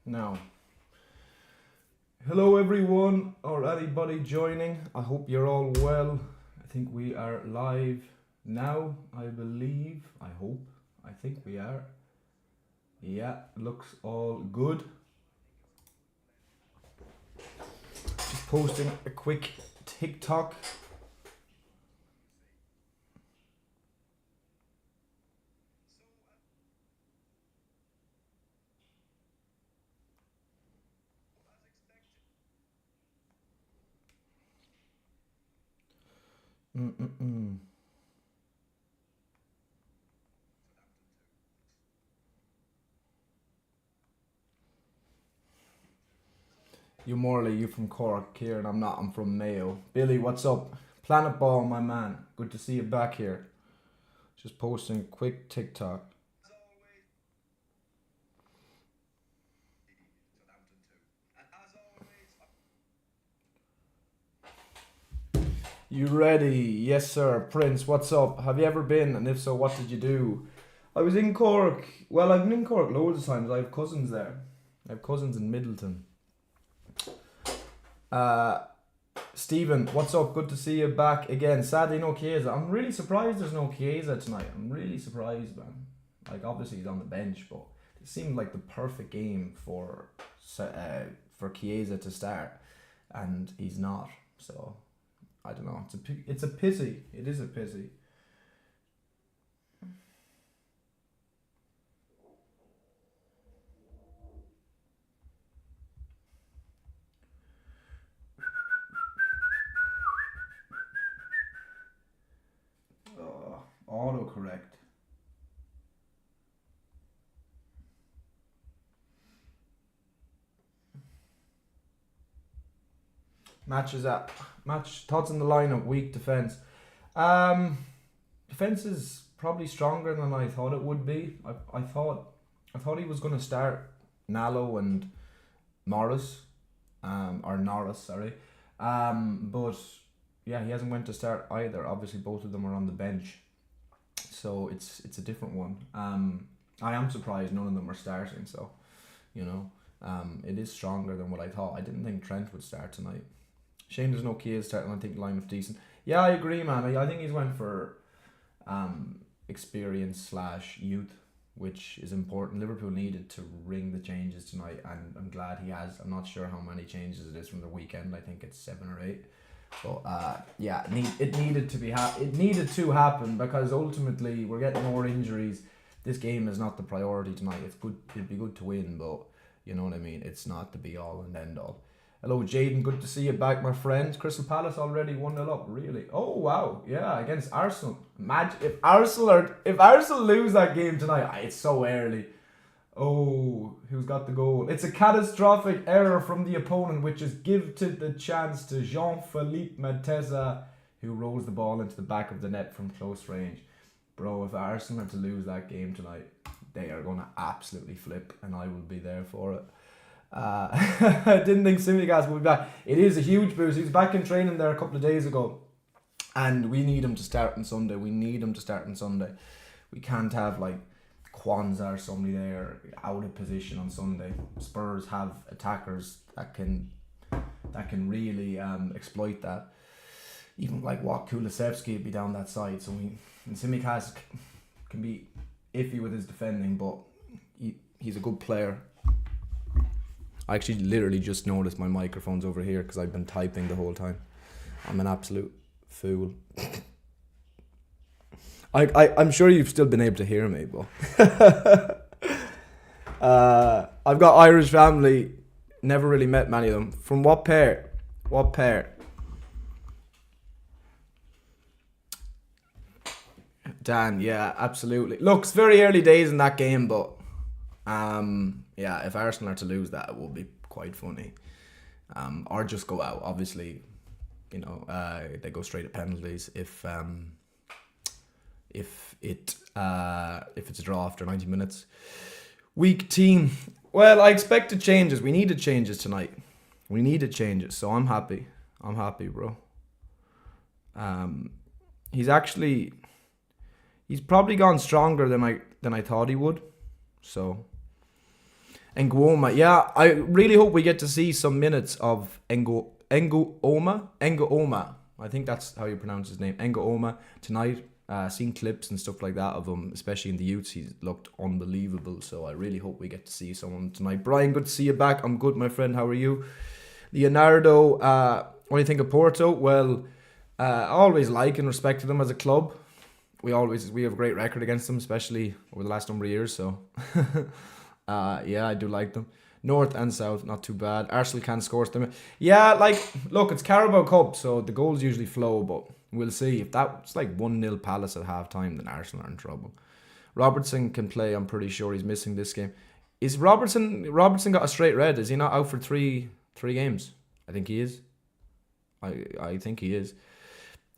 Now, hello everyone or anybody joining. I hope you're all well. I think we are live now, I believe. I hope. I think we are. Yeah, looks all good. Just posting a quick TikTok. Mm-mm-mm. You Morley, you from Cork. Kieran, I'm not. I'm from Mayo. Billy, what's up? Planet Ball, my man. Good to see you back here. Just posting a quick TikTok. You ready? Yes, sir. Prince, what's up? Have you ever been? And if so, what did you do? I was in Cork. Well, I've been in Cork loads of times. I have cousins there. I have cousins in Middleton. Uh, Stephen, what's up? Good to see you back again. Sadly, no Chiesa. I'm really surprised there's no Chiesa tonight. I'm really surprised, man. Like, obviously he's on the bench, but it seemed like the perfect game for Chiesa to start, and he's not. So I don't know. It's a pity. It is a pity. Autocorrect. Match thoughts on the lineup. Weak defense. Um, Defense is probably stronger than I thought it would be. I thought he was going to start Nallo and Morris, or Norris, sorry. But yeah, he hasn't went to start either. Obviously, both of them are on the bench, so it's a different one. I am surprised none of them are starting. So, you know, it is stronger than what I thought. I didn't think Trent would start tonight. Shane, there's no Kia starting. I think the line of decent. Yeah, I agree, man. I think he's went for experience slash youth, which is important. Liverpool needed to ring the changes tonight, and I'm glad he has. I'm not sure how many changes it is from the weekend. I think it's 7 or 8. But yeah, it needed to it needed to happen because ultimately we're getting more injuries. This game is not the priority tonight. It's good. It'd be good to win, but you know what I mean. It's not the be all and end all. Hello, Jaden. Good to see you back, my friend. Crystal Palace already 1-0 up. Really? Oh wow, yeah, against Arsenal. Imagine if Arsenal lose that game tonight. It's so early. Oh, who's got the goal? It's a catastrophic error from the opponent, which is give to the chance to Jean-Philippe Mateza, who rolls the ball into the back of the net from close range. Bro, if Arsenal are to lose that game tonight, they are going to absolutely flip, and I will be there for it. I didn't think Simicast would be back. It is a huge boost. He was back in training there a couple of days ago, and we need him to start on Sunday. We can't have like Kwanzaa or somebody there out of position on Sunday. Spurs have attackers that can really exploit that. Even like what Kulusevski would be down that side. So and Simicast can be iffy with his defending, but he's a good player. I actually literally just noticed my microphone's over here because I've been typing the whole time. I'm an absolute fool. I'm sure you've still been able to hear me, but I've got Irish family. Never really met many of them. From what pair? What pair? Dan, yeah, absolutely. Look, it's very early days in that game, but yeah, if Arsenal are to lose that, it will be quite funny. Or just go out. Obviously, you know, they go straight to penalties if it's a draw after 90 minutes. Weak team. Well, I expected changes. We needed changes tonight. So I'm happy. Bro. He's actually he's probably gone stronger than I thought he would. So Nguoma. Yeah, I really hope we get to see some minutes of Nguoma. Nguoma. I think that's how you pronounce his name. Nguoma tonight. Seen clips and stuff like that of him, especially in the youths. He's looked unbelievable. So I really hope we get to see someone tonight. Brian, good to see you back. I'm good, my friend. How are you? Leonardo, what do you think of Porto? Well, I always like and respected them as a club. We have a great record against them, especially over the last number of years. So, yeah, I do like them. North and South, not too bad. Arsenal can score them. Yeah, look, it's Carabao Cup, so the goals usually flow, but we'll see. If that's like 1-0 Palace at half time, then Arsenal are in trouble. Robertson can play, I'm pretty sure he's missing this game. Is Robertson got a straight red? Is he not out for three games? I think he is. I think he is.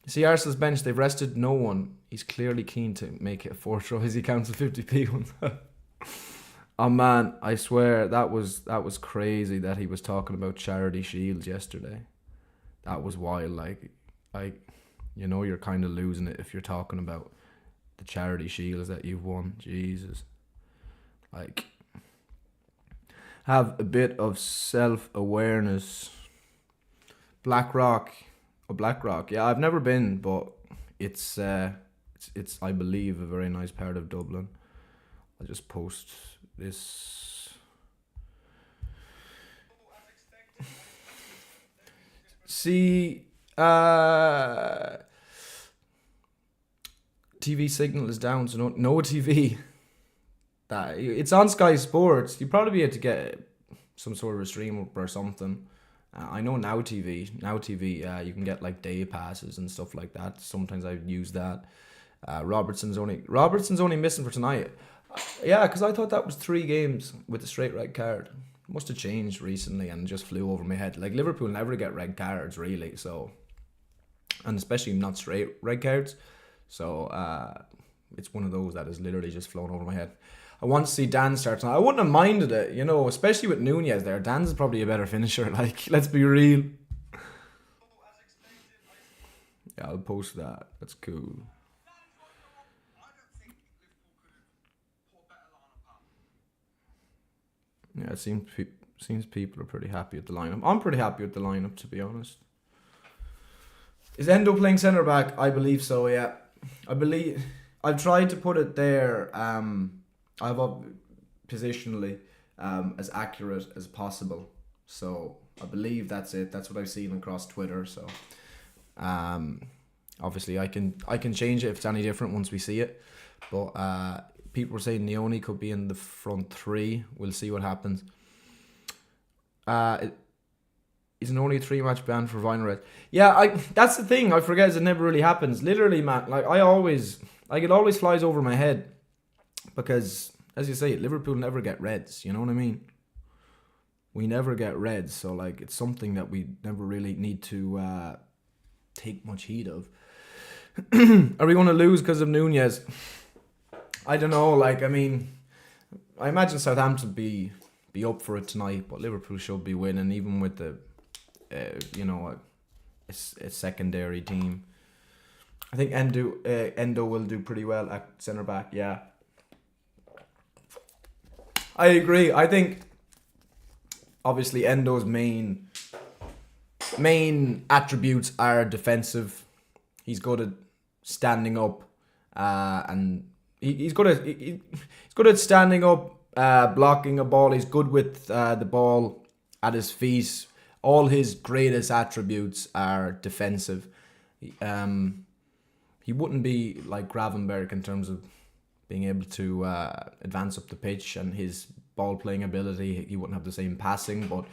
See Arsenal's bench, they've rested no one. He's clearly keen to make it a fourth row as he counts the 50p ones. Oh man, I swear that was crazy that he was talking about charity shields yesterday. That was wild. Like, you're kind of losing it if you're talking about the charity shields that you've won. Jesus, like, have a bit of self-awareness. Blackrock. Yeah, I've never been, but it's I believe a very nice part of Dublin. I'll just post this. See, TV signal is down, so no TV. That it's on Sky Sports. You'd probably be able to get some sort of a stream up or something. I know Now TV, you can get like day passes and stuff like that. Sometimes I've used that. Robertson's only missing for tonight. Yeah, because I thought that was 3 games with a straight red card. Must have changed recently and just flew over my head. Like, Liverpool never get red cards really, so, and especially not straight red cards. So it's one of those that has literally just flown over my head. I want to see Dan start tonight. I wouldn't have minded it, especially with Nunez there. Dan's probably a better finisher. Like, let's be real. Yeah, I'll post that. That's cool. Yeah, it seems people are pretty happy with the lineup. I'm pretty happy with the lineup, to be honest. Is Endo playing centre back? I believe so. Yeah, I've tried to put it there. I've up positionally as accurate as possible. So I believe that's it. That's what I've seen across Twitter. So obviously I can change it if it's any different once we see it. But people were saying Neone could be in the front 3. We'll see what happens. It's an only 3-match ban for Vinered. Yeah, that's the thing. I forget is it never really happens. Literally, man. Like it always flies over my head. Because, as you say, Liverpool never get reds. You know what I mean? We never get reds. So, like, it's something that we never really need to take much heed of. Are we going to lose because of Nunez? I don't know. Like, I mean, I imagine Southampton be up for it tonight. But Liverpool should be winning, even with the, a secondary team. I think Endo will do pretty well at centre back. Yeah. I agree. I think obviously Endo's main attributes are defensive. He's good at standing up, and he's good at standing up, blocking a ball. He's good with the ball at his feet. All his greatest attributes are defensive. He wouldn't be like Gravenberg in terms of being able to advance up the pitch and his ball playing ability. He wouldn't have the same passing, but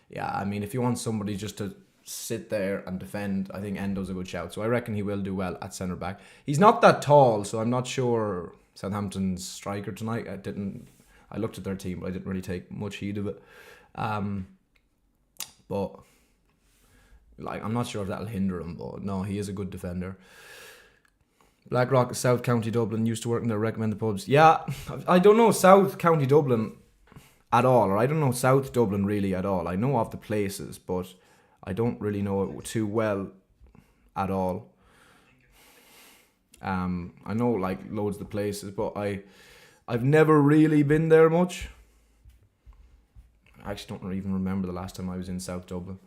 yeah, I mean, if you want somebody just to sit there and defend, I think Endo's a good shout. So I reckon he will do well at centre back. He's not that tall, so I'm not sure Southampton's striker tonight. I looked at their team, but I didn't really take much heed of it. But like, I'm not sure if that'll hinder him. But no, he is a good defender. Blackrock, South County Dublin, used to work in the recommended pubs. Yeah, I don't know South County Dublin at all, or I don't know South Dublin really at all. I know of the places, but I don't really know it too well at all. I know like loads of the places, but I've never really been there much. I actually don't even remember the last time I was in South Dublin.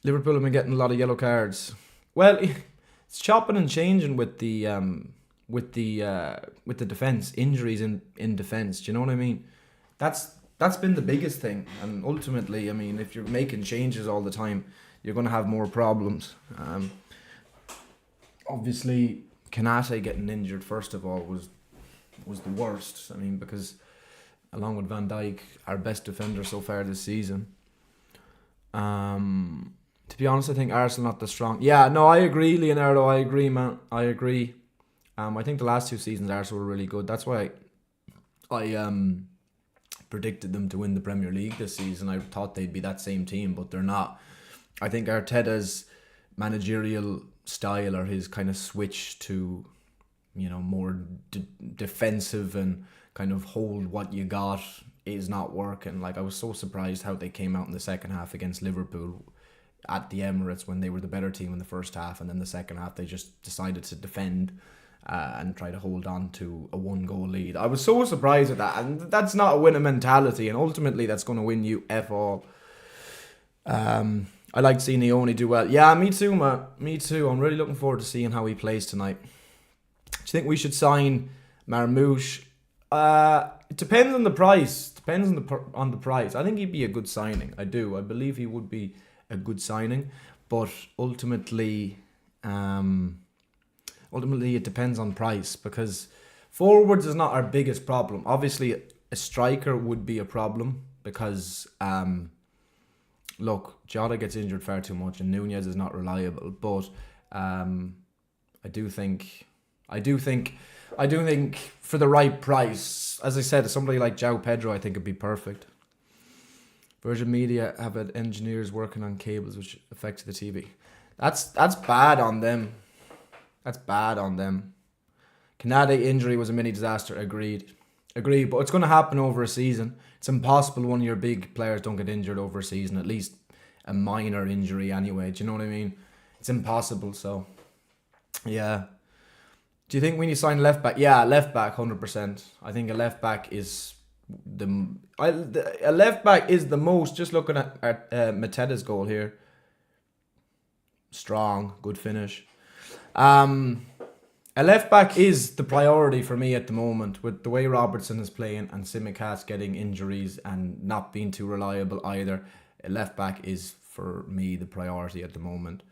Liverpool have been getting a lot of yellow cards. Well, it's chopping and changing with the defense, injuries in defense. Do you know what I mean? That's been the biggest thing, and ultimately, I mean, if you're making changes all the time, you're going to have more problems. Obviously, Kanate getting injured first of all was the worst. I mean, because along with Van Dijk, our best defender so far this season. To be honest, I think Arsenal not the strong. Yeah, no, I agree, Leonardo. I agree, man. I agree. I think the last 2 seasons Arsenal were really good. That's why I predicted them to win the Premier League this season. I thought they'd be that same team, but they're not. I think Arteta's managerial style, or his kind of switch to, more defensive and kind of hold what you got, is not working. Like, I was so surprised how they came out in the second half against Liverpool at the Emirates when they were the better team in the first half, and then the second half they just decided to defend and try to hold on to a 1-goal lead. I was so surprised at that, and that's not a winning mentality, and ultimately that's going to win you F all. I like seeing Ione do well. Yeah, me too, man. Me too. I'm really looking forward to seeing how he plays tonight. Do you think we should sign Marmouche? It depends on the price. Depends on the price. I think he'd be a good signing. I do. I believe he would be a good signing, but ultimately it depends on price, because forwards is not our biggest problem. Obviously, a striker would be a problem because look, Jota gets injured far too much and Nunez is not reliable. But I do think for the right price, as I said, somebody like João Pedro, I think would be perfect. Virgin Media have had engineers working on cables which affect the TV. That's bad on them. That's bad on them. Kanade injury was a mini disaster. Agreed. But it's going to happen over a season. It's impossible one of your big players don't get injured over a season. At least a minor injury anyway. Do you know what I mean? It's impossible. So, yeah. Do you think we need to sign left back? Yeah, left back, 100%. I think a left back is the most. Just looking at Mateta's goal here. Strong, good finish. A left back is the priority for me at the moment, with the way Robertson is playing and Simicast getting injuries and not being too reliable either. A left back is for me the priority at the moment.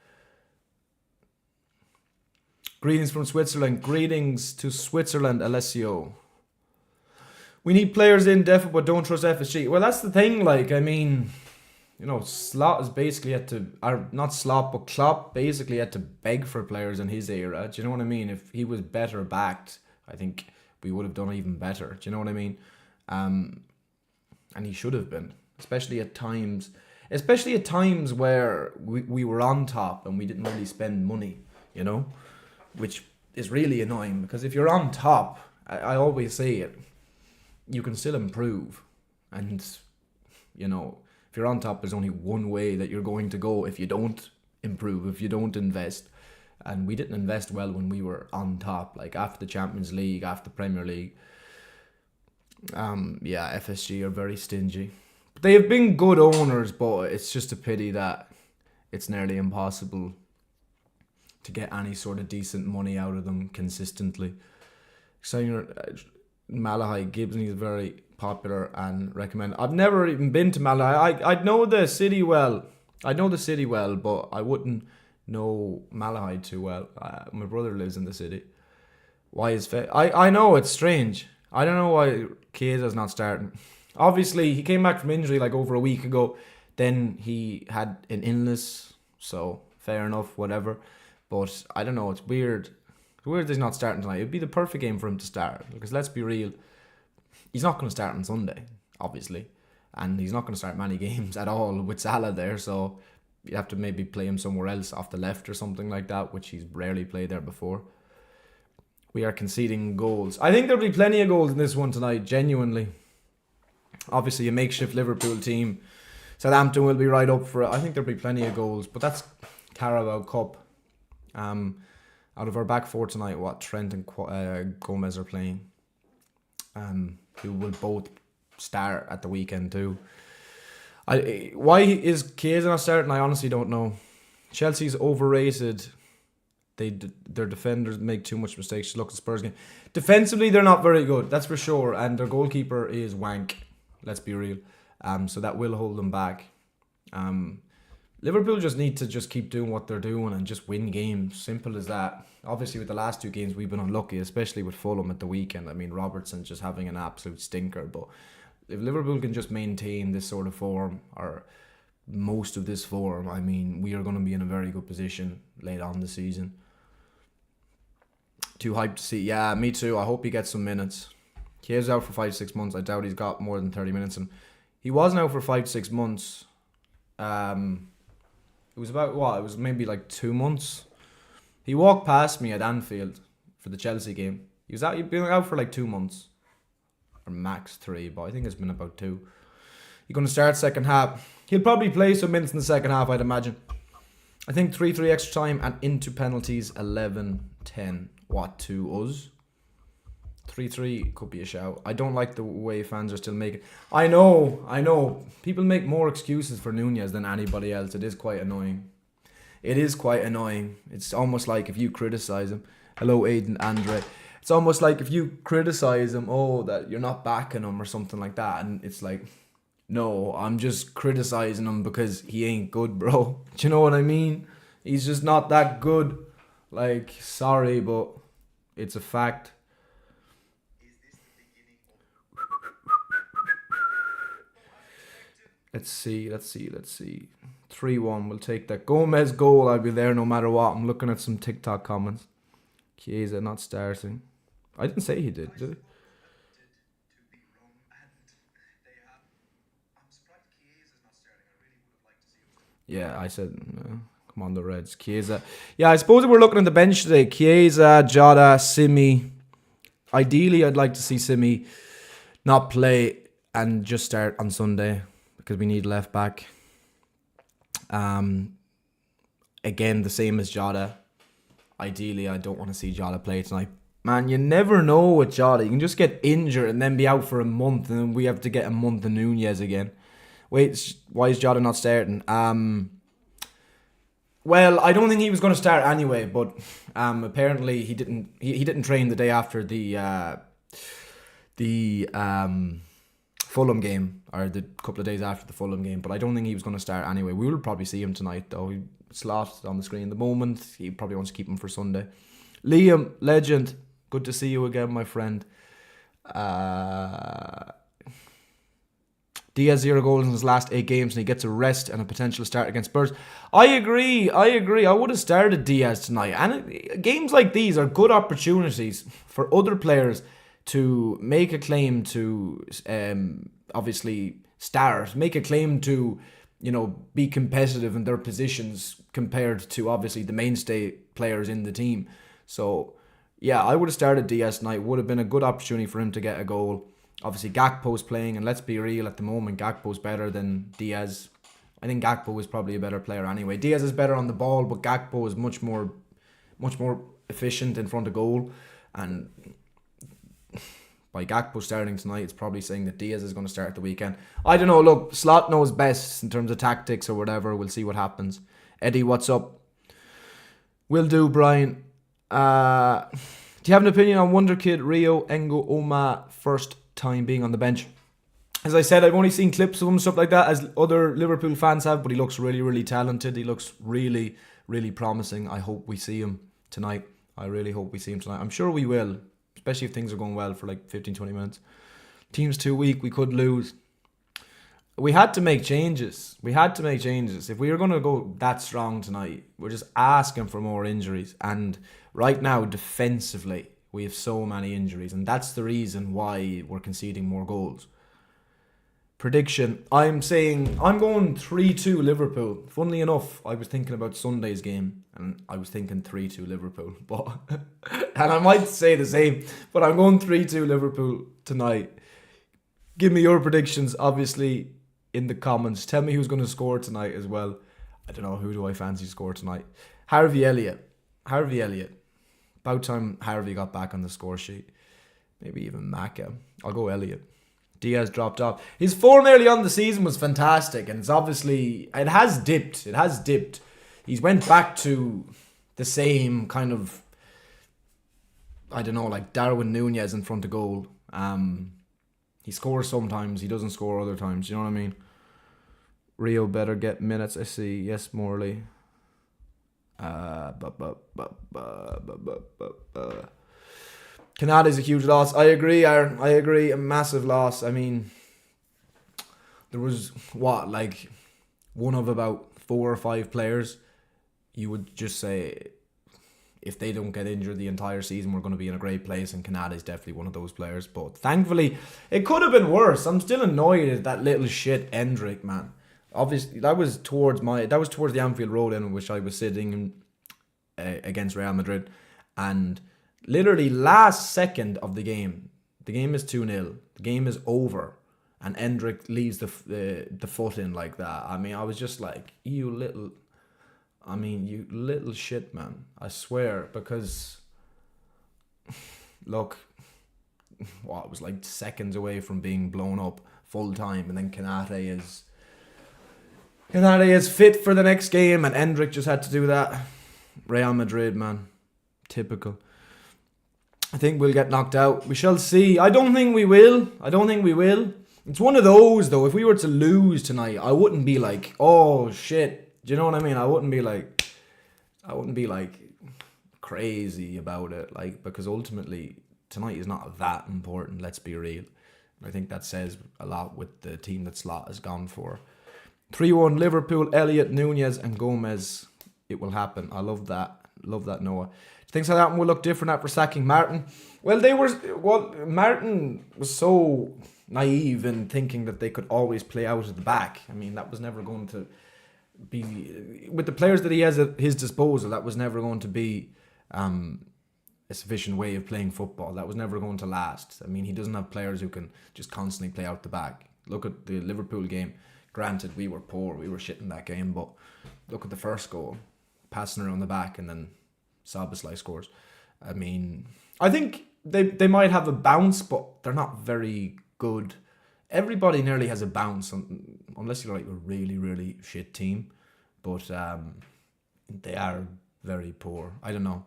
Greetings from Switzerland. Greetings to Switzerland, Alessio. We need players in depth, but don't trust FSG. Well, that's the thing. Like, I mean, Slot is basically had to, or not Slot, but Klopp basically had to beg for players in his era. Do you know what I mean? If he was better backed, I think we would have done even better. Do you know what I mean? And he should have been, especially at times where we were on top and we didn't really spend money, which is really annoying, because if you're on top, I always say it, you can still improve. And, if you're on top, there's only one way that you're going to go if you don't improve, if you don't invest. And we didn't invest well when we were on top, like after the Champions League, after the Premier League. FSG are very stingy. But they have been good owners, but it's just a pity that it's nearly impossible to get any sort of decent money out of them consistently. So, Malachi Gibson is very popular and recommended. I've never even been to Malachi. I know the city well. But I wouldn't know Malachi too well. My brother lives in the city. Why is I know it's strange. I don't know why Kiesa's not starting. Obviously, he came back from injury like over a week ago. Then he had an illness, so fair enough, whatever. But I don't know. It's weird. It's weird that he's not starting tonight. It'd be the perfect game for him to start, because let's be real, he's not going to start on Sunday, obviously, and he's not going to start many games at all with Salah there. So you have to maybe play him somewhere else off the left or something like that, which he's rarely played there before. We are conceding goals. I think there'll be plenty of goals in this one tonight, genuinely. Obviously, a makeshift Liverpool team. Southampton will be right up for it. I think there'll be plenty of goals, but that's Carabao Cup. Out of our back four tonight, Trent and Gomez are playing. Who will both start at the weekend too. Why is Chiesa not starting? I honestly don't know. Chelsea's overrated. Their defenders make too much mistakes. Just look at the Spurs game. Defensively, they're not very good. That's for sure. And their goalkeeper is wank. Let's be real. So that will hold them back. Liverpool just need to just keep doing what they're doing and just win games. Simple as that. Obviously, with the last 2 games, we've been unlucky, especially with Fulham at the weekend. I mean, Robertson just having an absolute stinker. But if Liverpool can just maintain this sort of form, or most of this form, I mean, we are going to be in a very good position late on the season. Too hyped to see. Yeah, me too. I hope he gets some minutes. He is out for 5-6 months. I doubt he's got more than 30 minutes. And he wasn't out for 5-6 months. It was about what? It was maybe like 2 months. He walked past me at Anfield for the Chelsea game. He'd been out for like 2 months, or max 3, but I think it's been about 2. He's going to start second half. He'll probably play some minutes in the second half, I'd imagine. I think 3-3 extra time and into penalties 11-10. What to us? 3-3 could be a shout. I don't like the way fans are still making. I know. People make more excuses for Nunez than anybody else. It is quite annoying. It's almost like if you criticize him. Hello, Aiden Andre. It's almost like if you criticize him, that you're not backing him or something like that. And it's like, no, I'm just criticizing him because he ain't good, bro. Do you know what I mean? He's just not that good. Like, sorry, but it's a fact. Let's see. 3-1, we'll take that. Gomez goal, I'll be there no matter what. I'm looking at some TikTok comments. Chiesa not starting. I didn't say he did I? Yeah, I said, no. Come on, the Reds. Chiesa. Yeah, I suppose we're looking at the bench today. Chiesa, Jota, Simi. Ideally, I'd like to see Simi not play and just start on Sunday because we need left back. Again, the same as Jota. Ideally, I don't want to see Jota play tonight. Man, you never know with Jota. You can just get injured and then be out for a month, and then we have to get a month of Nunez again. Wait, why is Jota not starting? Well, I don't think he was going to start anyway, but apparently he didn't. He didn't train the day after the Fulham game, or the couple of days after the Fulham game. But I don't think he was going to start anyway. We will probably see him tonight, though. He slotted on the screen at the moment. He probably wants to keep him for Sunday. Liam, legend, good to see you again, my friend. Diaz 0 goals in his last 8 games and he gets a rest and a potential start against Spurs. I agree. I would have started Diaz tonight. And games like these are good opportunities for other players to make a claim to obviously start, make a claim to, be competitive in their positions compared to obviously the mainstay players in the team. So, yeah, I would have started Diaz tonight. Would have been a good opportunity for him to get a goal. Obviously, Gakpo's playing, and let's be real, at the moment, Gakpo's better than Diaz. I think Gakpo is probably a better player anyway. Diaz is better on the ball, but Gakpo is much more efficient in front of goal. And by Gakpo starting tonight, it's probably saying that Diaz is going to start at the weekend. I don't know. Look, Slot knows best in terms of tactics or whatever. We'll see what happens. Eddie, what's up? Will do, Brian. Do you have an opinion on Wonder Kid, Rio, Engo, Oma, first time being on the bench? As I said, I've only seen clips of him, stuff like that, as other Liverpool fans have, but he looks really, really talented. He looks really, really promising. I hope we see him tonight. I really hope we see him tonight. I'm sure we will, especially if things are going well for like 15-20 minutes. Team's too weak. We could lose. We had to make changes. If we were going to go that strong tonight, we're just asking for more injuries. And right now, defensively, we have so many injuries. And that's the reason why we're conceding more goals. Prediction. I'm going 3-2 Liverpool. Funnily enough, I was thinking about Sunday's game. And I was thinking 3-2 Liverpool. But and I might say the same. But I'm going 3-2 Liverpool tonight. Give me your predictions, obviously, in the comments. Tell me who's going to score tonight as well. I don't know, who do I fancy score tonight? Harvey Elliott. About time Harvey got back on the score sheet. Maybe even Maka. I'll go Elliott. Diaz dropped off. His form early on in the season was fantastic, and it has dipped. It has dipped. He's went back to the same kind of, I don't know, like Darwin Nunez in front of goal. He scores sometimes, he doesn't score other times. You know what I mean? Rio better get minutes. I see. Yes, Morley. Canada's a huge loss. I agree, Aaron. I agree. A massive loss. I mean, there was, like one of about 4 or 5 players you would just say, if they don't get injured the entire season, we're going to be in a great place, and Canada is definitely one of those players. But thankfully, it could have been worse. I'm still annoyed at that little shit Endrick, man. Obviously, that was towards the Anfield Road in which I was sitting against Real Madrid, and literally last second of the game is 2-0. The game is over, and Endrick leaves the foot in like that. I mean, I was just like, you little shit, man. I swear, because look, it was like seconds away from being blown up full time, and then Canate is fit for the next game, and Endrick just had to do that. Real Madrid, man. Typical. I think we'll get knocked out. We shall see. I don't think we will. It's one of those, though. If we were to lose tonight, I wouldn't be like, oh, shit. Do you know what I mean? I wouldn't be like crazy about it. Like, because ultimately, tonight is not that important. Let's be real. I think that says a lot with the team that Slot has gone for. 3-1 Liverpool, Elliott, Nunez and Gomez. It will happen. I love that. Love that, Noah. Things like that will look different after sacking Martin. Martin was so naive in thinking that they could always play out at the back. I mean, that was never going to be, with the players that he has at his disposal, that was never going to be a sufficient way of playing football. That was never going to last. I mean, he doesn't have players who can just constantly play out the back. Look at the Liverpool game. Granted, we were poor, we were shit in that game, but look at the first goal, passing around the back, and then Szoboszlai scores. I mean, I think they might have a bounce, but they're not very good. Everybody nearly has a bounce, unless you're like a really, really shit team. But they are very poor. I don't know.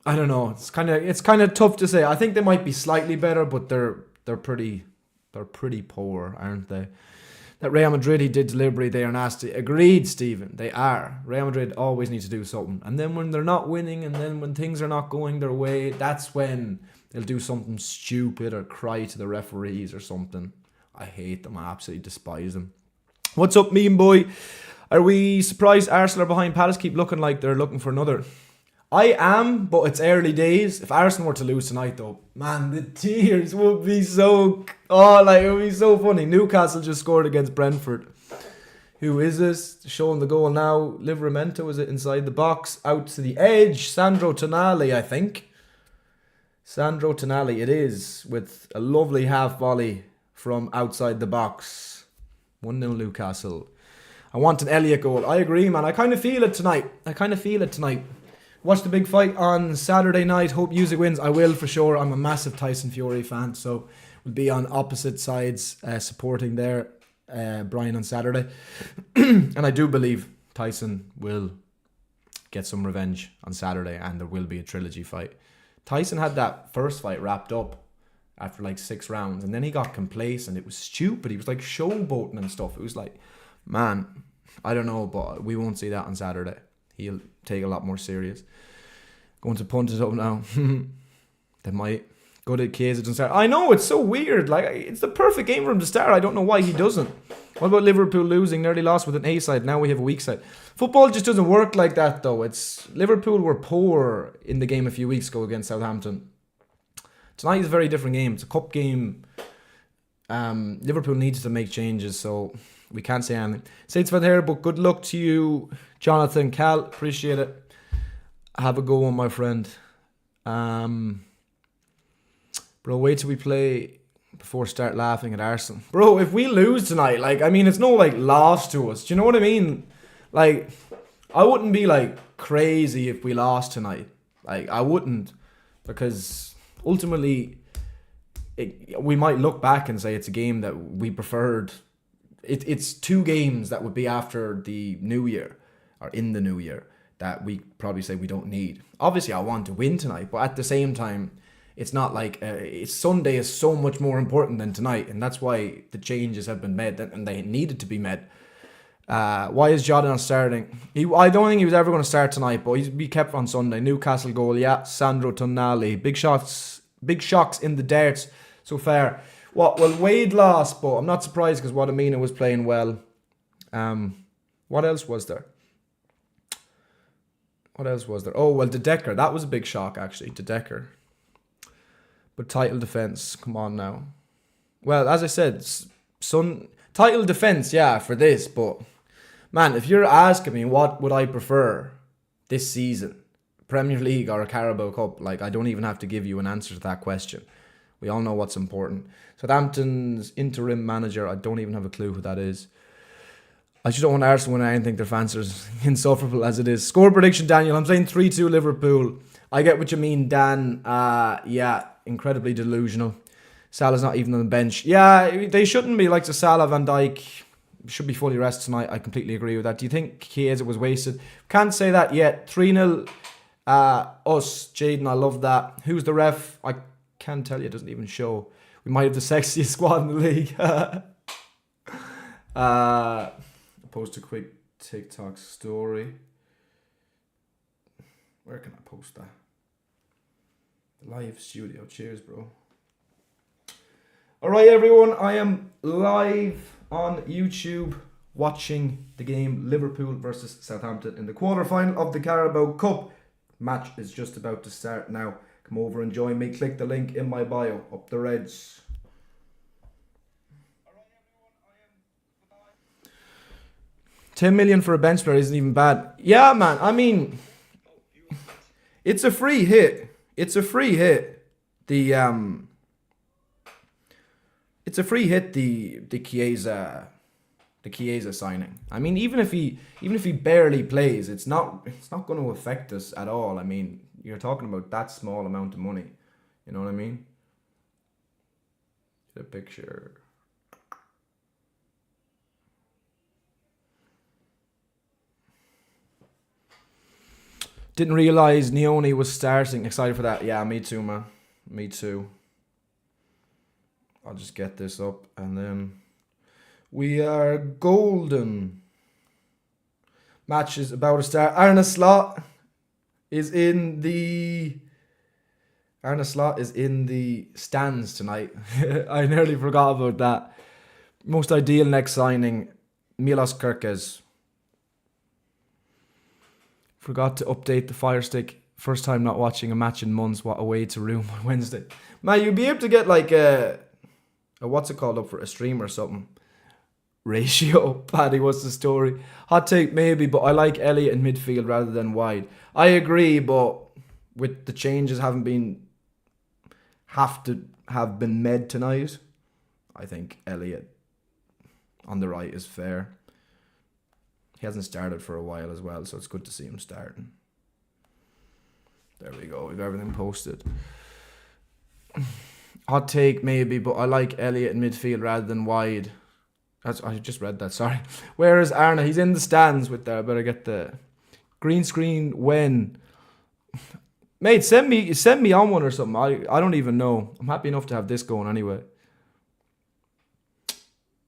It's kind of tough to say. I think they might be slightly better, but they're pretty poor, aren't they? That Real Madrid, he did deliberately, they are nasty. Agreed, Stephen, they are. Real Madrid always need to do something. And then when they're not winning, and then when things are not going their way, that's when they'll do something stupid or cry to the referees or something. I hate them. I absolutely despise them. What's up, meme boy? Are we surprised Arsenal are behind Palace? Keep looking like they're looking for another. I am, but it's early days. If Arsenal were to lose tonight, though, man, the tears would be so... it would be so funny. Newcastle just scored against Brentford. Who is this? Showing the goal now. Livramento, is it inside the box? Out to the edge. Sandro Tonali, I think. Sandro Tonali, it is. With a lovely half volley from outside the box. 1-0 Newcastle. I want an Elliott goal. I agree, man. I kind of feel it tonight. Watch the big fight on Saturday night. Hope Usyk wins. I will for sure. I'm a massive Tyson Fury fan, so we'll be on opposite sides supporting there, Brian, on Saturday. And I do believe Tyson will get some revenge on Saturday, and there will be a trilogy fight. Tyson had that first fight wrapped up after like 6 rounds, and then he got complacent. It was stupid. He was like showboating and stuff. It was like, man, I don't know, but we won't see that on Saturday. He'll take a lot more serious. Going to punt it up now. They might go to Chiesa and start. I know, it's so weird. Like, it's the perfect game for him to start. I don't know why he doesn't. What about Liverpool losing? Nearly lost with an A side. Now we have a weak side. Football just doesn't work like that, though. It's Liverpool were poor in the game a few weeks ago against Southampton. Tonight is a very different game. It's a cup game. Liverpool needs to make changes, so we can't say anything. Saints fan here, but good luck to you, Jonathan. Cal, appreciate it. Have a good one, my friend. Bro, wait till we play before start laughing at Arsenal. Bro, if we lose tonight, it's no loss to us. Do you know what I mean? I wouldn't be crazy if we lost tonight. I wouldn't, because ultimately we might look back and say it's a game that we preferred. It's 2 games that would be after the new year, or in the new year, that we probably say we don't need. Obviously, I want to win tonight, but at the same time, it's not like Sunday is so much more important than tonight, and that's why the changes have been made, and they needed to be made. Why is Jota not starting? I don't think he was ever going to start tonight, but he's be kept on Sunday. Newcastle goal, yeah. Sandro Tonali. Big shocks in the darts so far. Well, Wade lost, but I'm not surprised because Wadamina was playing well. What else was there? Oh, well, De Decker. That was a big shock, actually. De Decker. But title defence, come on now. Well, as I said, title defence, yeah, for this, but man, if you're asking me what would I prefer this season, Premier League or a Carabao Cup, like I don't even have to give you an answer to that question. We all know what's important. Southampton's interim manager, I don't even have a clue who that is. I just don't want Arsenal win anything. Their fans are insufferable as it is. Score prediction, Daniel. I'm saying 3-2 Liverpool. I get what you mean, Dan. Yeah, incredibly delusional. Salah's not even on the bench. Yeah, they shouldn't be. Like Salah, Van Dijk should be fully rested tonight. I completely agree with that. Do you think Chiesa was wasted? Can't say that yet. 3-0 us. Jaden, I love that. Who's the ref? I can't tell you. It doesn't even show. We might have the sexiest squad in the league. Post a quick TikTok story. Where can I post that? Live studio. Cheers, bro. Alright, everyone. I am live on YouTube watching the game Liverpool versus Southampton in the quarterfinal of the Carabao Cup. Match is just about to start now. Come over and join me. Click the link in my bio. Up the Reds. 10 million for a bench player isn't even bad. Yeah, man. I mean, it's a free hit. It's a free hit. The Chiesa signing. I mean, even if he barely plays, it's not going to affect us at all. I mean, you're talking about that small amount of money. You know what I mean? Get a picture. Didn't realise Neone was starting. Excited for that. Yeah, me too, man. Me too. I'll just get this up and then we are golden. Match is about to start. Arne Slot is in the stands tonight. I nearly forgot about that. Most ideal next signing, Milos Kerkez. Forgot to update the Fire Stick. First time not watching a match in months. What a way to ruin my Wednesday. Man, you'd be able to get like a what's it called up for a stream or something. Ratio. Paddy, what's the story? Hot take maybe, but I like Elliott in midfield rather than wide. I agree, but with the changes have to have been made tonight, I think Elliott on the right is fair. He hasn't started for a while as well, so it's good to see him starting. There we go. We've everything posted. Hot take maybe, but I like Elliott in midfield rather than wide. I just read that, sorry. Where is Arne? He's in the stands with there. I better get the green screen when. Mate, send me on one or something. I don't even know. I'm happy enough to have this going anyway.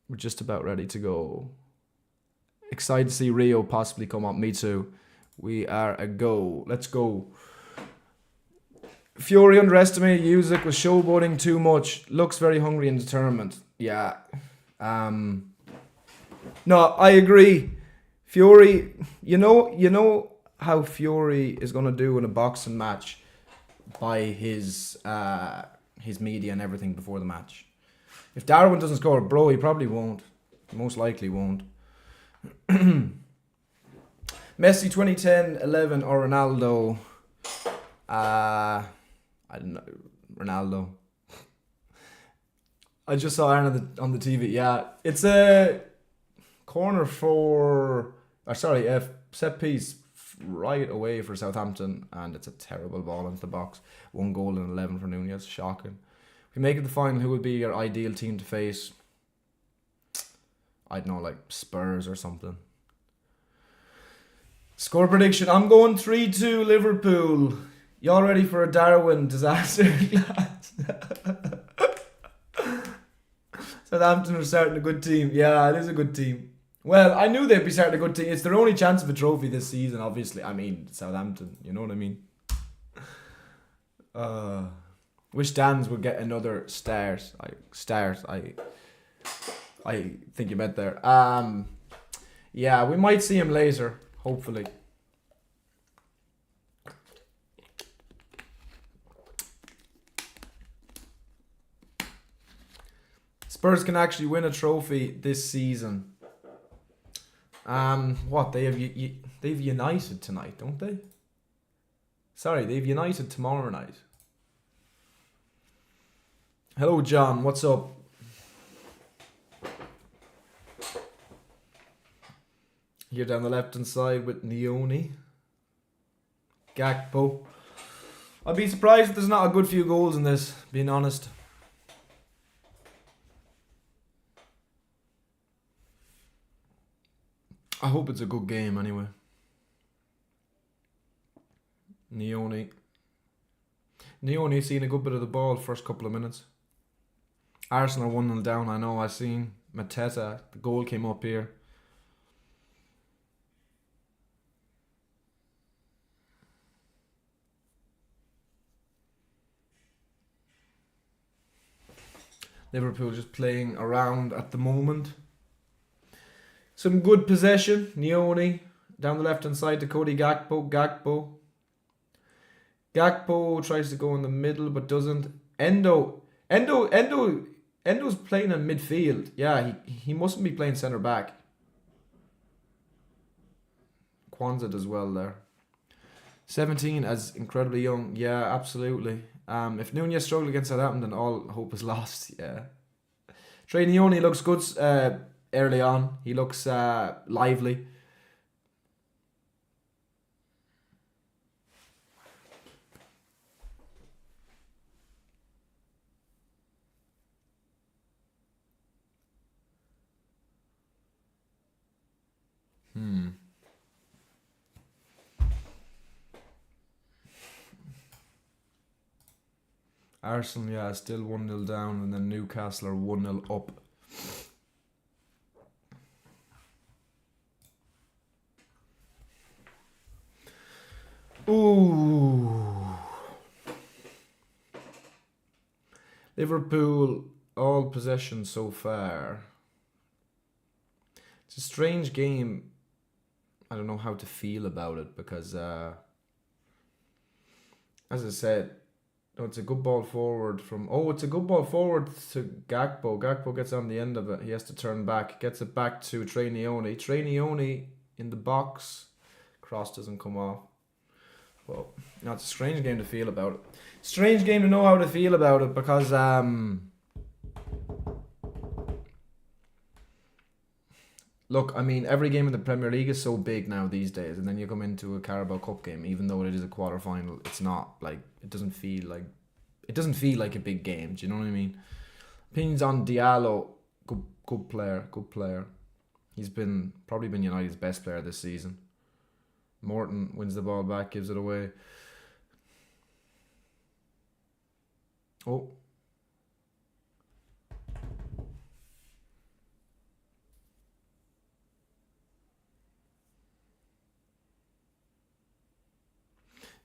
We're just about ready to go. Excited to see Rio possibly come up. Me too. We are a go. Let's go. Fury underestimated Usyk was showboating too much. Looks very hungry and determined. Yeah. No, I agree. Fury, you know how Fury is gonna do in a boxing match by his media and everything before the match. If Darwin doesn't score, bro, he probably won't. Most likely won't. Messi 2010, 11 or Ronaldo? I don't know. Ronaldo. I just saw Aaron on the TV. Yeah, it's a corner set piece right away for Southampton, and it's a terrible ball into the box. 1 goal and 11 for Nunez. Shocking. If you make it the final, who would be your ideal team to face? I don't know, like Spurs or something. Score prediction. I'm going 3-2 Liverpool. Y'all ready for a Darwin disaster class? Southampton are starting a good team. Yeah, it is a good team. Well, I knew they'd be starting a good team. It's their only chance of a trophy this season, obviously. I mean, Southampton, you know what I mean? Wish Dan's would get another start. I think you meant there. Yeah, we might see him later, hopefully. Spurs can actually win a trophy this season. What they have United tonight, don't they? Sorry, they have United tomorrow night. Hello, John. What's up? Here down the left hand side with Neone, Gakpo. I'd be surprised if there's not a good few goals in this, being honest. I hope it's a good game anyway. Neone seen a good bit of the ball first couple of minutes. Arsenal 1-0 down, I know, I seen Mateta, the goal came up here. Liverpool just playing around at the moment. Some good possession. Neone down the left hand side to Cody Gakpo. Gakpo tries to go in the middle but doesn't. Endo's playing in midfield. Yeah, he mustn't be playing centre back. Kwanzaa does well there. 17 as incredibly young. Yeah, absolutely. If Nunez struggled against Southampton, then all hope is lost. Yeah. Trey Neone looks good early on. He looks lively. Arsenal, yeah, still 1-0 down, and then Newcastle are 1-0 up. Ooh. Liverpool, all possession so far. It's a strange game. I don't know how to feel about it because, as I said, no, it's a good ball forward from... Oh, it's a good ball forward to Gakpo. Gakpo gets on the end of it. He has to turn back. Gets it back to Trey Neone. Trey Neone in the box. Cross doesn't come off. Well, no, it's a strange game to feel about it. Strange game to know how to feel about it because... Look, I mean, every game in the Premier League is so big now these days, and then you come into a Carabao Cup game, even though it is a quarter-final, it's not, like, it doesn't feel like a big game, do you know what I mean? Opinions on Diallo, good player. He's probably been United's best player this season. Morton wins the ball back, gives it away. Oh.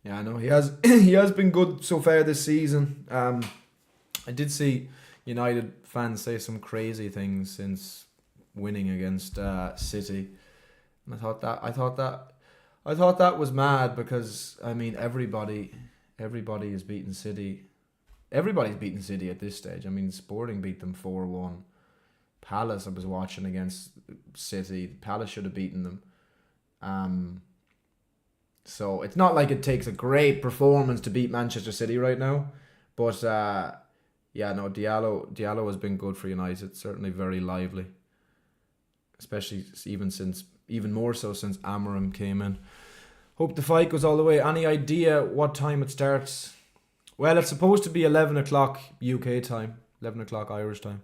Yeah, I know he has been good so far this season. I did see United fans say some crazy things since winning against City, and I thought that was mad because I mean everybody is beating City. Everybody's beating City at this stage. I mean, Sporting beat them 4-1. Palace, I was watching against City. Palace should have beaten them. So it's not like it takes a great performance to beat Manchester City right now. But yeah, no, Diallo has been good for United. Certainly very lively. Especially even more so since Amorim came in. Hope the fight goes all the way. Any idea what time it starts? Well, it's supposed to be 11 o'clock UK time, 11 o'clock Irish time.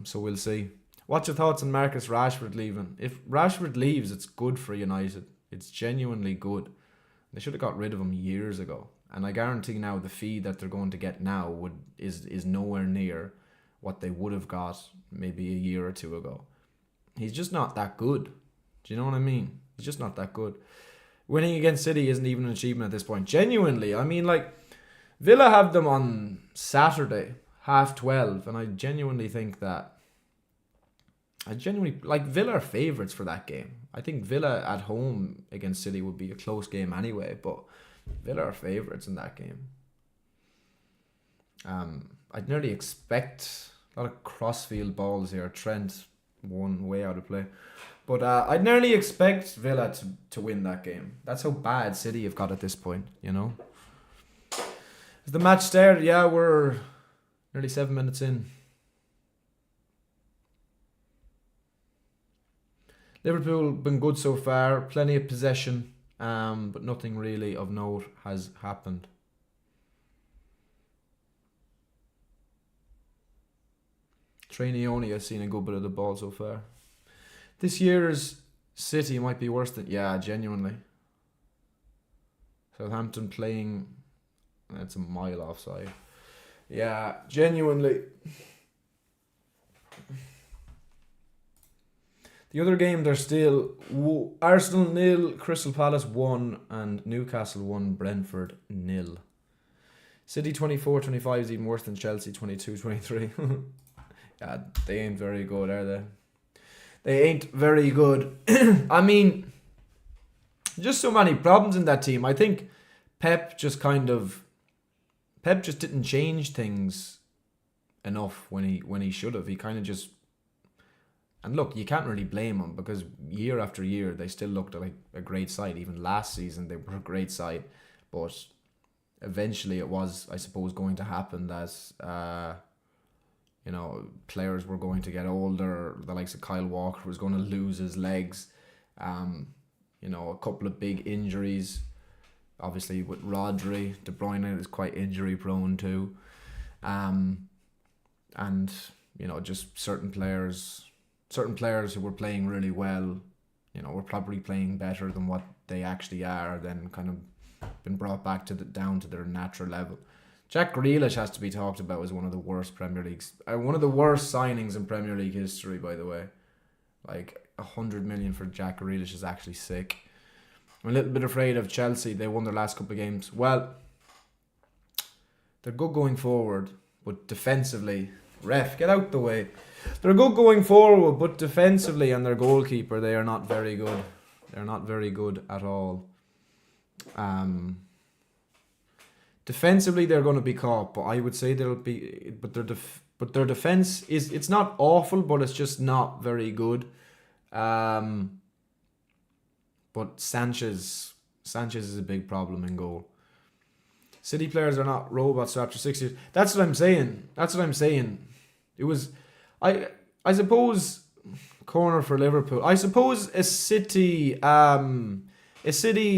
So we'll see. What's your thoughts on Marcus Rashford leaving? If Rashford leaves, it's good for United. It's genuinely good. They should have got rid of him years ago. And I guarantee now the fee that they're going to get now is nowhere near what they would have got maybe a year or two ago. He's just not that good. Do you know what I mean? He's just not that good. Winning against City isn't even an achievement at this point. Genuinely, I mean, like, Villa have them on Saturday, 12:30, and I genuinely think that Villa are favourites for that game. I think Villa at home against City would be a close game anyway, but Villa are favourites in that game. I'd nearly expect a lot of crossfield balls here. Trent, one way out of play. But I'd nearly expect Villa to win that game. That's how bad City have got at this point, you know. Is the match started? Yeah, we're nearly 7 minutes in. Liverpool been good so far. Plenty of possession, but nothing really of note has happened. Trainioni has seen a good bit of the ball so far. This year's City might be worse than... Yeah, genuinely. Southampton playing... That's a mile offside. Yeah, genuinely. The other game, they're still... Arsenal 0, Crystal Palace 1, and Newcastle 1, Brentford 0. City 24-25 is even worse than Chelsea 22-23. Yeah, they ain't very good, are they? They ain't very good. I mean, just so many problems in that team. I think Pep just didn't change things enough when he should have. He kind of just... And look, you can't really blame him because year after year they still looked like a great side. Even last season they were a great side, but eventually it was, I suppose, going to happen that players were going to get older. The likes of Kyle Walker was going to lose his legs. A couple of big injuries. Obviously with Rodri, De Bruyne is quite injury prone too. Just certain players who were playing really well, were probably playing better than what they actually are, then kind of been brought back down to their natural level. Jack Grealish has to be talked about as one of the worst signings in Premier League history, by the way. Like 100 million for Jack Grealish is actually sick. I'm a little bit afraid of Chelsea. They won their last couple of games. Well, they're good going forward, but defensively, ref, get out the way. They're good going forward, but defensively and their goalkeeper, they are not very good. They're not very good at all. Defensively, they're going to be caught, but I would say they'll be. But their defense it's not awful, but it's just not very good. But Sanchez is a big problem in goal. City players are not robots after 6 years. That's what I'm saying. It was, I suppose, corner for Liverpool. I suppose a City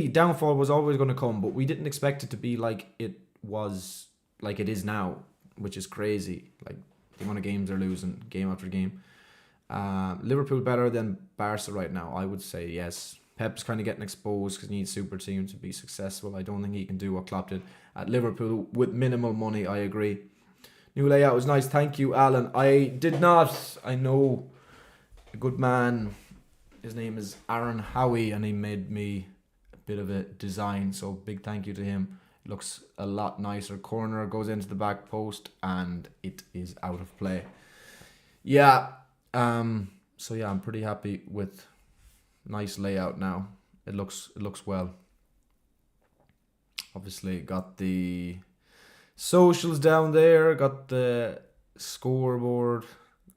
downfall was always going to come, but we didn't expect it to be like it is now, which is crazy. Like the amount of games they're losing game after game. Liverpool better than Barca right now, I would say yes. Pep's kind of getting exposed because he needs super team to be successful. I don't think he can do what Klopp did at Liverpool with minimal money. I agree. New layout was nice. Thank you, Alan. I know a good man. His name is Aaron Howie, and he made me a bit of a design. So big thank you to him. It looks a lot nicer. Corner goes into the back post, and it is out of play. Yeah. So yeah, I'm pretty happy with nice layout now. It looks well. Obviously got the socials down there, got the scoreboard,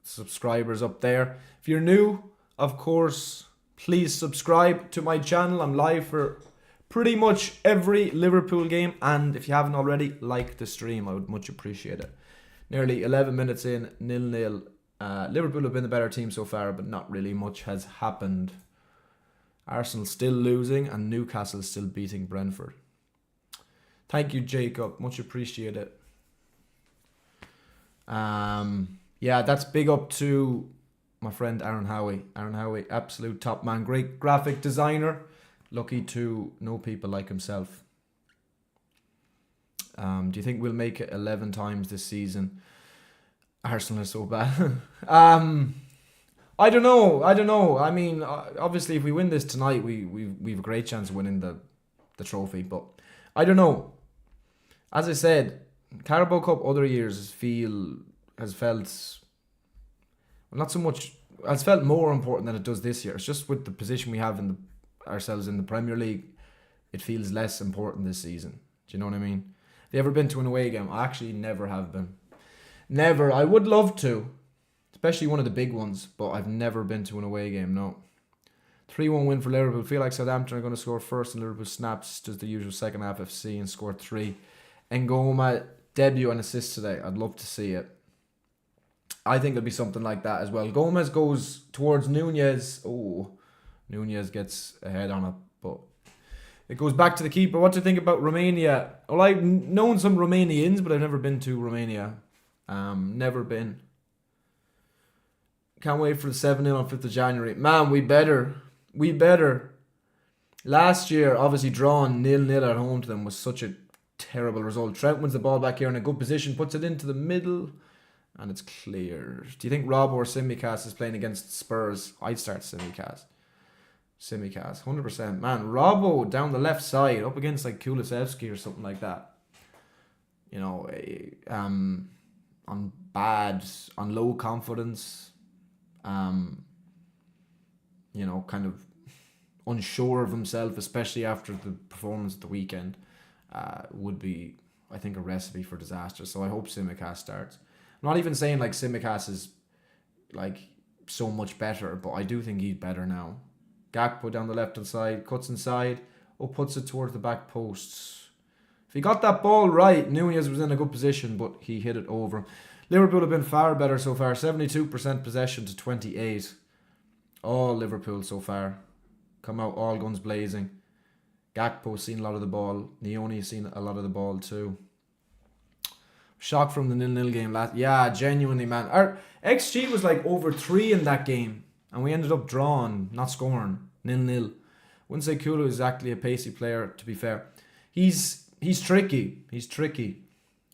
subscribers up there. If you're new, of course, please subscribe to my channel. I'm live for pretty much every Liverpool game, and if you haven't already, like the stream. I would much appreciate it. Nearly 11 minutes in, 0-0. Liverpool have been the better team so far, but not really much has happened. Arsenal still losing, and Newcastle still beating Brentford. Thank you, Jacob. Much appreciated. Yeah, that's big up to my friend Aaron Howie. Aaron Howie, absolute top man. Great graphic designer. Lucky to know people like himself. Do you think we'll make it 11 times this season? Arsenal is so bad. I don't know. I mean, obviously, if we win this tonight, we've a great chance of winning the trophy. But I don't know. As I said, Carabao Cup other years has felt not so much. Has felt more important than it does this year. It's just with the position we have ourselves in the Premier League, it feels less important this season. Do you know what I mean? Have you ever been to an away game? I actually never have been. Never. I would love to, especially one of the big ones, but I've never been to an away game, no. 3-1 win for Liverpool. Feel like Southampton are going to score first and Liverpool snaps, does the usual second half FC and score 3. Ngoma debut and assist today. I'd love to see it. I think it'll be something like that as well. Gomez goes towards Nunez. Oh, Nunez gets ahead on it, but it goes back to the keeper. What do you think about Romania? Well, I've known some Romanians, but I've never been to Romania. Never been. Can't wait for the 7-0 on 5th of January. Man, we better. Last year, obviously drawn 0-0 at home to them was such a terrible result. Trent wins the ball back here in a good position, puts it into the middle, and it's cleared. Do you think Rob or Simicast is playing against Spurs? I'd start Simicast. 100%. Man, Robbo down the left side, up against like Kulusevski or something like that. You know, on low confidence, you know, kind of unsure of himself, especially after the performance at the weekend, would be, I think, a recipe for disaster. So I hope Simicast starts. I'm not even saying like Simicast is like so much better, but I do think he's better now. Gakpo down the left hand side, cuts inside, puts it towards the back posts. If he got that ball right, Nunez was in a good position, but he hit it over. Liverpool have been far better so far. 72% possession to 28. All Liverpool so far. Come out all guns blazing. Gakpo's seen a lot of the ball. Neoni's seen a lot of the ball too. Shock from the 0-0 game last. Yeah, genuinely, man. Our XG was like over 3 in that game, and we ended up drawn, not scoring. 0-0. Wouldn't say Kulu is exactly a pacey player, to be fair. He's tricky.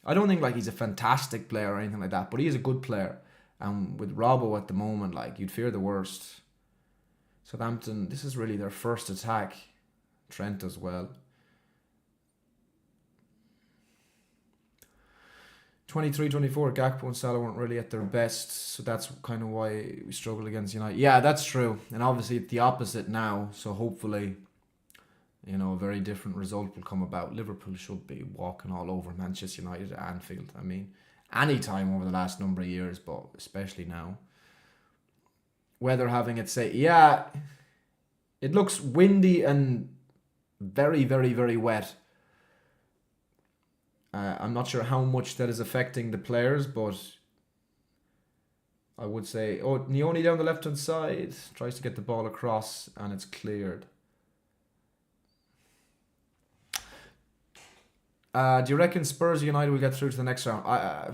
I don't think like he's a fantastic player or anything like that, but he is a good player. And with Robbo at the moment, like, you'd fear the worst. Southampton, this is really their first attack. Trent as well. 23-24, Gakpo and Salah weren't really at their best, so that's kind of why we struggled against United. Yeah, that's true. And obviously it's the opposite now, so hopefully, you know, a very different result will come about. Liverpool should be walking all over Manchester United at Anfield. I mean, any time over the last number of years, but especially now. Weather having its say. Yeah, it looks windy and very, very, very wet. I'm not sure how much that is affecting the players, but I would say... Oh, Neoni down the left-hand side. Tries to get the ball across, and it's cleared. Do you reckon Spurs or United will get through to the next round? I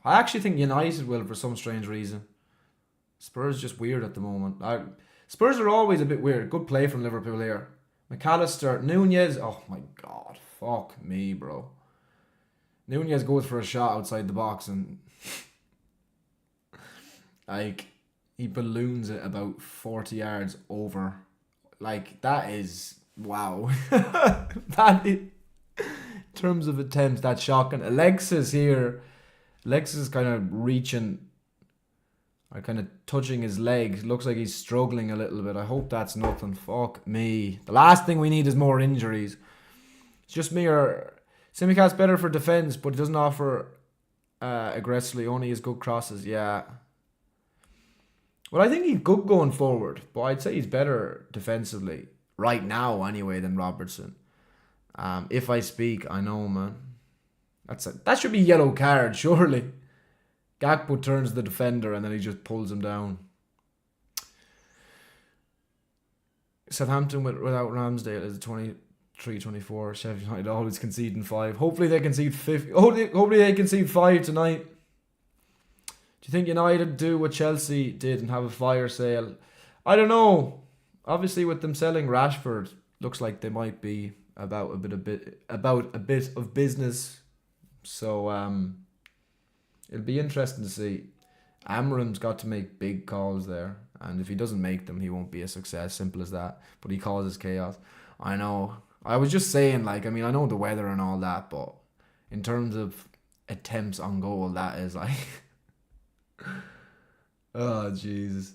actually think United will for some strange reason. Spurs just weird at the moment. Spurs are always a bit weird. Good play from Liverpool here. McAllister, Nunez. Oh my God. Fuck me, bro. Nunez goes for a shot outside the box and like he balloons it about 40 yards over. Like, that is wow. That is, in terms of attempts, that's shocking. Alexis is kind of reaching or kind of touching his leg. Looks like he's struggling a little bit. I hope that's nothing. Fuck me. The last thing we need is more injuries. It's just me or Simicast's better for defence, but he doesn't offer aggressively. Only his good crosses. Yeah. Well, I think he's good going forward, but I'd say he's better defensively right now anyway than Robertson. If I speak, I know, man. That should be yellow card, surely. Gakpo turns the defender and then he just pulls him down. Southampton without Ramsdale is a 3:24. Sheffield United always conceding 5. Hopefully they concede 50. Hopefully they concede 5 tonight. Do you think United do what Chelsea did and have a fire sale? I don't know. Obviously, with them selling Rashford, looks like they might be about a bit of business. So it'll be interesting to see. Amram's got to make big calls there, and if he doesn't make them, he won't be a success. Simple as that. But he causes chaos. I know. I was just saying, like, I mean, I know the weather and all that, but in terms of attempts on goal, that is like, oh Jesus.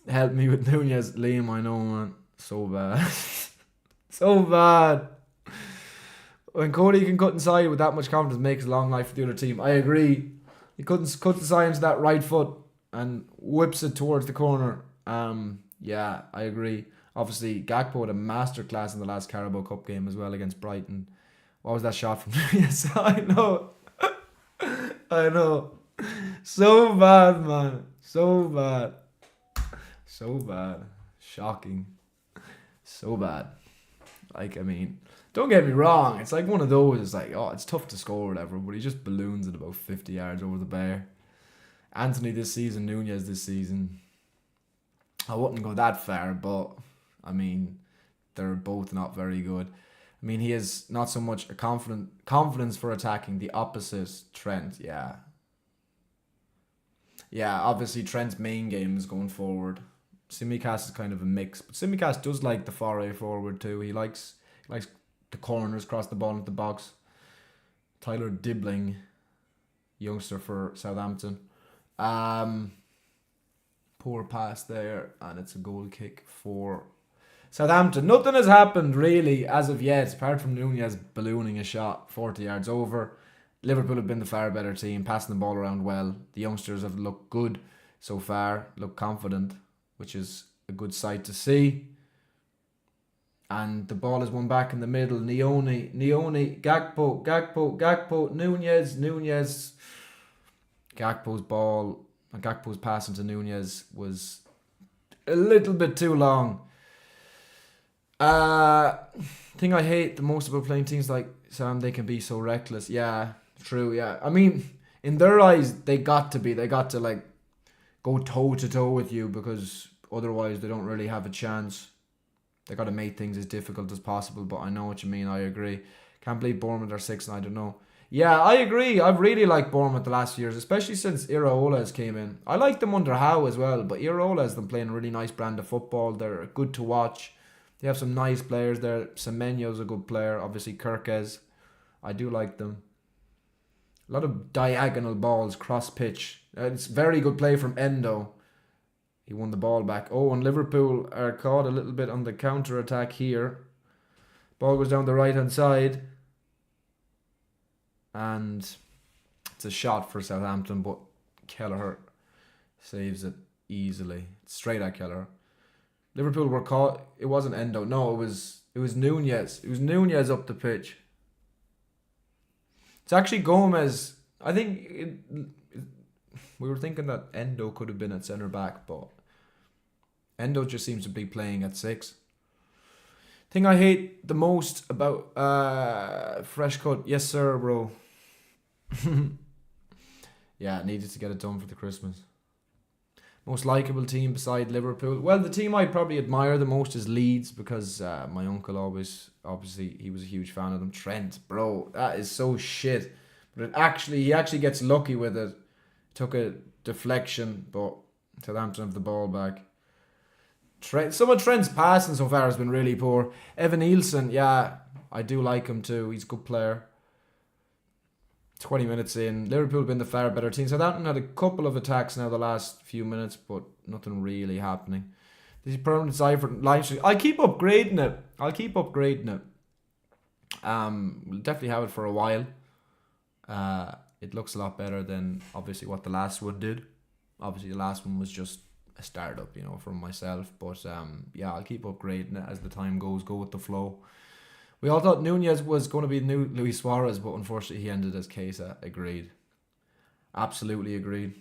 Help me with Nunez, Liam. I know, man. So bad. So bad. When Cody can cut inside with that much confidence, makes a long life for the other team. I agree. He couldn't cut inside into that right foot and whips it towards the corner. Yeah, I agree. Obviously, Gakpo had a masterclass in the last Carabao Cup game as well against Brighton. What was that shot from? Yes, I know. I know. So bad, man. So bad. So bad. Shocking. So bad. Like, I mean, don't get me wrong. It's like one of those. It's like, oh, it's tough to score or whatever, but he just balloons it about 50 yards over the bar. Anthony this season, Nunez this season. I wouldn't go that far, but I mean, they're both not very good. I mean, he has not so much a confidence for attacking. The opposite, Trent. Yeah. Yeah, obviously Trent's main game is going forward. Simicast is kind of a mix, but Simicast does like the foray forward too. He likes the corners, cross the ball into the box. Tyler Dibbling, youngster for Southampton. Poor pass there, and it's a goal kick for Southampton. Nothing has happened really as of yet, apart from Nunez ballooning a shot 40 yards over. Liverpool have been the far better team, passing the ball around well. The youngsters have looked good so far, look confident, which is a good sight to see. And the ball is won back in the middle. Nioni, Gakpo, Nunez. Gakpo's pass into Nunez was a little bit too long. Thing I hate the most about playing teams like Sam, they can be so reckless. Yeah, true, yeah. I mean, in their eyes, they got to like go toe to toe with you, because otherwise they don't really have a chance. They got to make things as difficult as possible, but I know what you mean. I agree. Can't believe Bournemouth are 6 and I don't know. Yeah, I agree. I've really liked Bournemouth the last few years, especially since Iraola has came in. I like them under Howe as well, but Iraola has them playing a really nice brand of football. They're good to watch. They have some nice players there. Semenyo's a good player. Obviously, Kirkes. I do like them. A lot of diagonal balls, cross pitch. It's very good play from Endo. He won the ball back. Oh, and Liverpool are caught a little bit on the counter attack here. Ball goes down the right hand side. And it's a shot for Southampton, but Kelleher saves it easily. Straight at Kelleher. Liverpool were caught. It wasn't Endo. No, it was Nunez. It was Nunez up the pitch. It's actually Gomez. I think we were thinking that Endo could have been at centre back, but Endo just seems to be playing at 6. Thing I hate the most about fresh cut. Yes, sir, bro. Yeah, needed to get it done for the Christmas. Most likeable team beside Liverpool. Well, the team I probably admire the most is Leeds, because my uncle obviously he was a huge fan of them. Trent, bro, that is so shit. But he actually gets lucky with it. Took a deflection, but Southampton have the ball back. Some of Trent's passing so far has been really poor. Evan Nielsen, yeah, I do like him too. He's a good player. 20 minutes in. Liverpool have been the far better team. Southampton had a couple of attacks now the last few minutes, but nothing really happening. This is permanent side for line streak. I'll keep upgrading it. We'll definitely have it for a while. It looks a lot better than obviously what the last one did. Obviously the last one was just a startup, from myself. But yeah, I'll keep upgrading it as the time goes. Go with the flow. We all thought Nunez was going to be the new Luis Suarez, but unfortunately he ended as Kesa. Agreed. Absolutely agreed.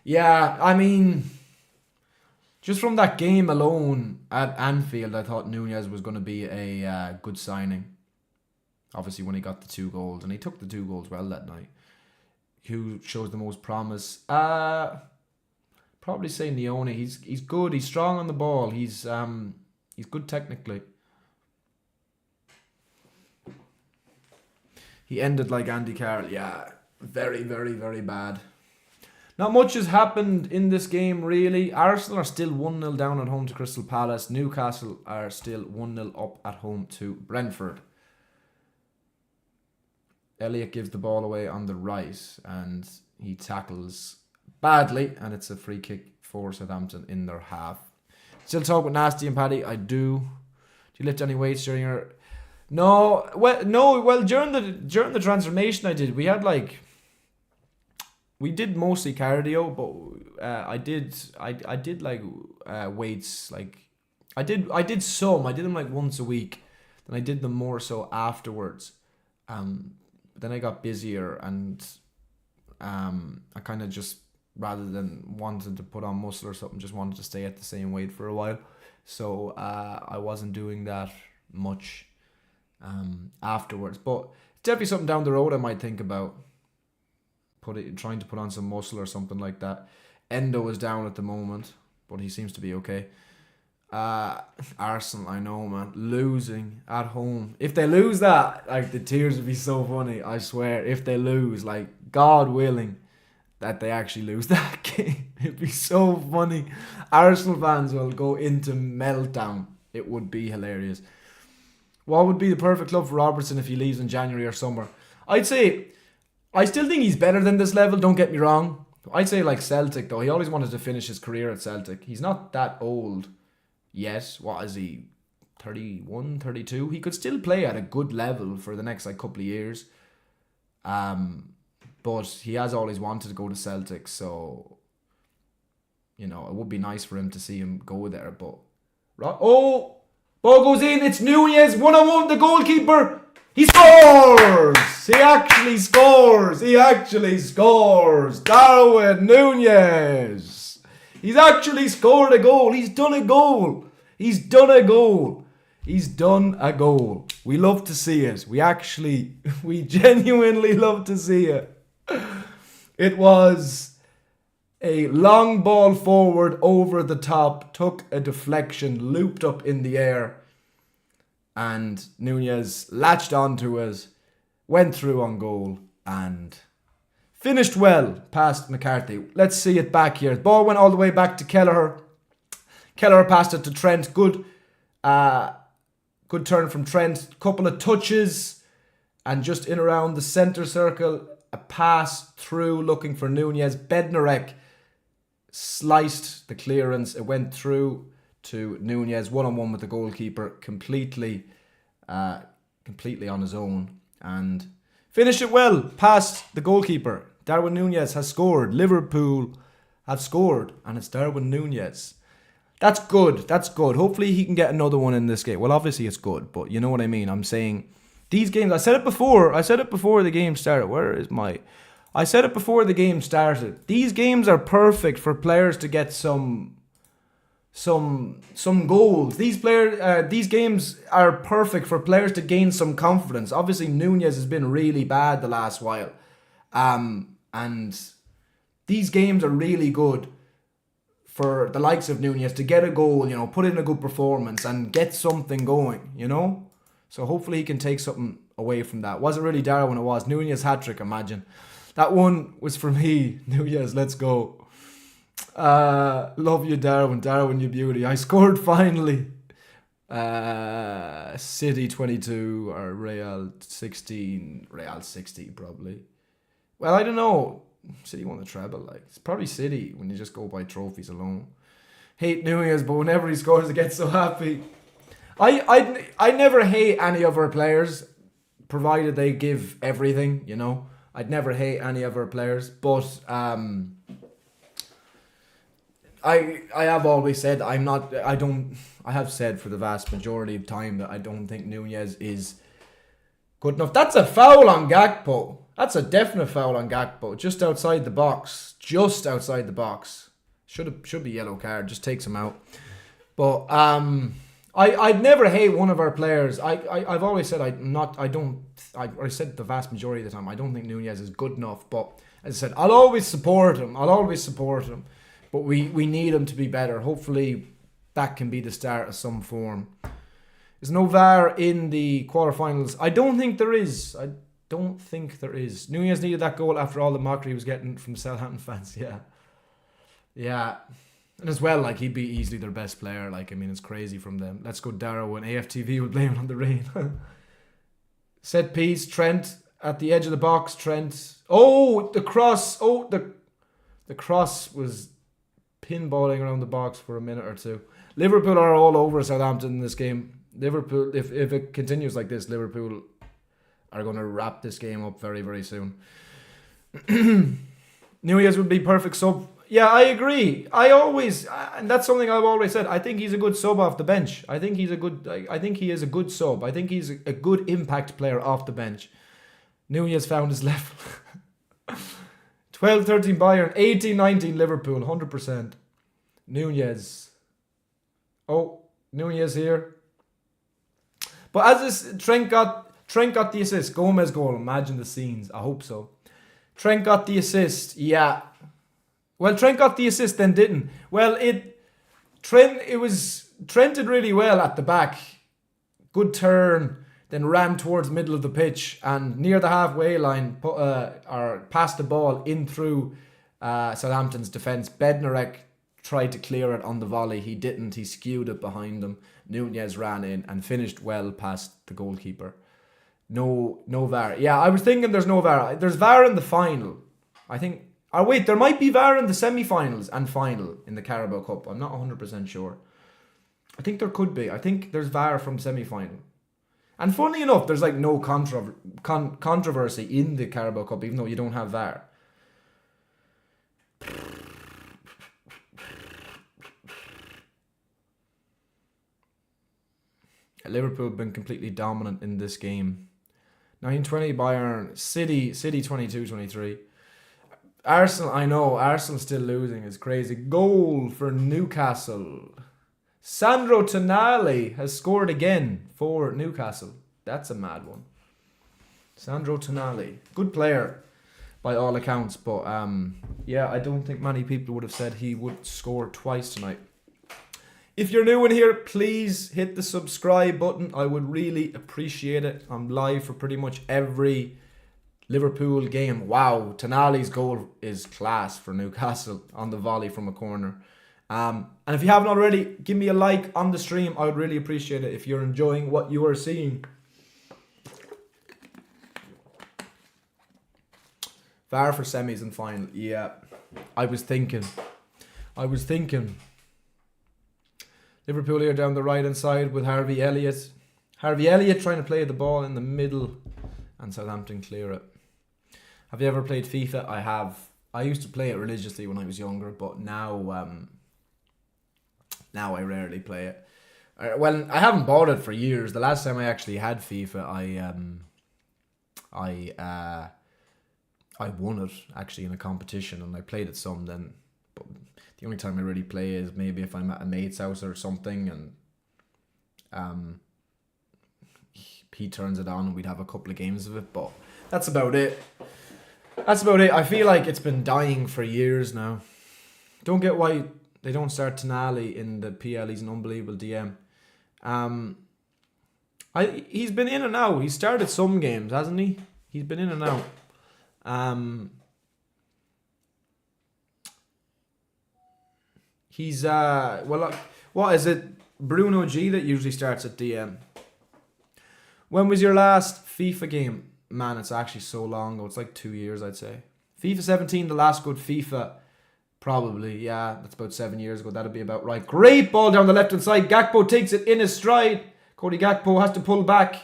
Yeah, I mean, Just from that game alone at Anfield, I thought Nunez was going to be a good signing. Obviously, when he got the 2 goals, and he took the 2 goals well that night. Who shows the most promise? Probably say Leone. He's good. He's strong on the ball. He's good technically. He ended like Andy Carroll. Yeah, very, very, very bad. Not much has happened in this game, really. Arsenal are still 1-0 down at home to Crystal Palace. Newcastle are still 1-0 up at home to Brentford. Elliott gives the ball away on the right, and he tackles badly, and it's a free kick for Southampton in their half. Still talk with Nasty and Paddy. I do. Do you lift any weights during your... No. Well, during the transformation I did, we had we did mostly cardio, but I did weights, I did some. I did them once a week. Then I did them more so afterwards. Then I got busier, and I kind of just, rather than wanting to put on muscle or something, just wanted to stay at the same weight for a while. So I wasn't doing that much afterwards. But definitely something down the road I might think about. Trying to put on some muscle or something like that. Endo is down at the moment, but he seems to be okay. Arsenal, I know, man, losing at home. If they lose that, the tears would be so funny. I swear, if they lose, God willing, that they actually lose that game, it'd be so funny. Arsenal fans will go into meltdown. It would be hilarious. What would be the perfect club for Robertson if he leaves in January or summer? I'd say, I still think he's better than this level, don't get me wrong. I'd say Celtic, though. He always wanted to finish his career at Celtic. He's not that old yet. What is he? 31, 32? He could still play at a good level for the next couple of years. But he has always wanted to go to Celtic, so it would be nice for him to see him go there. But ball goes in. It's Nunez 1-on-1. The goalkeeper. He scores! He actually scores! Darwin Nunez! He's actually scored a goal. He's done a goal. We love to see it. We genuinely love to see it. It was a long ball forward over the top, took a deflection, looped up in the air, and Nunez latched onto it, went through on goal, and finished well past McCarthy. Let's see it back here. The ball went all the way back to Kelleher. Kelleher passed it to Trent. Good turn from Trent. Couple of touches, and just in around the centre circle, a pass through looking for Nunez. Bednarek sliced the clearance. It went through to Nunez, 1-on-1 with the goalkeeper, completely on his own, and finished it well past the goalkeeper. Darwin Nunez has scored. Liverpool have scored, and it's Darwin Nunez. That's good. Hopefully he can get another one in this game. Well, obviously it's good, but you know what I mean. I'm saying these games, I said it before the game started. I said it before the game started. These games are perfect for players to get some goals. These games are perfect for players to gain some confidence. Obviously, Nunez has been really bad the last while, and these games are really good for the likes of Nunez to get a goal, put in a good performance and get something going, So hopefully he can take something away from that. Wasn't really Darwin, it was Nunez hat-trick, imagine. That one was for me. Nunez, let's go. Love you, Darwin. Darwin, you beauty. I scored finally. City 22 or Real 16. Real 60 probably. Well, I don't know. City won the treble. It's probably City when you just go by trophies alone. Hate Nunez, but whenever he scores, I get so happy. I never hate any of our players, provided they give everything. I'd never hate any of our players, but I have always said I have said for the vast majority of time that I don't think Nunez is good enough. That's a foul on Gakpo. That's a definite foul on Gakpo. Just outside the box. Should be yellow card. Just takes him out. But I'd never hate one of our players. I've always said I said the vast majority of the time I don't think Nunez is good enough. But as I said, I'll always support him. But we need him to be better. Hopefully that can be the start of some form. There's no VAR in the quarterfinals. I don't think there is. Nunez needed that goal after all the mockery he was getting from Southampton fans. Yeah. And as well, like, he'd be easily their best player. Like, I mean, it's crazy from them. Let's go Darrow, and AFTV will blame it on the rain. Set piece, Trent at the edge of the box. Trent. Oh, the cross. Oh, the cross was pinballing around the box for a minute or two. Liverpool are all over Southampton in this game. Liverpool, if it continues like this, Liverpool are going to wrap this game up very, very soon. Nunez would be perfect sub. Yeah, I agree. And that's something I've always said. I think he's a good sub off the bench. I think he is a good sub. I think he's a good impact player off the bench. Nunez found his level. 12-13 Bayern, 18-19 Liverpool, 100%. Nunez. Oh, Nunez here. But as this, Trent got the assist. Gomez goal. Imagine the scenes. I hope so. Trent got the assist. Yeah. Well, Trent got the assist, then didn't. Well, Trent did really well at the back. Good turn, then ran towards the middle of the pitch and near the halfway line, passed the ball in through Southampton's defence. Bednarek tried to clear it on the volley. He didn't. He skewed it behind him. Nunez ran in and finished well past the goalkeeper. No VAR. Yeah, I was thinking there's no VAR. There's VAR in the final. I think. Oh wait, there might be VAR in the semi-finals and final in the Carabao Cup. I'm not 100% sure. I think there could be. I think there's VAR from semi-final. And funnily enough, there's like no controversy in the Carabao Cup, even though you don't have VAR. Liverpool have been completely dominant in this game. 9-20 Bayern, City 22-23. Arsenal, I know, Arsenal still losing. It's crazy. Goal for Newcastle. Sandro Tonali has scored again for Newcastle. That's a mad one. Sandro Tonali. Good player by all accounts. But yeah, I don't think many people would have said he would score twice tonight. If you're new in here, please hit the subscribe button. I would really appreciate it. I'm live for pretty much every Liverpool game. Wow, Tonali's goal is class for Newcastle on the volley from a corner. And if you haven't already, give me a like on the stream. I would really appreciate it if you're enjoying what you are seeing. VAR for semis and final. Yeah, I was thinking. Liverpool here down the right hand side with Harvey Elliott. Harvey Elliott trying to play the ball in the middle and Southampton clear it. Have you ever played FIFA? I have. I used to play it religiously when I was younger, but now I rarely play it. Well, I haven't bought it for years. The last time I actually had FIFA, I won it actually in a competition, and I played it some then. But the only time I really play is maybe if I'm at a mate's house or something, and he turns it on and we'd have a couple of games of it. But that's about it. I feel like it's been dying for years now. Don't get why they don't start Tonali in the PL. He's an unbelievable DM. He's been in and out. He started some games, hasn't he? He's been in and out. He's what is it? Bruno G that usually starts at DM. When was your last FIFA game? Man, it's actually so long ago. It's like 2 years, I'd say. FIFA 17, the last good FIFA. Probably, yeah. That's about 7 years ago. That'll be about right. Great ball down the left-hand side. Gakpo takes it in his stride. Cody Gakpo has to pull back.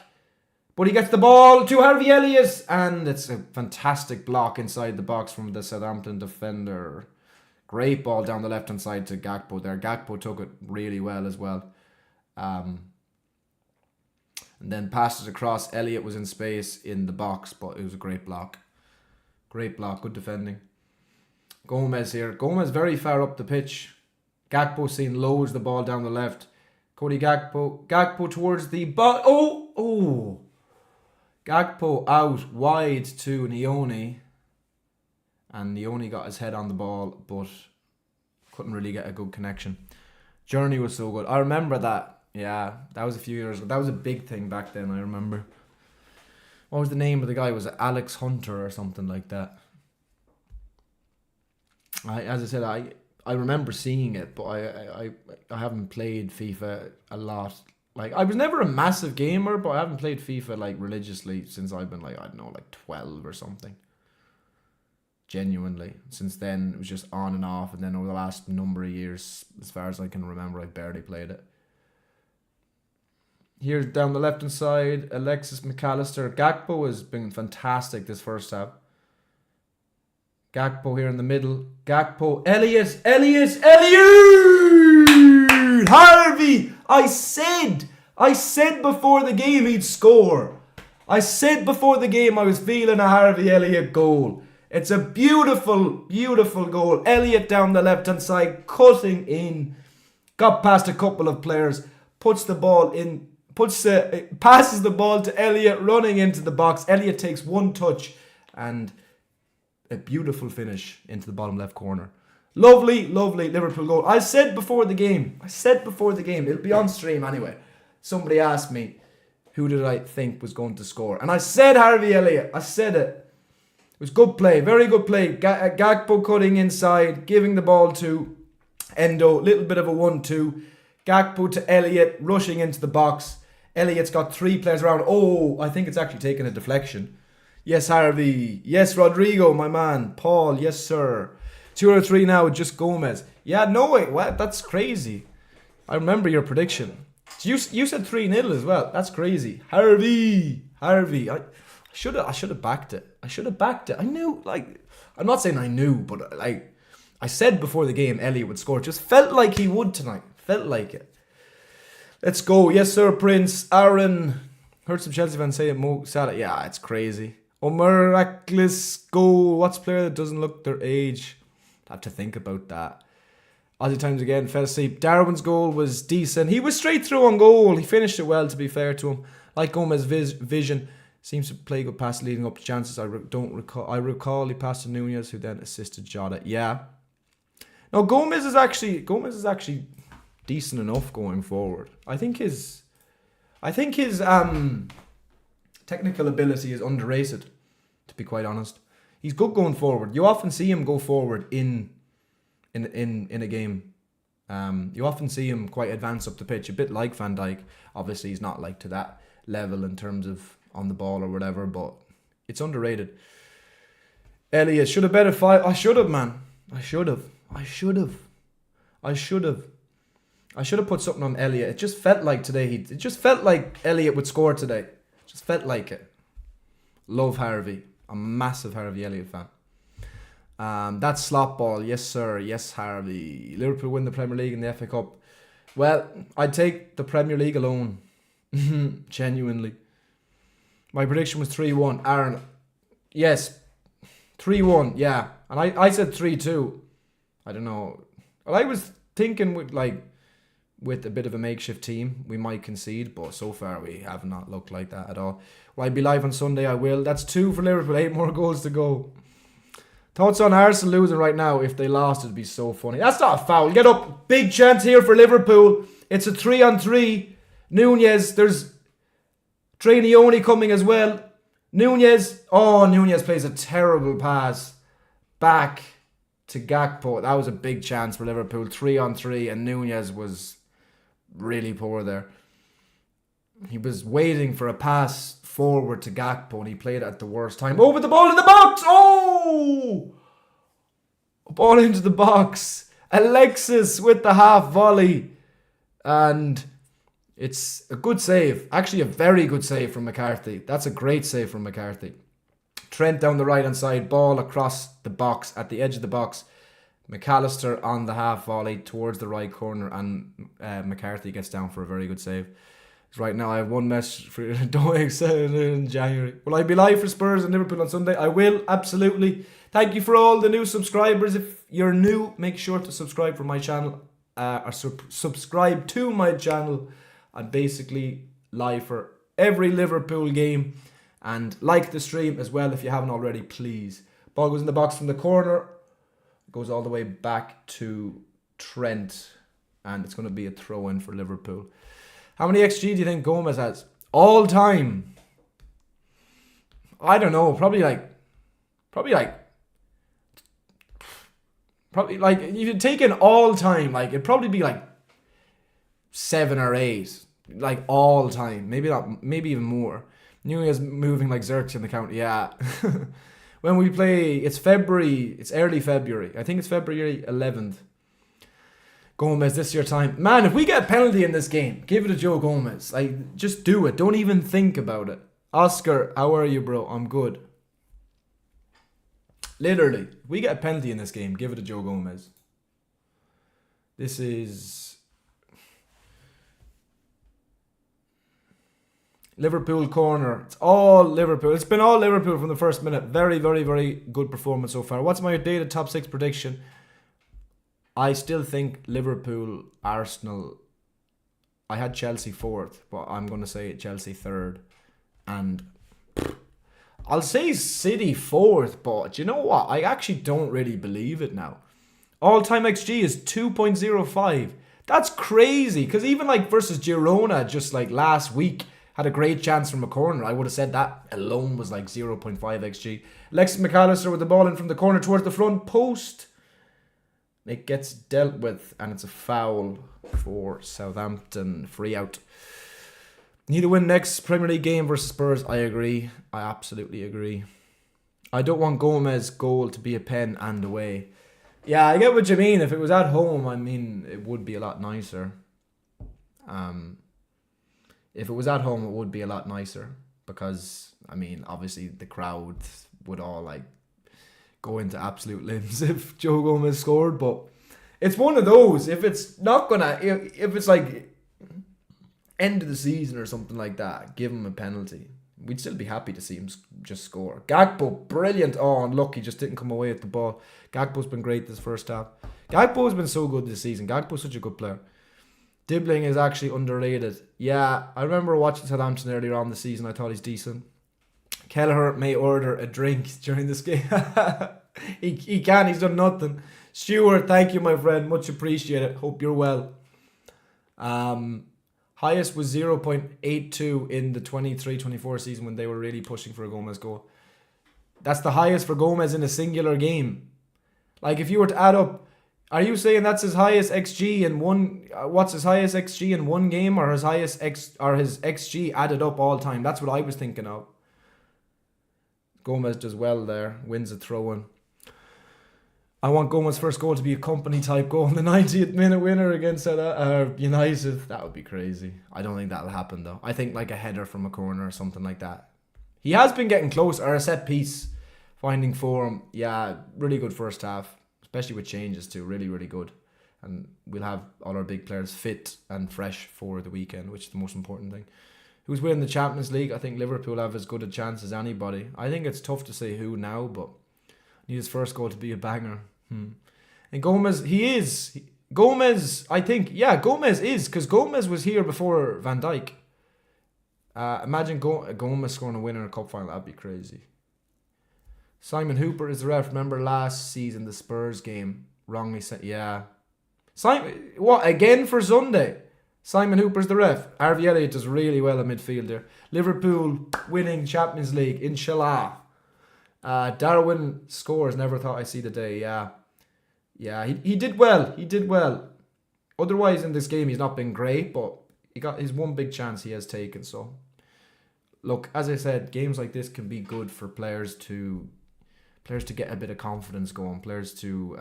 But he gets the ball to Harvey Elliott. And it's a fantastic block inside the box from the Southampton defender. Great ball down the left-hand side to Gakpo there. Gakpo took it really well as well. And then passes across. Elliott was in space in the box, but it was a great block. Great block. Good defending. Gomez here. Gomez very far up the pitch. Gakpo seen lowers the ball down the left. Cody Gakpo. Gakpo towards the ball. Oh! Gakpo out wide to Nioni. And Nioni got his head on the ball, but couldn't really get a good connection. Journey was so good. I remember that. Yeah, that was a few years ago. That was a big thing back then, I remember. What was the name of the guy? Was it Alex Hunter or something like that? As I said, I remember seeing it, but I haven't played FIFA a lot. Like, I was never a massive gamer, but I haven't played FIFA like religiously since I've been like, I don't know, like 12 or something. Genuinely. Since then, it was just on and off, and then over the last number of years, as far as I can remember, I barely played it. Here down the left hand side, Alexis McAllister. Gakpo has been fantastic this first half. Gakpo here in the middle. Gakpo. Elliott! Harvey! I said before the game he'd score. I said before the game I was feeling a Harvey Elliott goal. It's a beautiful, beautiful goal. Elliott down the left hand side, cutting in. Got past a couple of players. Puts the ball in. Passes the ball to Elliott, running into the box. Elliott takes one touch and a beautiful finish into the bottom left corner. Lovely, lovely Liverpool goal. I said before the game. It'll be on stream anyway. Somebody asked me, who did I think was going to score? And I said Harvey Elliott. I said it. It was good play. Very good play. Gakpo cutting inside. Giving the ball to Endo. Little bit of a 1-2. Gakpo to Elliott. Rushing into the box. Elliott's got 3 players around. Oh, I think it's actually taken a deflection. Yes, Harvey. Yes, Rodrigo, my man. Paul, yes, sir. 2 out of 3 now with just Gomez. Yeah, no way. What? That's crazy. I remember your prediction. You said 3-0 as well. That's crazy. Harvey. I should have backed it. I knew, like, I'm not saying I knew, but like, I said before the game Elliott would score. It just felt like he would tonight. Felt like it. Let's go. Yes, sir, Prince. Aaron. Heard some Chelsea fans say it. Mo Salah. Yeah, it's crazy. Miraculous goal. What's a player that doesn't look their age? I have to think about that. Aussie times again. Fell asleep. Darwin's goal was decent. He was straight through on goal. He finished it well, to be fair to him. Like Gomez's vision. Seems to play good pass leading up to chances. I recall he passed to Nunez, who then assisted Jota. Yeah. No, Gomez is actually decent enough going forward. I think his technical ability is underrated, to be quite honest. He's good going forward. You often see him go forward in a game. You often see him quite advance up the pitch, a bit like Van Dijk. Obviously, he's not like to that level in terms of on the ball or whatever, but it's underrated. Elliott should have bet a 5. I should have, man. I should have put something on Elliott. It just felt like today. It just felt like Elliott would score today. Just felt like it. Love Harvey. I'm a massive Harvey Elliott fan. That's slot ball. Yes, sir. Yes, Harvey. Liverpool win the Premier League and the FA Cup. Well, I'd take the Premier League alone. Genuinely. My prediction was 3-1. Aaron. Yes. 3-1. Yeah. And I said 3-2. I don't know. Well, I was thinking with a bit of a makeshift team, we might concede, but so far we have not looked like that at all. Will I be live on Sunday? I will. That's 2 for Liverpool, 8 more goals to go. Thoughts on Arsenal losing right now? If they lost, it'd be so funny. That's not a foul. Get up. Big chance here for Liverpool. It's a 3-on-3. Nunez, there's Trainioni coming as well. Nunez plays a terrible pass back to Gakpo. That was a big chance for Liverpool. 3-on-3, and Nunez was really poor there. He was waiting for a pass forward to Gakpo, and he played it at the worst time. Oh, with the ball in the box! Oh! Ball into the box. Alexis with the half volley. And it's a good save. Actually, a very good save from McCarthy. That's a great save from McCarthy. Trent down the right-hand side. Ball across the box, at the edge of the box. McAllister on the half volley towards the right corner, and McCarthy gets down for a very good save. Right now, I have one message for you. Don't excel in January. Will I be live for Spurs and Liverpool on Sunday? I will, absolutely. Thank you for all the new subscribers. you're new, make sure to subscribe for my channel, or subscribe to my channel. I'm basically live for every Liverpool game, and like the stream as well if you haven't already, please. Ball goes in the box from the corner, goes all the way back to Trent, and it's going to be a throw-in for Liverpool. How many XG do you think Gomez has? All time? I don't know. Probably like if you take an all time, like it'd probably be like 7 or 8, like all time. Maybe not, maybe even more. Nunez moving like Xerxes in the county. Yeah. When we play, it's February. It's early February. I think it's February 11th. Gomez, this is your time, man. If we get a penalty in this game, give it to Joe Gomez. Like, just do it. Don't even think about it. Oscar, how are you, bro? I'm good. Literally, if we get a penalty in this game, give it to Joe Gomez. This is Liverpool corner. It's all Liverpool. It's been all Liverpool from the first minute. Very, very, very good performance so far. What's my updated top 6 prediction? I still think Liverpool, Arsenal. I had Chelsea 4th, but I'm going to say Chelsea 3rd. And I'll say City 4th, but you know what? I actually don't really believe it now. All-time XG is 2.05. That's crazy, because even like versus Girona just like last week had a great chance from a corner. I would have said that alone was like 0.5 XG. Alexis McAllister with the ball in from the corner towards the front post. It gets dealt with, and it's a foul for Southampton. Free out. Need to win next Premier League game versus Spurs. I agree. I absolutely agree. I don't want Gomez's goal to be a pen and away. Yeah, I get what you mean. If it was at home, I mean, it would be a lot nicer. If it was at home, it would be a lot nicer. Because, I mean, obviously the crowd would all, like, go into absolute limbs if Joe Gomez scored. But it's one of those. If it's not gonna... If it's, like... end of the season or something like that, give him a penalty. We'd still be happy to see him just score. Gakpo, brilliant. Oh, unlucky, just didn't come away with the ball. Gakpo's been great this first half. Gakpo's been so good this season. Gakpo's such a good player. Dibbling is actually underrated. Yeah, I remember watching Southampton earlier on the season. I thought he's decent. Kelleher may order a drink during this game. he can, he's done nothing. Stuart, thank you, my friend. Much appreciated. Hope you're well. Highest was 0.82 in the 23-24 season when they were really pushing for a Gomez goal. That's the highest for Gomez in a singular game. Like, if you were to add up, are you saying that's his highest XG in one? What's his highest XG in one game, or his highest his XG added up all time? That's what I was thinking of. Gomez does well there, wins a throw-in. I want Gomez's first goal to be a company type goal in the 90th minute winner against United. That would be crazy. I don't think that'll happen though. I think like a header from a corner or something like that. He has been getting close, or a set piece, finding form. Yeah, really good first half, especially with changes too. Really, really good. And we'll have all our big players fit and fresh for the weekend, which is the most important thing. Who's winning the Champions League? I think Liverpool have as good a chance as anybody. I think it's tough to say who now, but need his first goal to be a banger. And Gomez, Gomez, I think, yeah, Gomez is, because Gomez was here before Van Dijk. Imagine Gomez scoring a winner in a cup final. That'd be crazy. Simon Hooper is the ref. Remember last season, the Spurs game? Wrongly said, yeah. Simon, what, again for Sunday? Simon Hooper's the ref. Harvey Elliott does really well in midfield there. Liverpool winning Champions League, inshallah. Darwin scores. Never thought I'd see the day. Yeah, he did well. He did well. Otherwise, in this game, he's not been great, but he got his one big chance he has taken. So, look, as I said, games like this can be good for players to get a bit of confidence going. Players to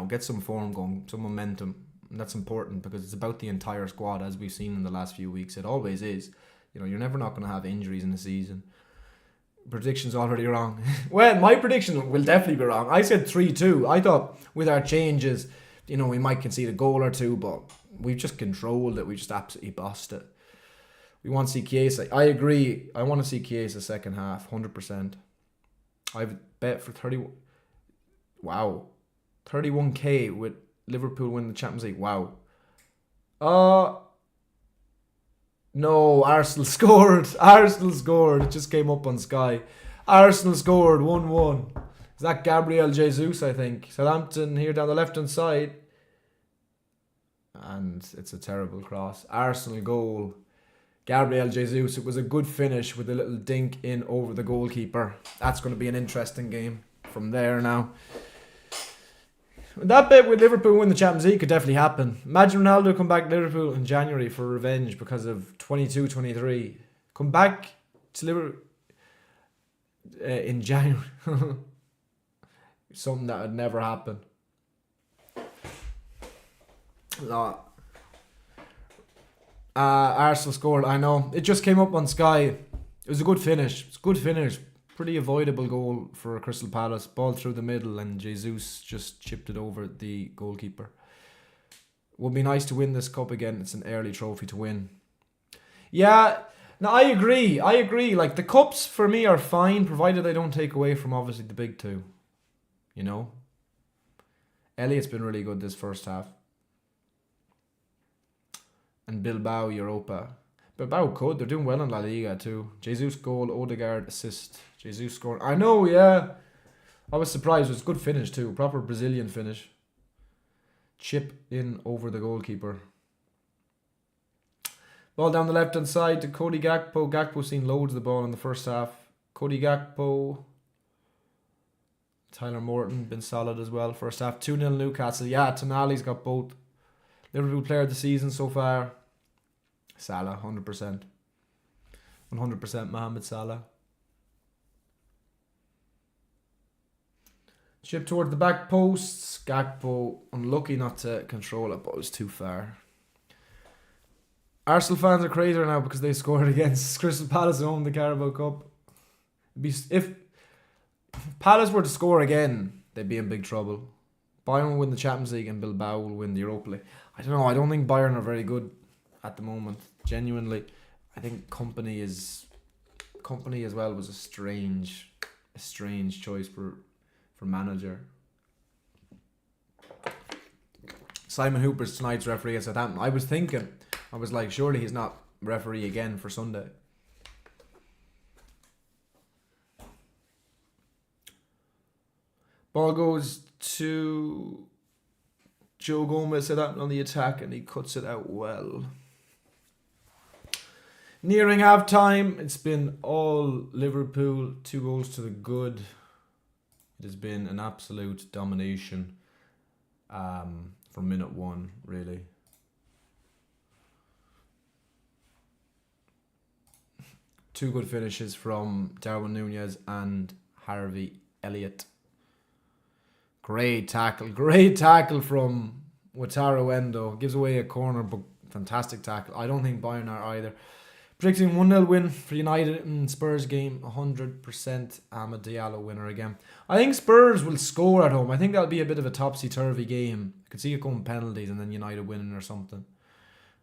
get some form going, some momentum. And that's important because it's about the entire squad, as we've seen in the last few weeks. It always is. You're never not going to have injuries in the season. Prediction's already wrong. Well, my prediction will definitely be wrong. I said 3-2. I thought with our changes, we might concede a goal or two, but we've just controlled it. We just absolutely bossed it. We want to see Chiesa. I agree. I want to see Chiesa second half, 100%. I've bet for 30. Wow. 31k with Liverpool win the Champions League. Wow. No, Arsenal scored. Arsenal scored. It just came up on Sky. Arsenal scored 1-1. Is that Gabriel Jesus, I think? Southampton here down the left-hand side. And it's a terrible cross. Arsenal goal. Gabriel Jesus. It was a good finish with a little dink in over the goalkeeper. That's going to be an interesting game from there now. That bit with Liverpool win the Champions League could definitely happen. Imagine Ronaldo come back to Liverpool in January for revenge because of 22-23. Come back to Liverpool in January. Something that would never happen. No. Arsenal scored. I know. It just came up on Sky. It was a good finish. It's a good finish. Pretty avoidable goal for Crystal Palace. Ball through the middle and Jesus just chipped it over the goalkeeper. Would be nice to win this cup again. It's an early trophy to win. Yeah, no, I agree. Like, the cups for me are fine, provided they don't take away from obviously the big two. You know? Elliott's been really good this first half. And Bilbao, Europa. Bilbao could. They're doing well in La Liga too. Jesus goal, Odegaard assist. Jesus scored. I know, yeah. I was surprised. It was a good finish too. Proper Brazilian finish. Chip in over the goalkeeper. Ball down the left-hand side to Cody Gakpo. Gakpo seen loads of the ball in the first half. Cody Gakpo. Tyler Morton been solid as well. First half. 2-0 Newcastle. Yeah, Tonali's got both. Liverpool player of the season so far. Salah, 100%. 100% Mohamed Salah. Chip towards the back posts. Gakpo, unlucky not to control it, but it was too far. Arsenal fans are crazier now because they scored against Crystal Palace at home in the Carabao Cup. If Palace were to score again, they'd be in big trouble. Bayern will win the Champions League and Bilbao will win the Europa League. I don't know. I don't think Bayern are very good at the moment. Genuinely, I think company as well was a strange choice for manager. Simon Hooper's tonight's referee at Southampton. I was like, surely he's not referee again for Sunday. Ball goes to Joe Gomez on the attack and he cuts it out well. Nearing half time, it's been all Liverpool, 2 goals to the good. It has been an absolute domination from minute 1, really. Two good finishes from Darwin Nunez and Harvey Elliott. Great tackle from Wataru Endo. Gives away a corner, but fantastic tackle. I don't think Bayern are either. Predicting 1-0 win for United in Spurs game. 100% Ahmed Diallo winner again. I think Spurs will score at home. I think that'll be a bit of a topsy-turvy game. I could see it going penalties and then United winning or something.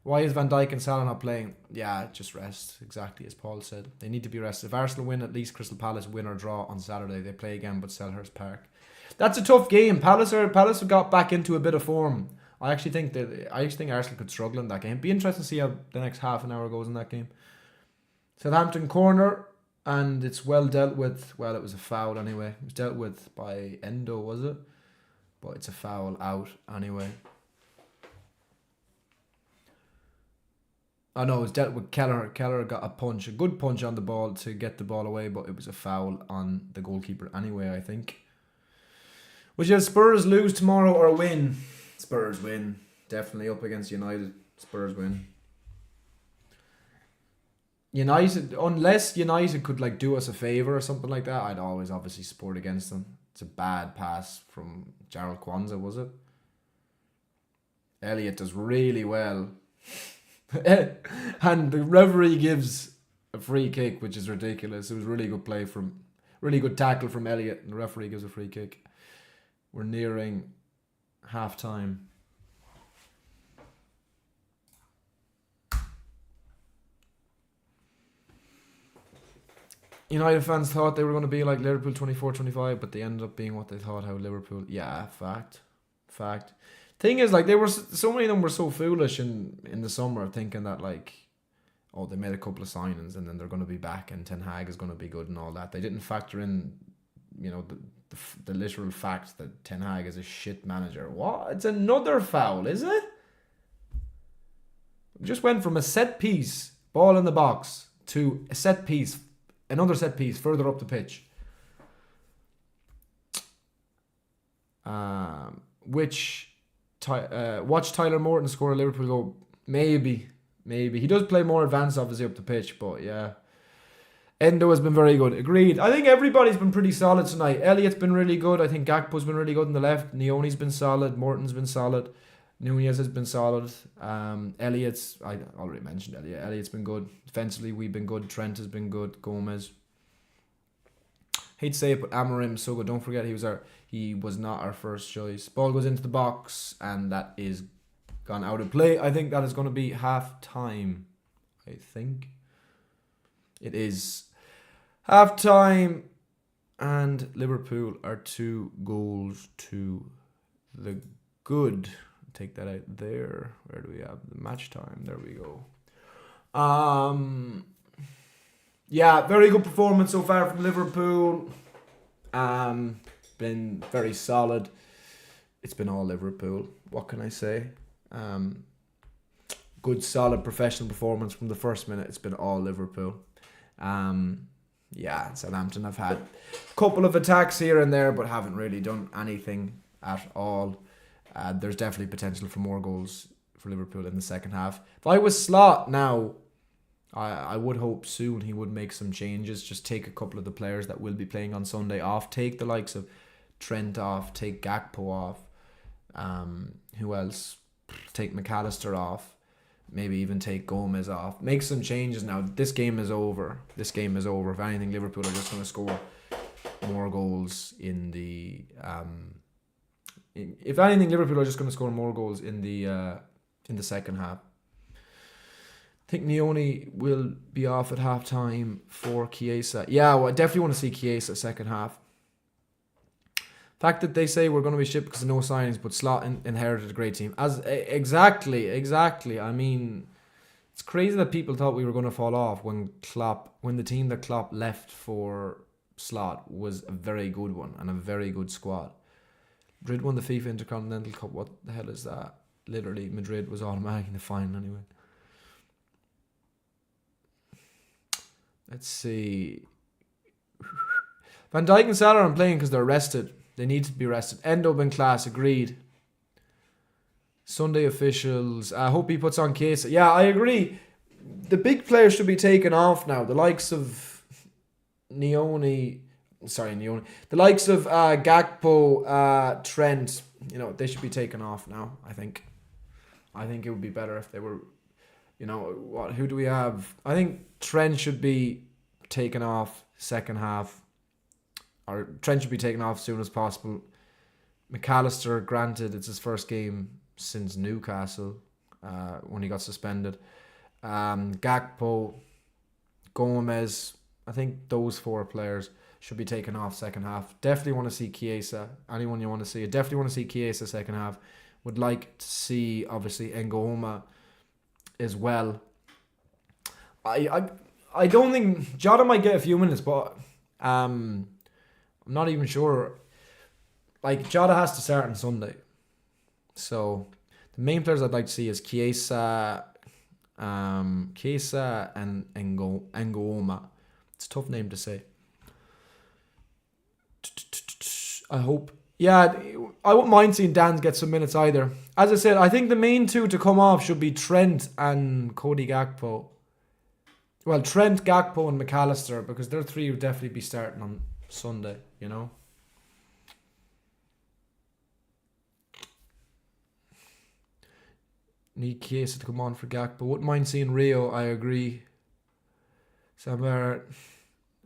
Why is Van Dijk and Salah not playing? Yeah, just rest. Exactly as Paul said. They need to be rested. If Arsenal win, at least Crystal Palace win or draw on Saturday. They play again but Selhurst Park. That's a tough game. Palace have got back into a bit of form. I actually think Arsenal could struggle in that game. Be interesting to see how the next half an hour goes in that game. Southampton corner, and it's well dealt with. Well, it was a foul anyway. It was dealt with by Endo, was it? But it's a foul out anyway. Oh no, it was dealt with Keller. Keller got a good punch on the ball to get the ball away, but it was a foul on the goalkeeper anyway, I think. Would you have Spurs lose tomorrow or win? Spurs win. Definitely up against United. Spurs win. United, unless United could do us a favour or something like that, I'd always obviously support against them. It's a bad pass from Jarrell Kwanzaa, was it? Elliott does really well. And the referee gives a free kick, which is ridiculous. It was really good tackle from Elliott, and the referee gives a free kick. We're nearing half time. United fans thought they were going to be like Liverpool 24-25, but they ended up being what they thought. How Liverpool, yeah, fact. Fact. Thing is, like, they were so many of them were so foolish in the summer, thinking that like, oh, they made a couple of signings and then they're going to be back and Ten Hag is going to be good and all that. They didn't factor in, the literal fact that Ten Hag is a shit manager. What? It's another foul, is it? Just went from a set piece, ball in the box, to a set piece, another set piece further up the pitch. Watch Tyler Morton score a Liverpool goal. Maybe. He does play more advanced, obviously, up the pitch, but yeah. Endo has been very good. Agreed. I think everybody's been pretty solid tonight. Elliott's been really good. I think Gakpo's been really good on the left. Neoni's been solid. Morton's been solid. Nunez has been solid. Elliott's, I already mentioned Elliott. Elliott's been good. Defensively, we've been good. Trent has been good. Gomez. Hate to say it, but Amorim so good. Don't forget he was not our first choice. Ball goes into the box, and that is gone out of play. I think that is going to be half time. I think it is half time, and Liverpool are 2 goals to the good. Take that out there. Where do we have the match time? There we go. Yeah, very good performance so far from Liverpool. Been very solid. It's been all Liverpool. What can I say? Good, solid, professional performance from the first minute. It's been all Liverpool. Southampton have had a couple of attacks here and there, but haven't really done anything at all. There's definitely potential for more goals for Liverpool in the second half. If I was Slot now, I would hope soon he would make some changes. Just take a couple of the players that will be playing on Sunday off. Take the likes of Trent off. Take Gakpo off. Who else? Take McAllister off. Maybe even take Gomez off. Make some changes now. This game is over. If anything, Liverpool are just going to score more goals in the... If anything, Liverpool are just going to score more goals in the second half. I think Neoni will be off at half time for Chiesa. Yeah, well, I definitely want to see Chiesa second half. Fact that they say we're going to be shit because of no signings, but Slot inherited a great team. Exactly. I mean, it's crazy that people thought we were going to fall off when the team that Klopp left for Slot was a very good one and a very good squad. Madrid won the FIFA Intercontinental Cup. What the hell is that? Literally, Madrid was automatic in the final anyway. Let's see. Van Dijk and Salah aren't playing because they're rested. They need to be rested. Endo been class, agreed. Sunday officials. I hope he puts on Chiesa. Yeah, I agree. The big players should be taken off now. The likes of Neoni. The likes of Gakpo, Trent. They should be taken off now. I think it would be better if they were. Who do we have? I think Trent should be taken off second half. Or Trent should be taken off as soon as possible. McAllister, granted, it's his first game since Newcastle when he got suspended. Gakpo, Gomez, I think those 4 players should be taken off second half. Definitely want to see Chiesa. Anyone you want to see. Definitely want to see Chiesa second half. Would like to see, obviously, Ngoma as well. I don't think Jota might get a few minutes, but I'm not even sure. Like, Jota has to start on Sunday. So the main players I'd like to see is Chiesa and Ngoma. It's a tough name to say. I hope. Yeah, I wouldn't mind seeing Dan get some minutes either. As I said, I think the main 2 to come off should be Trent and Cody Gakpo. Well, Trent, Gakpo and McAllister, because their 3 would definitely be starting on Sunday, Need Chiesa to come on for Gakpo. Wouldn't mind seeing Rio, I agree. Samar,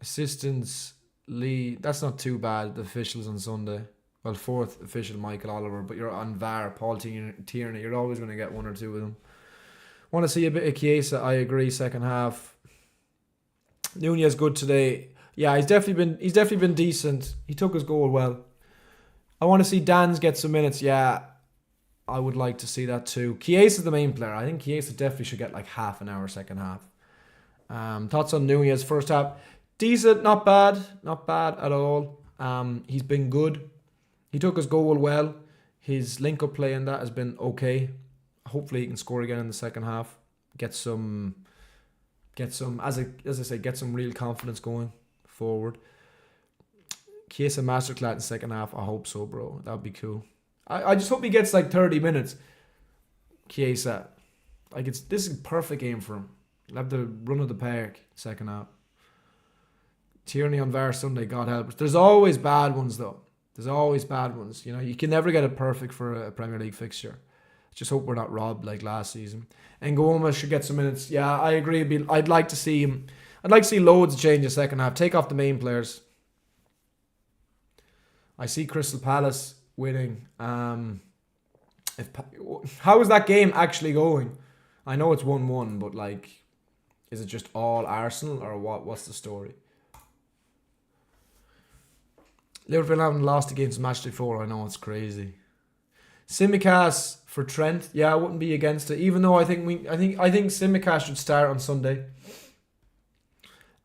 assistants, Lee. That's not too bad, the officials on Sunday. Well, 4th official, Michael Oliver, but you're on VAR, Paul Tierney. You're always going to get 1 or 2 of them. Want to see a bit of Chiesa, I agree, second half. Nunez good today. Yeah, he's definitely been decent. He took his goal well. I want to see Dan's get some minutes. Yeah, I would like to see that too. Chiesa is the main player. I think Chiesa definitely should get like half an hour second half. Thoughts on Nunez first half? Decent, not bad at all. He's been good. He took his goal well. His link-up play in that has been okay. Hopefully he can score again in the second half. Get some as I say, get some real confidence going forward. Chiesa masterclass in the second half. I hope so, bro. That'd be cool. I just hope he gets like 30 minutes. Chiesa. This is a perfect game for him. He'll have the run of the park second half. Tierney on VAR Sunday, God help us. There's always bad ones though. There's always bad ones. You know, you can never get it perfect for a Premier League fixture. Just hope we're not robbed like last season. And Goma should get some minutes. Yeah, I agree. I'd like to see him. I'd like to see loads of changes second half. Take off the main players. I see Crystal Palace winning. How is that game actually going? I know it's 1-1, but like, is it just all Arsenal or what? What's the story? Liverpool haven't lost against Matchday 4. I know, it's crazy. Simicast for Trent. Yeah, I wouldn't be against it. Even though I think Simicast should start on Sunday.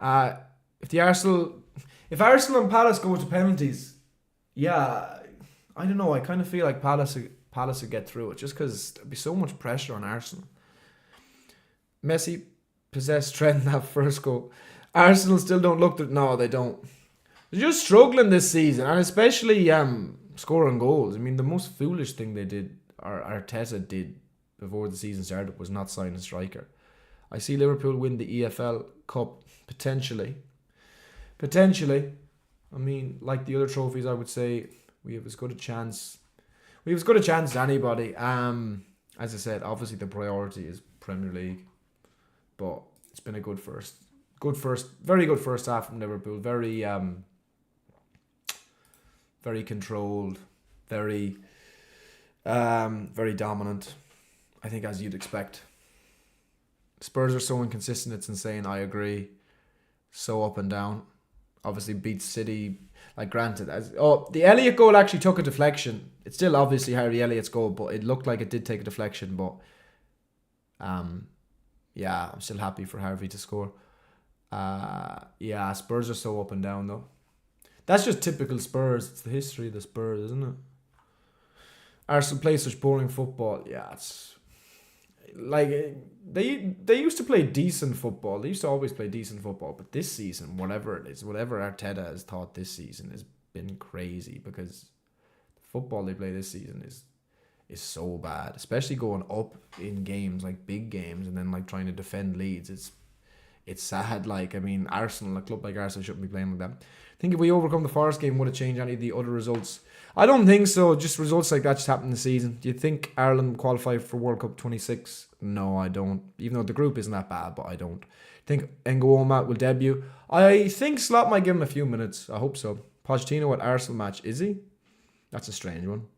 If Arsenal and Palace go to penalties, yeah, I don't know. I kind of feel like Palace would get through it just because there'd be so much pressure on Arsenal. Messi possessed Trent that first goal. Arsenal still don't look that. No, they don't. They're just struggling this season, and especially scoring goals. I mean, the most foolish thing they did, or Arteta did before the season started, was not sign a striker. I see Liverpool win the EFL Cup potentially. I mean, like the other trophies, I would say we have as good a chance. We have as good a chance as anybody. As I said, obviously the priority is Premier League, but it's been a very good first half from Liverpool. Very controlled, very dominant. I think, as you'd expect. Spurs are so inconsistent, it's insane. I agree. So up and down. Obviously beats City. Like, granted, the Elliott goal actually took a deflection. It's still obviously Harry Elliott's goal, but it looked like it did take a deflection. But yeah, I'm still happy for Harvey to score. Yeah, Spurs are so up and down though. That's just typical Spurs. It's the history of the Spurs, isn't it? Arsenal play such boring football. Yeah, it's like they used to play decent football. They used to always play decent football. But this season, whatever it is, whatever Arteta has thought this season has been crazy, because the football they play this season is so bad. Especially going up in games, like big games, and then like trying to defend leads. It's sad. Like, I mean, Arsenal, a club like Arsenal, shouldn't be playing like that. I think if we overcome the Forest game, would it change any of the other results? I don't think so. Just results like that just happen this season. Do you think Ireland will qualify for World Cup 26? No, I don't. Even though the group isn't that bad, but I don't. Think Ngoma will debut. I think Slot might give him a few minutes. I hope so. Pochettino at Arsenal match, is he? That's a strange one.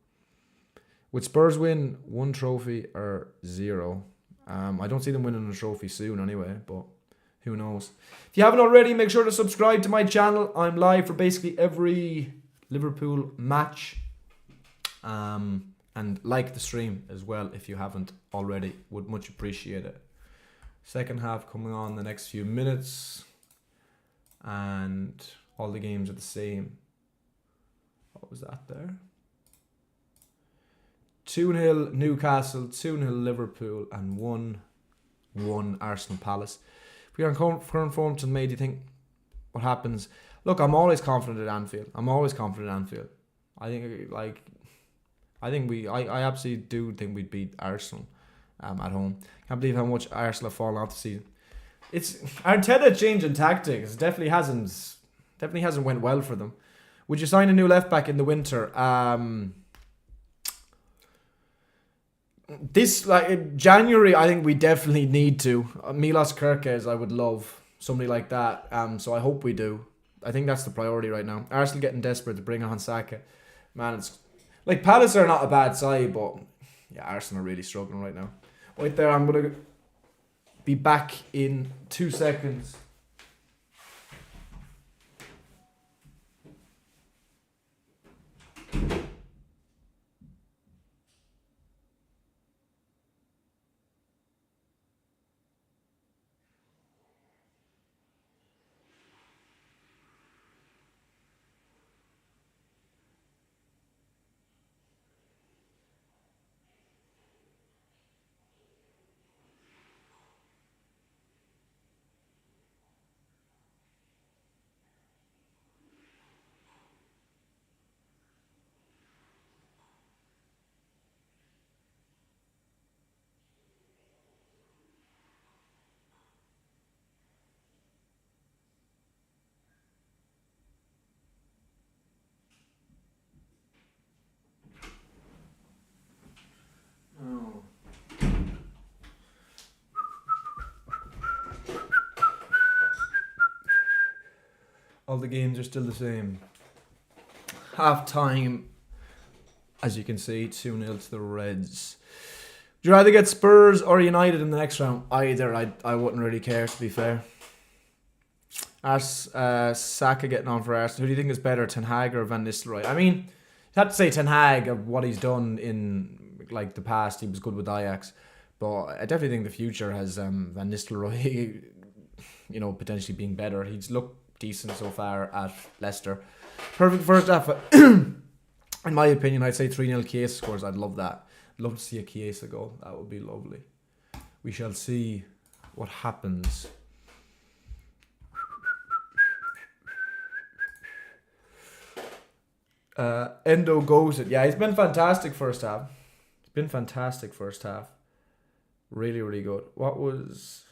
Would Spurs win 1 trophy or 0? I don't see them winning a trophy soon anyway, but who knows? If you haven't already, make sure to subscribe to my channel. I'm live for basically every Liverpool match. And like the stream as well if you haven't already. Would much appreciate it. Second half coming on the next few minutes. And all the games are the same. What was that there? 2-0 Newcastle, 2-0 Liverpool, and 1-1 Arsenal Palace. If we are in current form till May, do you think what happens? Look, I'm always confident at Anfield. I absolutely do think we'd beat Arsenal at home. Can't believe how much Arsenal have fallen off the season. It's Arteta changing tactics. Definitely hasn't went well for them. Would you sign a new left back in the winter? This, like, January, I think we definitely need to. Milos Kerkez, I would love somebody like that. So I hope we do. I think that's the priority right now. Arsenal getting desperate to bring on Saka. Man, it's like Palace are not a bad side, but yeah, Arsenal are really struggling right now. Right there, I'm gonna be back in 2 seconds. All the games are still the same. Half time, as you can see, 2-0 to the Reds. Would you rather get Spurs or United in the next round? Either. I wouldn't really care, to be fair. Saka getting on for Arsenal. Who do you think is better, Ten Hag or Van Nistelrooy? I mean, you have to say Ten Hag of what he's done in like the past. He was good with Ajax. But I definitely think the future has Van Nistelrooy, potentially being better. He's looked decent so far at Leicester. Perfect first half. In my opinion, I'd say 3-0 Chiesa scores. I'd love that. Love to see a Chiesa goal. That would be lovely. We shall see what happens. Endo goes it. Yeah, he's been fantastic first half. Really, really good. What was...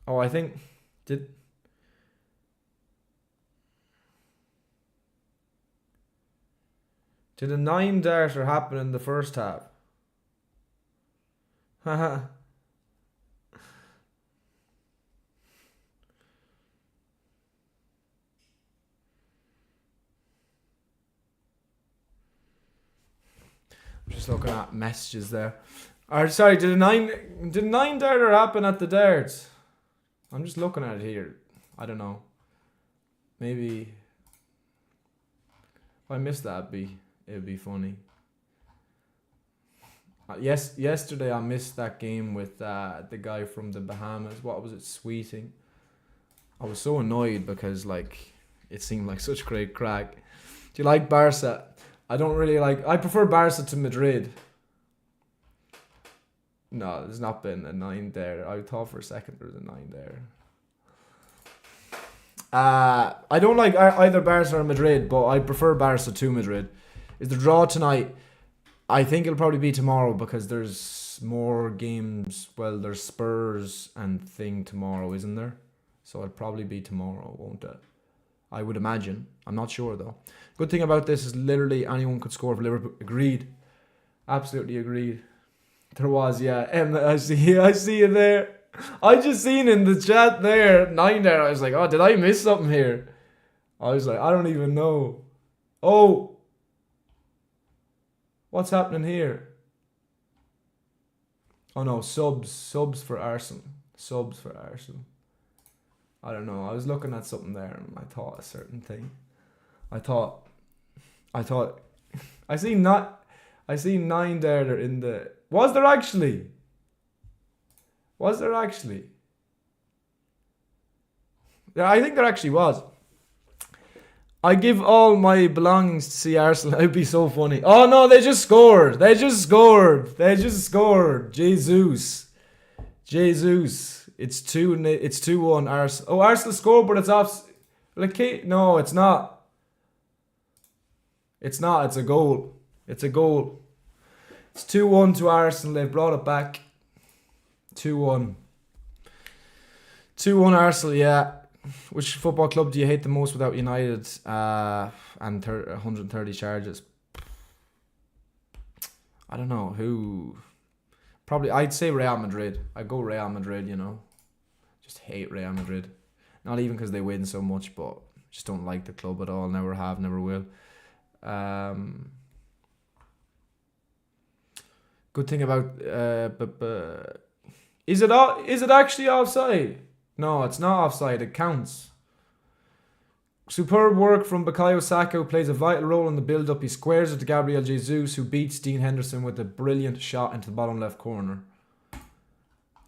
Oh, I think... Did a 9-darter happen in the first half? Haha. Just looking at messages there. Sorry, did a 9-darter happen at the darts? I'm just looking at it here. I don't know. Maybe if I missed that, it'd be funny. Yesterday I missed that game with the guy from the Bahamas. What was it? Sweeting. I was so annoyed because it seemed like such great crack. Do you like Barca? I don't really like... I prefer Barca to Madrid. No, there's not been a 9 there. I thought for a second there was a 9 there. I don't like either Barca or Madrid, but I prefer Barca to Madrid. Is the draw tonight? I think it'll probably be tomorrow because there's more games. Well, there's Spurs and thing tomorrow, isn't there? So it'll probably be tomorrow, won't it? I would imagine. I'm not sure though. Good thing about this is literally anyone could score for Liverpool. Agreed. Absolutely agreed. There was, yeah. I see you there. I just seen in the chat there, 9 there. I was like, oh, did I miss something here? I was like, I don't even know. Oh. What's happening here? Oh no, subs for Arsenal. Subs for Arsenal. I don't know. I was looking at something there and I thought a certain thing. I see 9 there in the... Was there actually? Yeah, I think there actually was. I give all my belongings to see Arsenal. It'd be so funny. Oh no, they just scored. Jesus. It's 2-1 Arsenal. Oh, Arsenal scored, but it's off. No, it's not. It's a goal. It's 2-1 to Arsenal. They've brought it back. 2-1. 2-1 Arsenal, yeah. Which football club do you hate the most without United and 130 charges? I don't know. Who? Probably, I'd say Real Madrid. I'd go Real Madrid, Just hate Real Madrid. Not even because they win so much, but just don't like the club at all. Never have, never will. Good thing about... Is it actually offside? No, it's not offside. It counts. Superb work from Bukayo Saka, who plays a vital role in the build-up. He squares it to Gabriel Jesus, who beats Dean Henderson with a brilliant shot into the bottom left corner.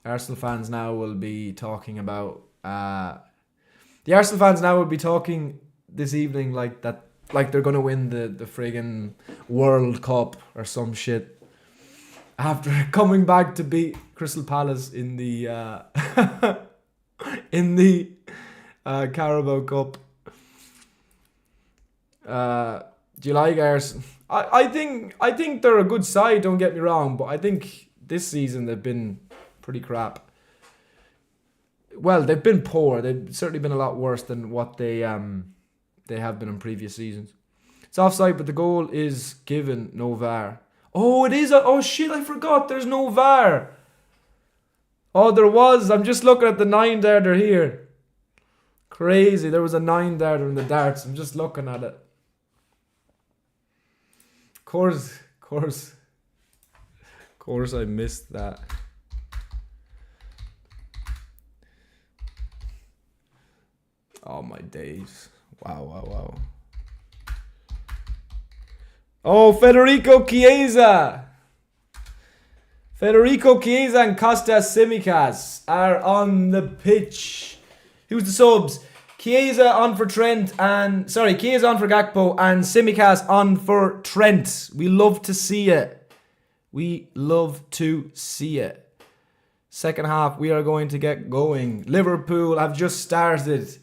Arsenal fans now will be talking about... the Arsenal fans now will be talking this evening like they're going to win the friggin' World Cup or some shit. After coming back to beat Crystal Palace in the Carabao Cup. Do you like Arsenal? I think they're a good side, don't get me wrong, but I think this season they've been pretty crap. Well, they've been poor. They've certainly been a lot worse than what they have been in previous seasons. It's offside, but the goal is given, no VAR. Oh, it is. Oh shit! I forgot. There's no VAR. Oh, there was. I'm just looking at the 9 there. They're here. Crazy. There was a 9 darter in the darts. I'm just looking at it. Of course I missed that. Oh my days. Wow. Oh, Federico Chiesa and Kostas Tsimikas are on the pitch. Who's the subs? Chiesa on for Gakpo and Tsimikas on for Trent. We love to see it. Second half, we are going to get going. Liverpool have just started.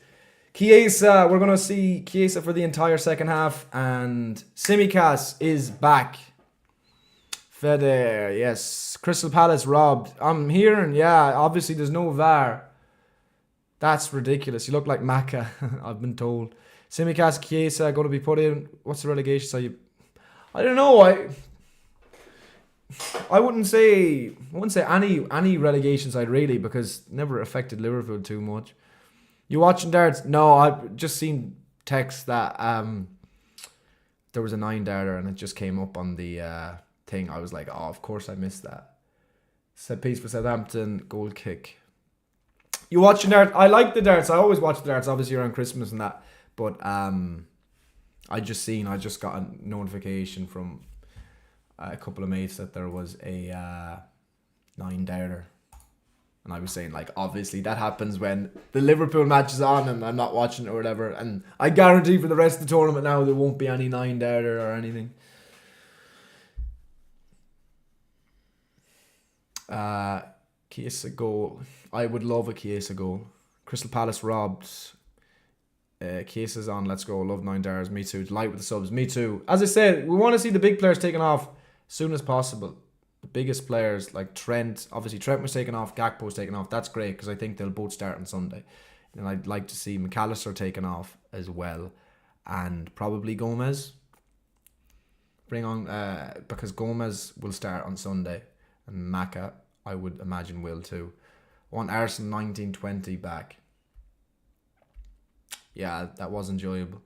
Chiesa, we're going to see Chiesa for the entire second half, and Tsimikas is back. Fede, yes. Crystal Palace robbed. I'm hearing, yeah, obviously there's no VAR. That's ridiculous. You look like Macca, I've been told. Tsimikas, Chiesa going to be put in. What's the relegation side? I don't know. I wouldn't say any relegation side really, because it never affected Liverpool too much. You watching darts? No, I've just seen text that there was a 9 darter and it just came up on the thing. I was like, oh, of course I missed that. Set piece for Southampton, goal kick. You watching darts? I like the darts. I always watch the darts, obviously around Christmas and that. But I just got a notification from a couple of mates that there was a 9 darter. And I was saying, like, obviously that happens when the Liverpool match is on and I'm not watching it or whatever. And I guarantee for the rest of the tournament now there won't be any 9 darter or anything. Chiesa goal. I would love a Chiesa goal. Crystal Palace robbed. Chiesa's on. Let's go. Love 9 darters. Me too. Delight with the subs. Me too. As I said, we want to see the big players taken off as soon as possible. The biggest players like Trent, obviously Trent was taken off, Gakpo was taken off. That's great because I think they'll both start on Sunday. And I'd like to see McAllister taken off as well. And probably Gomez. Bring on, because Gomez will start on Sunday. And Maka, I would imagine, will too. I want Arsenal 1920 back. Yeah, that was enjoyable.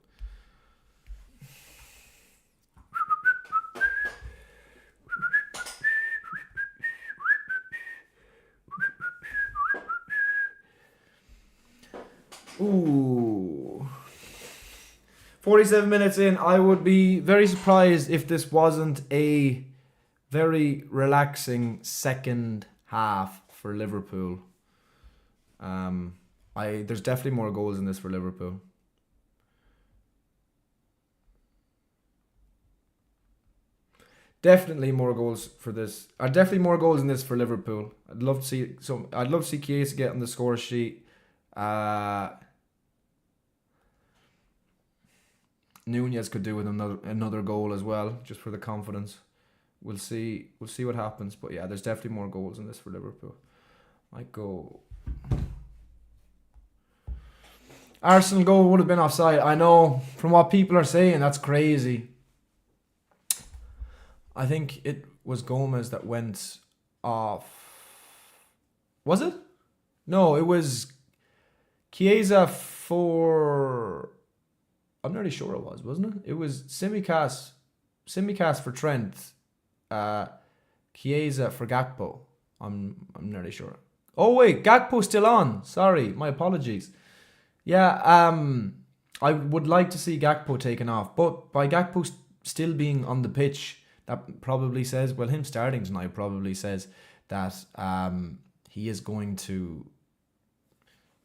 Ooh. 47 minutes in. I would be very surprised if this wasn't a very relaxing second half for Liverpool. There's definitely more goals in this for Liverpool. Definitely more goals for this. Definitely more goals in this for Liverpool. I'd love to see Chiesa get on the score sheet. Nunez could do with another goal as well, just for the confidence. We'll see what happens. But yeah, there's definitely more goals in this for Liverpool. Might go. Arsenal goal would have been offside. I know, from what people are saying, that's crazy. I think it was Gomez that went off. Was it? No, it was Chiesa for... I'm nearly sure it was, wasn't it? It was Tsimikas for Trent. Chiesa for Gakpo. I'm nearly sure. Oh wait, Gakpo's still on. Sorry, my apologies. Yeah, I would like to see Gakpo taken off, but by Gakpo still being on the pitch, that probably says, well, him starting tonight probably says that he is going to...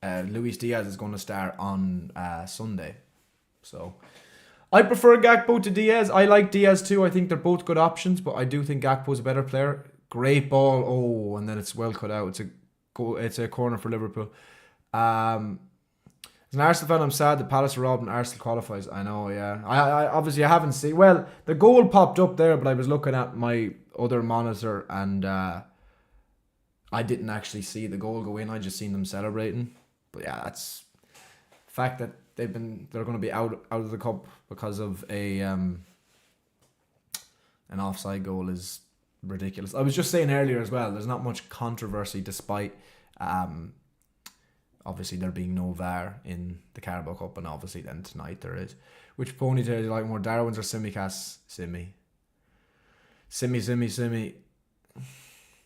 Luis Diaz is going to start on Sunday. So, I prefer Gakpo to Diaz. I like Diaz too. I think they're both good options, but I do think Gakpo's a better player. Great ball. Oh, and then it's well cut out. It's a corner for Liverpool. As an Arsenal fan, I'm sad that Palace are robbed and Arsenal qualifies. I know, yeah. I obviously haven't seen... Well, the goal popped up there, but I was looking at my other monitor and I didn't actually see the goal go in. I just seen them celebrating. But yeah, that's... The fact that they're going to be out of the cup because of an offside goal is ridiculous. I was just saying earlier as well, there's not much controversy despite Obviously, there being no VAR in the Carabao Cup, and obviously then tonight there is. Which ponytail do you like more, Darwin's or Simicast's? Simi.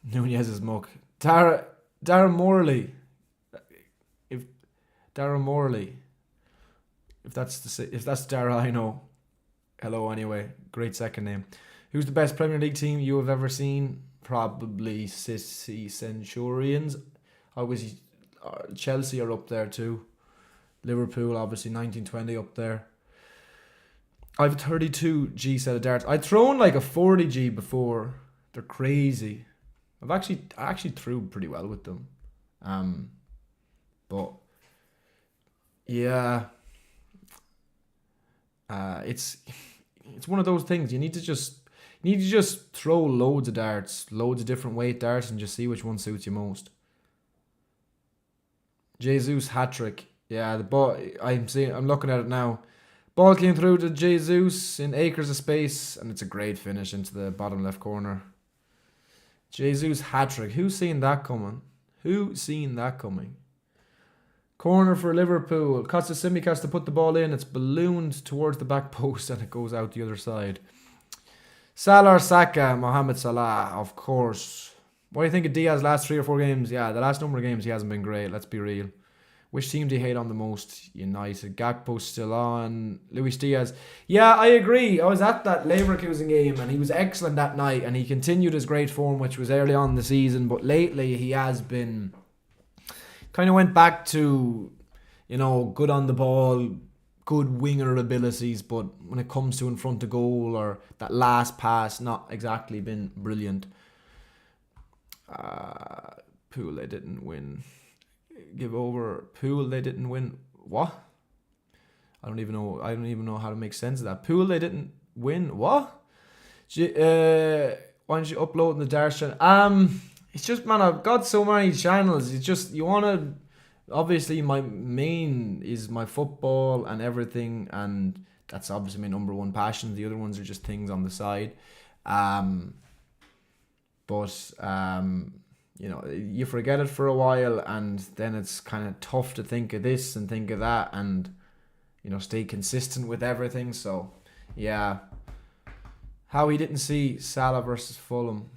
Nunez's muck. Darren Morley. If Darren Morley, if that's Dara, I know. Hello, anyway. Great second name. Who's the best Premier League team you have ever seen? Probably Sissy Centurions. Obviously, Chelsea are up there too. Liverpool, obviously, 1920 up there. I've 32G set of darts. I'd thrown like a 40G before. They're crazy. I actually threw pretty well with them. But yeah, it's one of those things. You need to just throw loads of darts, loads of different weight darts, and just see which one suits you most. Jesus hat-trick. Yeah, the ball. I'm looking at it now. Ball came through to Jesus in acres of space, and it's a great finish into the bottom left corner. Jesus hat-trick. Who's seen that coming? Corner for Liverpool. Costa Simicast to put the ball in. It's ballooned towards the back post, and it goes out the other side. Salah or Saka? Mohamed Salah, of course. What do you think of Diaz's last 3 or 4 games? Yeah, the last number of games he hasn't been great. Let's be real. Which team do you hate on the most? United. Gakpo's still on. Luis Diaz. Yeah, I agree. I was at that Leverkusen game and he was excellent that night and he continued his great form, which was early on in the season. But lately he has been... kind of went back to, good on the ball, good winger abilities. But when it comes to in front of goal or that last pass, not exactly been brilliant. Pool, they didn't win. Give over. Pool, they didn't win. What? I don't even know how to make sense of that. Pool, they didn't win. What? Why don't you upload in the Darts channel? It's just, man, I've got so many channels. It's just, you want to... Obviously, my main is my football and everything, and that's obviously my number one passion. The other ones are just things on the side. You forget it for a while, and then it's kind of tough to think of this and think of that, and stay consistent with everything. So, yeah. How he didn't see Salah versus Fulham.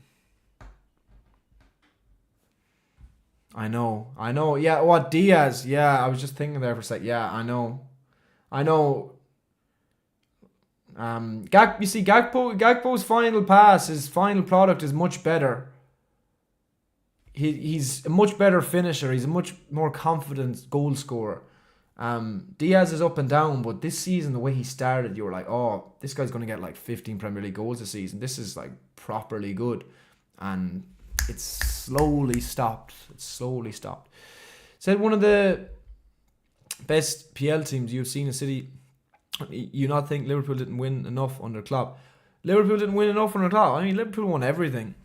I know. Yeah, what, Diaz? Yeah, I was just thinking there for a sec. Yeah, I know. Gakpo's final pass, his final product is much better. He's a much better finisher. He's a much more confident goal scorer. Diaz is up and down, but this season, the way he started, you were like, oh, this guy's going to get like 15 Premier League goals this season. This is like properly good. And it's slowly stopped. Said one of the best PL teams you've seen in City. You not think Liverpool didn't win enough under Klopp? Liverpool didn't win enough under Klopp. I mean, Liverpool won everything.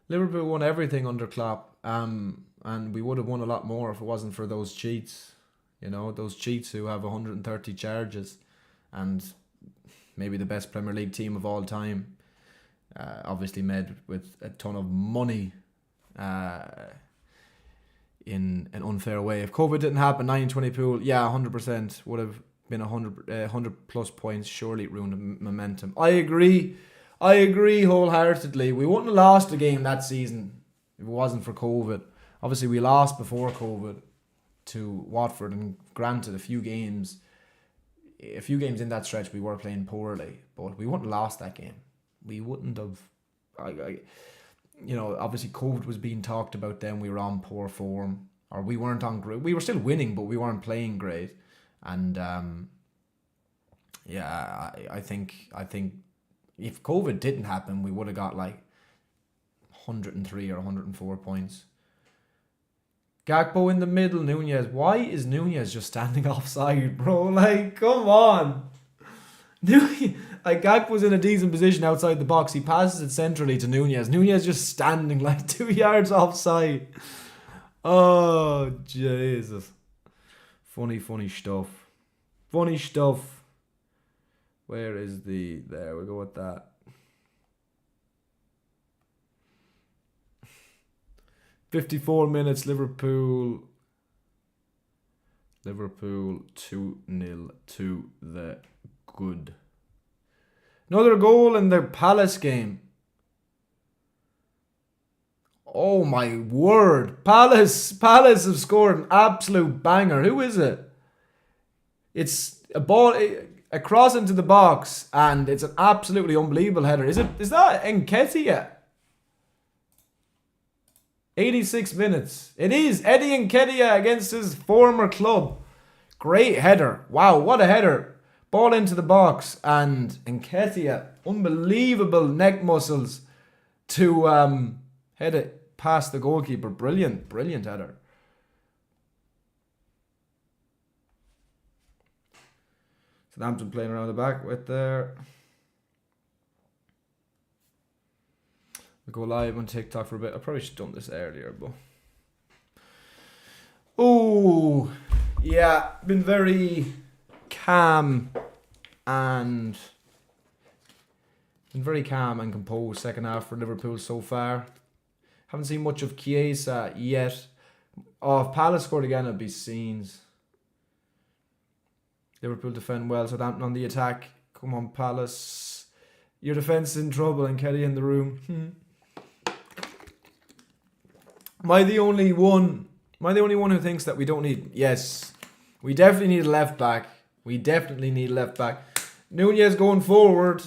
Under Klopp, and we would have won a lot more if it wasn't for those cheats. Those cheats who have 130 charges, and maybe the best Premier League team of all time. Obviously made with a ton of money in an unfair way. If COVID didn't happen, 9-20 pool, yeah, 100% would have been 100 plus points. Surely it ruined the momentum. I agree wholeheartedly. We wouldn't have lost the game that season if it wasn't for COVID. Obviously, we lost before COVID to Watford, and granted, a few games in that stretch we were playing poorly, but we wouldn't have lost that game. We wouldn't have. Obviously, COVID was being talked about then. We were on poor form, or we weren't on great. We were still winning, but we weren't playing great. And I think if COVID didn't happen, we would have got like 103 or 104 points. Gakpo in the middle, Nunez. Why is Nunez just standing offside, bro? Like, come on. Gakpo's in a decent position outside the box. He passes it centrally to Nunez. Nunez just standing like 2 yards offside. Oh, Jesus. Funny stuff. Where is there we go with that. 54 minutes, Liverpool Liverpool 2-0 to the good. Another goal in the Palace game. Oh my word. Palace have scored an absolute banger. Who is it? It's a ball, a cross into the box, and it's an absolutely unbelievable header. Is that Nketiah? 86 minutes. It is Eddie Nketiah against his former club. Great header. Wow, what a header. Ball into the box, and Nketiah, unbelievable neck muscles to head it past the goalkeeper. Brilliant header. Southampton playing around the back with there. We'll go live on TikTok for a bit. I probably should have done this earlier, but... Oh, yeah. Been very calm and composed second half for Liverpool so far. Haven't seen much of Chiesa yet. Oh, if Palace scored again, it'd be scenes. Liverpool defend well. Southampton on the attack. Come on, Palace. Your defence is in trouble and Kelly in the room. Am I the only one who thinks that we don't need... Yes. We definitely need a left back. Nunez going forward.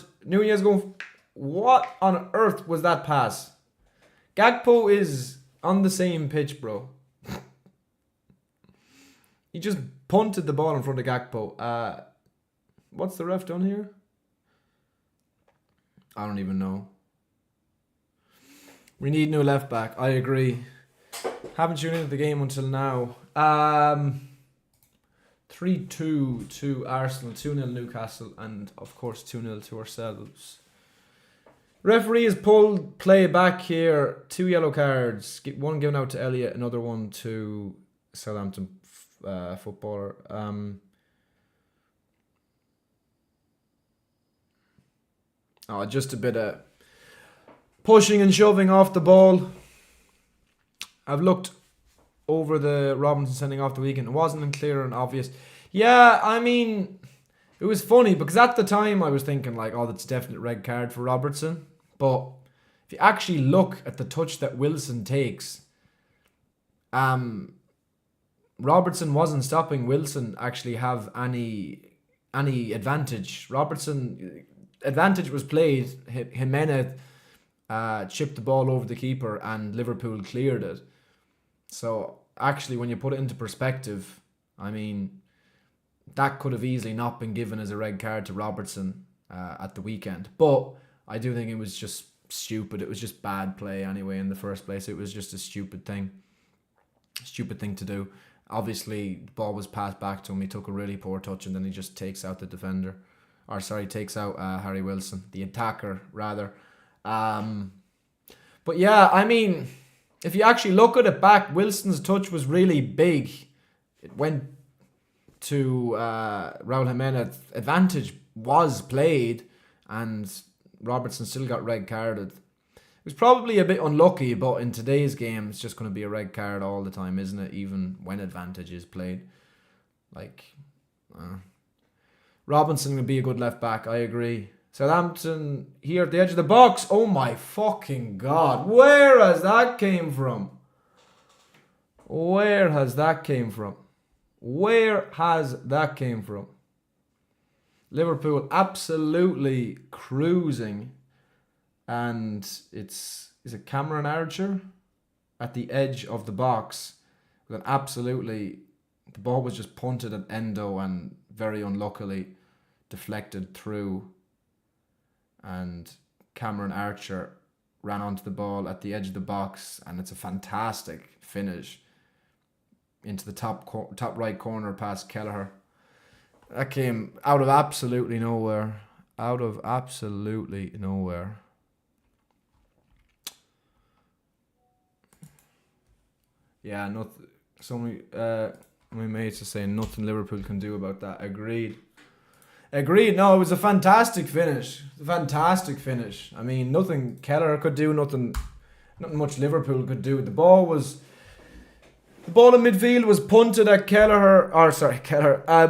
What on earth was that pass? Gakpo is on the same pitch, bro. He just punted the ball in front of Gakpo. What's the ref done here? I don't even know. We need new left back. I agree. Haven't tuned into the game until now. 3-2 to Arsenal, 2-0 Newcastle, and of course 2-0 to ourselves. Referee has pulled play back here. 2 yellow cards. One given out to Elliott, another one to Southampton footballer. Just a bit of pushing and shoving off the ball. I've looked over the Robinson sending off the weekend. It wasn't clear and obvious. Yeah, I mean, it was funny because at the time I was thinking like, oh, that's a definite red card for Robertson. But if you actually look at the touch that Wilson takes, Robertson wasn't stopping Wilson actually have any advantage. Robertson advantage was played. Jimenez chipped the ball over the keeper and Liverpool cleared it. So actually, when you put it into perspective, I mean, that could have easily not been given as a red card to Robertson at the weekend. But I do think it was just stupid. It was just bad play anyway in the first place. It was just a stupid thing to do. Obviously, the ball was passed back to him. He took a really poor touch and then he just takes out the defender. Takes out Harry Wilson, the attacker, rather. But yeah, I mean, if you actually look at it back, Wilson's touch was really big. It went to Raul Jimenez. Advantage was played and Robertson still got red carded. It was probably a bit unlucky, but in today's game, it's just going to be a red card all the time, isn't it? Even when advantage is played. Robinson would be a good left back, I agree. Southampton here at the edge of the box. Oh my fucking God. Where has that came from? Liverpool absolutely cruising. And is it Cameron Archer at the edge of the box? With the ball was just punted at Endo and very unluckily deflected through. And Cameron Archer ran onto the ball at the edge of the box, and it's a fantastic finish into the top right corner past Kelleher. That came out of absolutely nowhere. Yeah, nothing. My mates are saying nothing Liverpool can do about that. Agreed. No, it was a fantastic finish. I mean, nothing Kelleher could do, nothing much Liverpool could do. The ball was The ball in midfield was punted at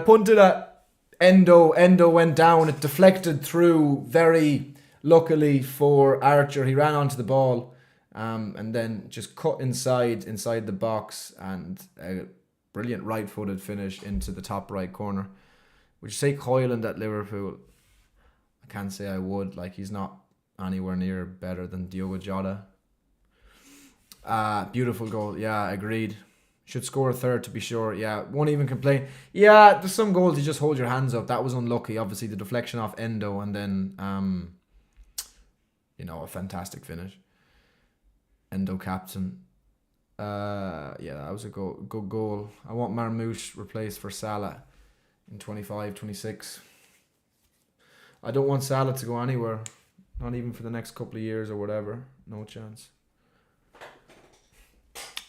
punted at Endo. Endo went down. It deflected through very luckily for Archer. He ran onto the ball and then just cut inside the box, and a brilliant right-footed finish into the top right corner. Would you take Hoyland at Liverpool? I can't say I would. Like, he's not anywhere near better than Diogo Jota. Beautiful goal. Yeah, agreed. Should score a third to be sure. Yeah, won't even complain. Yeah, there's some goals you just hold your hands up. That was unlucky. Obviously, the deflection off Endo, and then a fantastic finish. Endo captain. Yeah, that was a good goal. I want Marmoush replaced for Salah in 25-26. I don't want Salah to go anywhere. Not even for the next couple of years or whatever. No chance.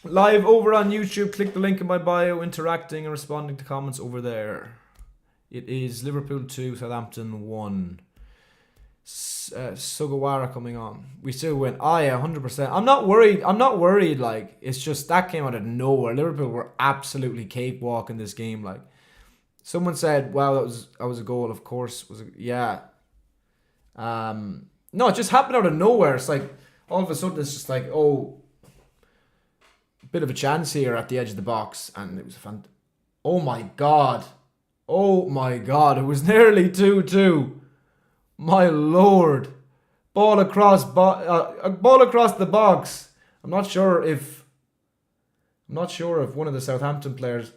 Live over on YouTube. Click the link in my bio. Interacting and responding to comments over there. It is Liverpool 2, Southampton 1. Sugawara coming on. We still win. Yeah, 100%. I'm not worried. Like, it's just that came out of nowhere. Liverpool were absolutely cakewalk in this game. Like, someone said, "Wow, that was a goal." Of course, yeah. No, it just happened out of nowhere. It's like all of a sudden it's just like, oh, bit of a chance here at the edge of the box, and it was oh my god, it was nearly 2-2. My lord, ball across the box. I'm not sure if one of the Southampton players.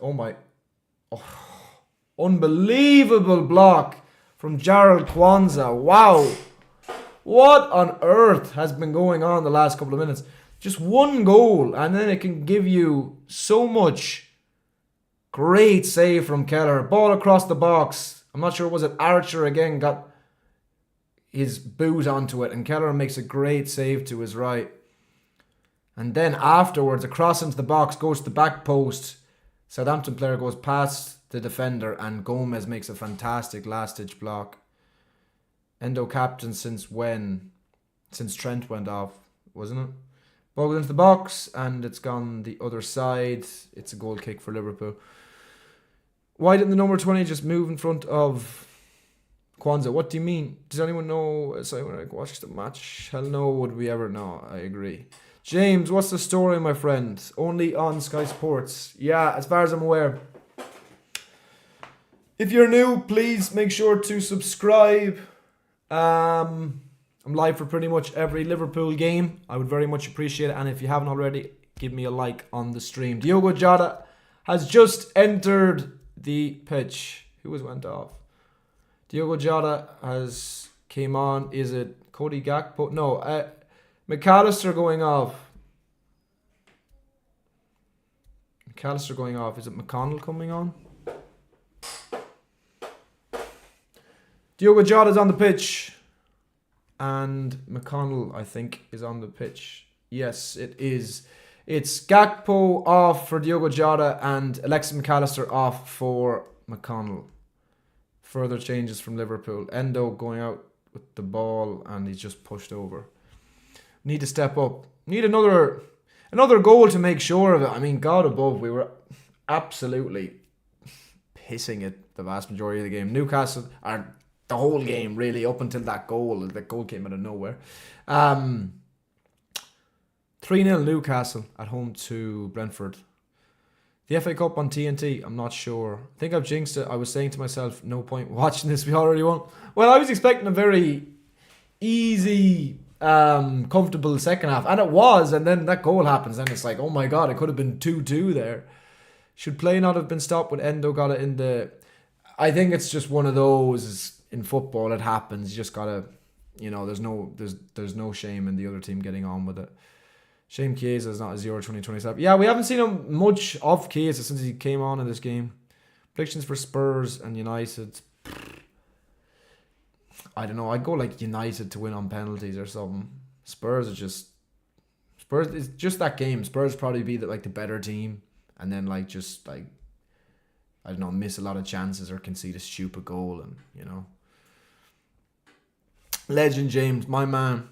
Unbelievable block from Jarrell Kwanzaa. Wow, what on earth has been going on the last couple of minutes? Just one goal, and then it can give you so much. Great save from Keller. Ball across the box. I'm not sure, was it Archer again got his boot onto it, and Keller makes a great save to his right. And then afterwards, a cross into the box, goes to the back post. Southampton player goes past the defender, and Gomez makes a fantastic last-ditch block. Endo captain since when? Since Trent went off, wasn't it? Ball goes into the box, and it's gone the other side. It's a goal kick for Liverpool. Why didn't the number 20 just move in front of Kwanzaa? What do you mean? Does anyone know? So when I watched the match, hell no, would we ever know? I agree. James, what's the story, my friend? Only on Sky Sports. Yeah, as far as I'm aware. If you're new, please make sure to subscribe. I'm live for pretty much every Liverpool game. I would very much appreciate it. And if you haven't already, give me a like on the stream. Diogo Jota has just entered the pitch. Who has went off? Diogo Jota has came on. Is it Cody Gakpo? No, McAllister going off. McAllister going off. Is it McConnell coming on? Diogo Jota's on the pitch. And McConnell, I think, is on the pitch. Yes, it is. It's Gakpo off for Diogo Jota and Alexis McAllister off for McConnell. Further changes from Liverpool. Endo going out with the ball, and he's just pushed over. Need to step up. Need another goal to make sure of it. I mean, God above, we were absolutely pissing it the vast majority of the game. Newcastle are the whole game really up until that goal. That goal came out of nowhere. 3-0 Newcastle at home to Brentford. The FA Cup on TNT, I'm not sure. I think I've jinxed it. I was saying to myself, no point watching this, we already won. Well, I was expecting a very easy, comfortable second half, and it was, and then that goal happens, and it's like, oh my god, it could have been 2-2 there. Should play not have been stopped when Endo got it in the... I think it's just one of those, in football, it happens. You just gotta, there's no shame in the other team getting on with it. Shame Chiesa is not a 0-2027. Yeah, we haven't seen him much of Chiesa since he came on in this game. Predictions for Spurs and United. I don't know. I'd go like United to win on penalties or something. Spurs, it's just that game. Spurs probably be the better team, and then I don't know, miss a lot of chances or concede a stupid goal, and Legend James, my man.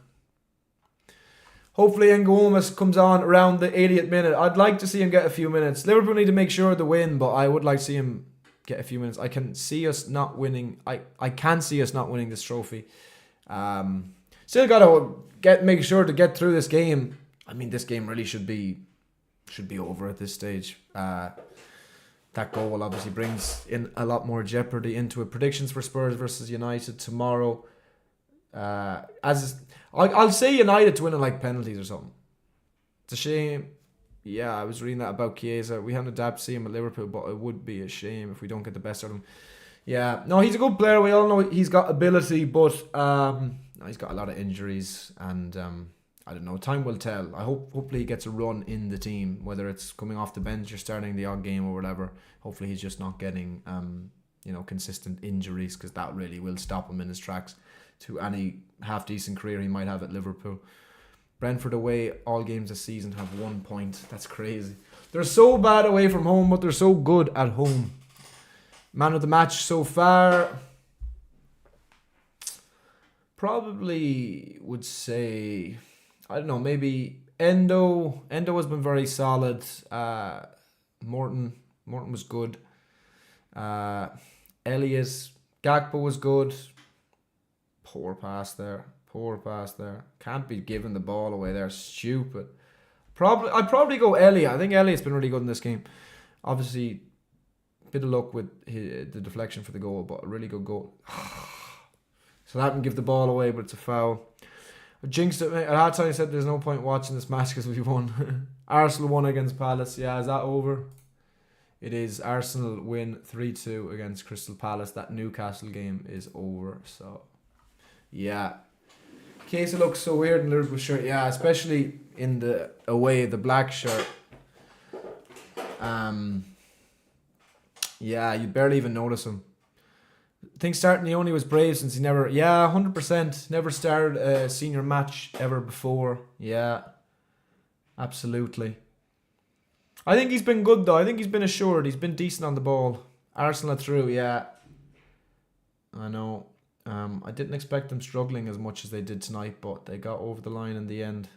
Hopefully Ngomas comes on around the 80th minute. I'd like to see him get a few minutes. Liverpool need to make sure to win, but I would like to see him get a few minutes. I can see us not winning. I can see us not winning this trophy. Still got to make sure to get through this game. I mean, this game really should be over at this stage. That goal obviously brings in a lot more jeopardy into it. Predictions for Spurs versus United tomorrow. I'll say United to win in like penalties or something. It's a shame. Yeah, I was reading that about Chiesa. We haven't adapted to see him at Liverpool, but it would be a shame if we don't get the best out of him. Yeah, no, he's a good player. We all know he's got ability, but he's got a lot of injuries, and I don't know. Time will tell. Hopefully he gets a run in the team, whether it's coming off the bench or starting the odd game or whatever. Hopefully he's just not getting consistent injuries, because that really will stop him in his tracks to any half decent career he might have at Liverpool. Brentford away, all games this season have 1 point. That's crazy. They're so bad away from home, but they're so good at home. Man of the match so far, probably would say, I don't know, maybe Endo. Endo has been very solid. Morton was good. Elliott, Gakpo was good. Poor pass there. Can't be giving the ball away there. Stupid. I'd probably go Elliott. I think Elliott's been really good in this game. Obviously, bit of luck with the deflection for the goal, but a really good goal. So that can give the ball away, but it's a foul. I jinxed it. At halftime I said there's no point watching this match because we won. Arsenal won against Palace. Yeah, is that over? It is. Arsenal win 3-2 against Crystal Palace. That Newcastle game is over. So, yeah. Casey looks so weird in Liverpool shirt. Yeah, especially in the away, the black shirt. Yeah, you barely even notice him. I think Leone was brave since he never... Yeah, 100%. Never started a senior match ever before. Yeah, absolutely. I think he's been good, though. I think he's been assured. He's been decent on the ball. Arsenal are through, yeah. I know. I didn't expect them struggling as much as they did tonight, but they got over the line in the end.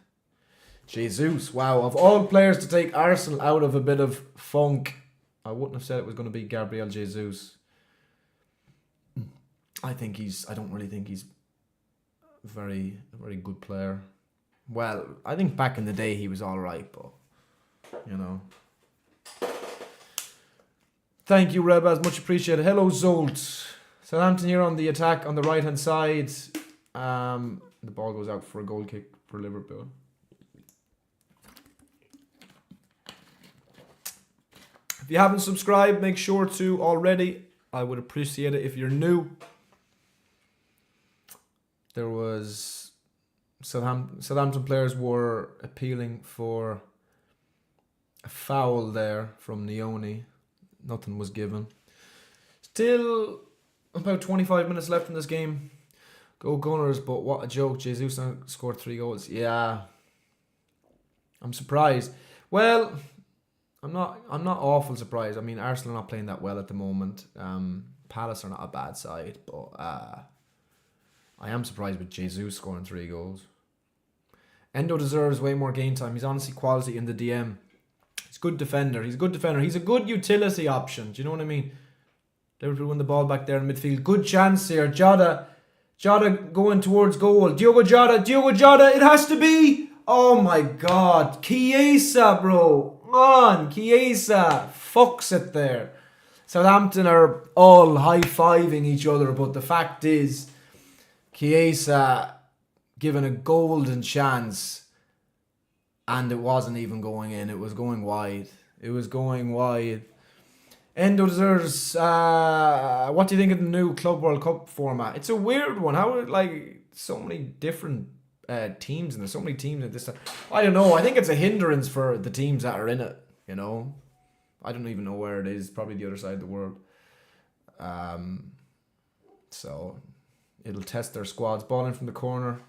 Jesus, wow. Of all players to take Arsenal out of a bit of funk, I wouldn't have said it was going to be Gabriel Jesus. I don't really think he's a very good player. Well, I think back in the day he was alright, but, you know. Thank you, Rebaz. Much appreciated. Hello, Zolt. Southampton here on the attack on the right-hand side. The ball goes out for a goal kick for Liverpool. If you haven't subscribed, make sure to already. I would appreciate it if you're new. There was... Southampton players were appealing for a foul there from Leone. Nothing was given. Still about 25 minutes left in this game. Go Gunners, but what a joke. Jesus scored 3 goals. Yeah. I'm surprised. Well, I'm not awful surprised. I mean, Arsenal are not playing that well at the moment. Palace are not a bad side, but I am surprised with Jesus scoring 3 goals. Endo deserves way more game time. He's honestly quality in the DM. He's a good defender. He's a good utility option. Do you know what I mean? Liverpool win the ball back there in midfield. Good chance here. Jota going towards goal. Diogo Jota. It has to be. Oh my God. Chiesa, bro. Come on. Chiesa. Fucks it there. Southampton are all high-fiving each other, but the fact is, Chiesa given a golden chance, and it wasn't even going in. It was going wide. Endo deserves... what do you think of the new Club World Cup format? It's a weird one. How, so many different teams, and there's so many teams at this time. I don't know. I think it's a hindrance for the teams that are in it, you know? I don't even know where it is. Probably the other side of the world. So, it'll test their squads. Ball in from the corner.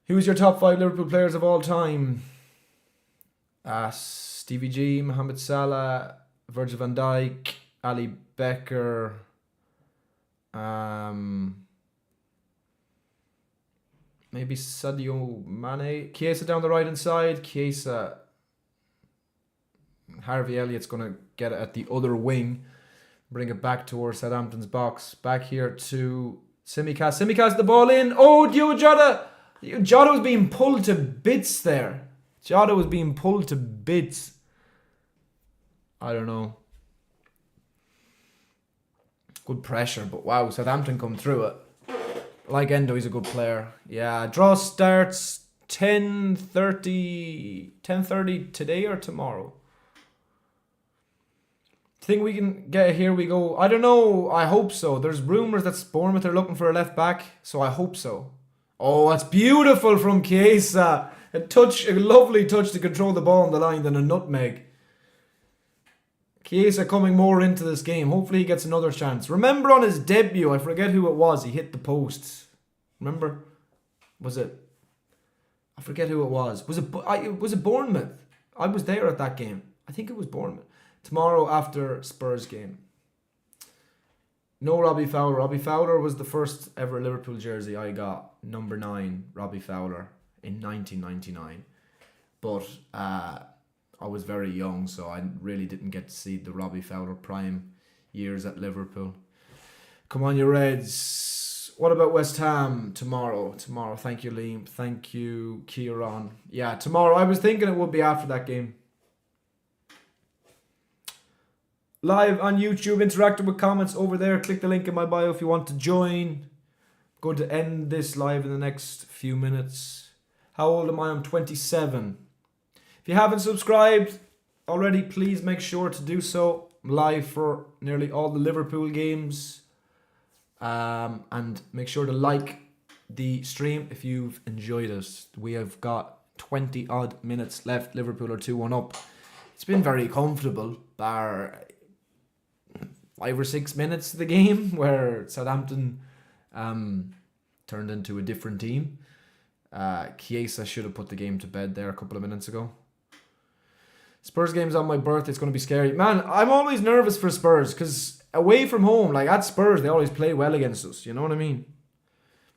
Who's your top 5 Liverpool players of all time? Stevie G, Mohamed Salah, Virgil van Dijk, Ali Becker, Maybe Sadio Mane. Chiesa down the right hand side. Chiesa. Harvey Elliott's going to get it at the other wing. Bring it back towards Southampton's box. Back here to Simicast. Simicast the ball in. Oh, Diogo Jota. Jota was being pulled to bits there. Jota was being pulled to bits. I don't know. Good pressure, but wow, Southampton come through it. Like Endo, he's a good player. Yeah, draw starts 10:30 today or tomorrow. Think we can get it? Here we go. I don't know. I hope so. There's rumours that Bournemouth are looking for a left back, so I hope so. Oh, that's beautiful from Chiesa. A lovely touch to control the ball on the line than a nutmeg. Chiesa coming more into this game. Hopefully he gets another chance. Remember on his debut, I forget who it was, he hit the post. Remember? Was it? I forget who it was. Was it Bournemouth? I was there at that game. I think it was Bournemouth. Tomorrow after Spurs game. No Robbie Fowler. Robbie Fowler was the first ever Liverpool jersey I got. Number 9, Robbie Fowler, in 1999. But I was very young, so I really didn't get to see the Robbie Fowler prime years at Liverpool. Come on, you Reds. What about West Ham tomorrow? Thank you, Liam. Thank you, Kieran. Yeah, tomorrow. I was thinking it would be after that game. Live on YouTube, interactive with comments over there. Click the link in my bio if you want to join. Going to end this live in the next few minutes. How old am I? I'm 27. If you haven't subscribed already, please make sure to do so. I'm live for nearly all the Liverpool games. And make sure to like the stream if you've enjoyed it. We have got 20 odd minutes left. Liverpool are 2-1 up. It's been very comfortable, bar 5 or 6 minutes of the game where Southampton turned into a different team. Chiesa should have put the game to bed there a couple of minutes ago. Spurs game's on my birthday. It's going to be scary. Man, I'm always nervous for Spurs because away from home, like at Spurs, they always play well against us. You know what I mean?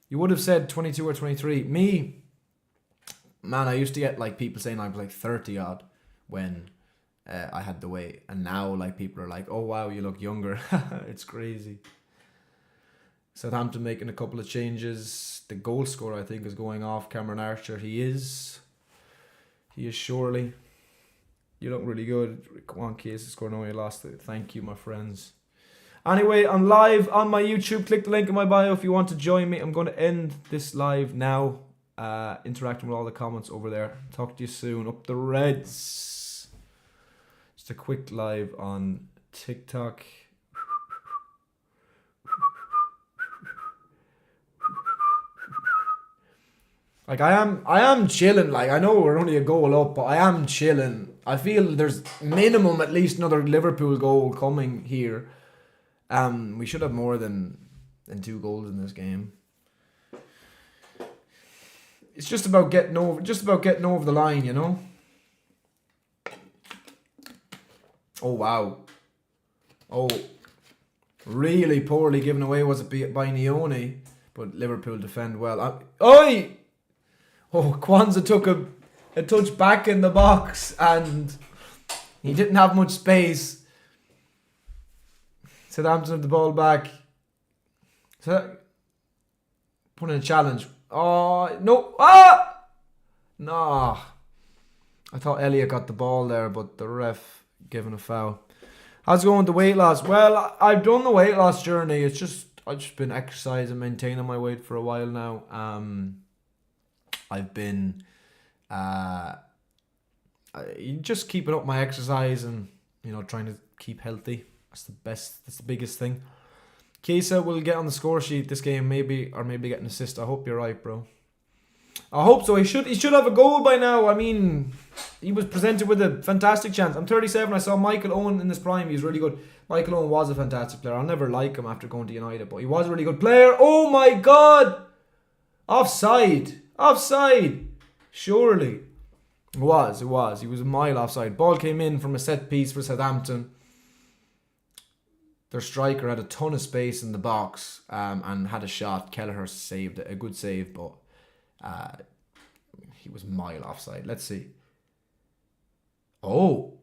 You would have said 22 or 23. Me, man, I used to get like people saying I was like 30 odd when I had the weight, and now like people are like, oh wow, you look younger. It's crazy. Southampton making a couple of changes. The goal scorer I think is going off. Cameron Archer. He is surely. You look really good. Come on, Chiesa scored. No, you lost it. Thank you, my friends. Anyway, I'm live on my YouTube. Click the link in my bio if you want to join me. I'm going to end this live now. Interacting with all the comments over there. Talk to you soon. Up the Reds. Just a quick live on TikTok. Like I am chilling. Like I know we're only a goal up, but I am chilling. I feel there's minimum at least another Liverpool goal coming here. We should have more than 2 goals in this game. It's just about getting over the line, you know. Oh wow. Oh, really poorly given away was it by Nione, but Liverpool defend well. Oi! Oh, Kwanzaa took a touch back in the box and he didn't have much space. Southampton have the ball back. So, put in a challenge. Oh, no. Ah! No. I thought Elliott got the ball there, but the ref given a foul. How's it going with the weight loss? Well, I've done the weight loss journey. I've just been exercising, maintaining my weight for a while now. I've been just keeping up my exercise and, you know, trying to keep healthy. That's the biggest thing. Chiesa will get on the score sheet this game, maybe get an assist. I hope you're right, bro. I hope so. He should have a goal by now. I mean, he was presented with a fantastic chance. I'm 37. I saw Michael Owen in his prime. He's really good. Michael Owen was a fantastic player. I'll never like him after going to United, but he was a really good player. Oh my God! Offside. Surely. It was. He was a mile offside. Ball came in from a set piece for Southampton. Their striker had a ton of space in the box and had a shot. Kelleher saved it. A good save, but He was mile offside. Let's see. Oh,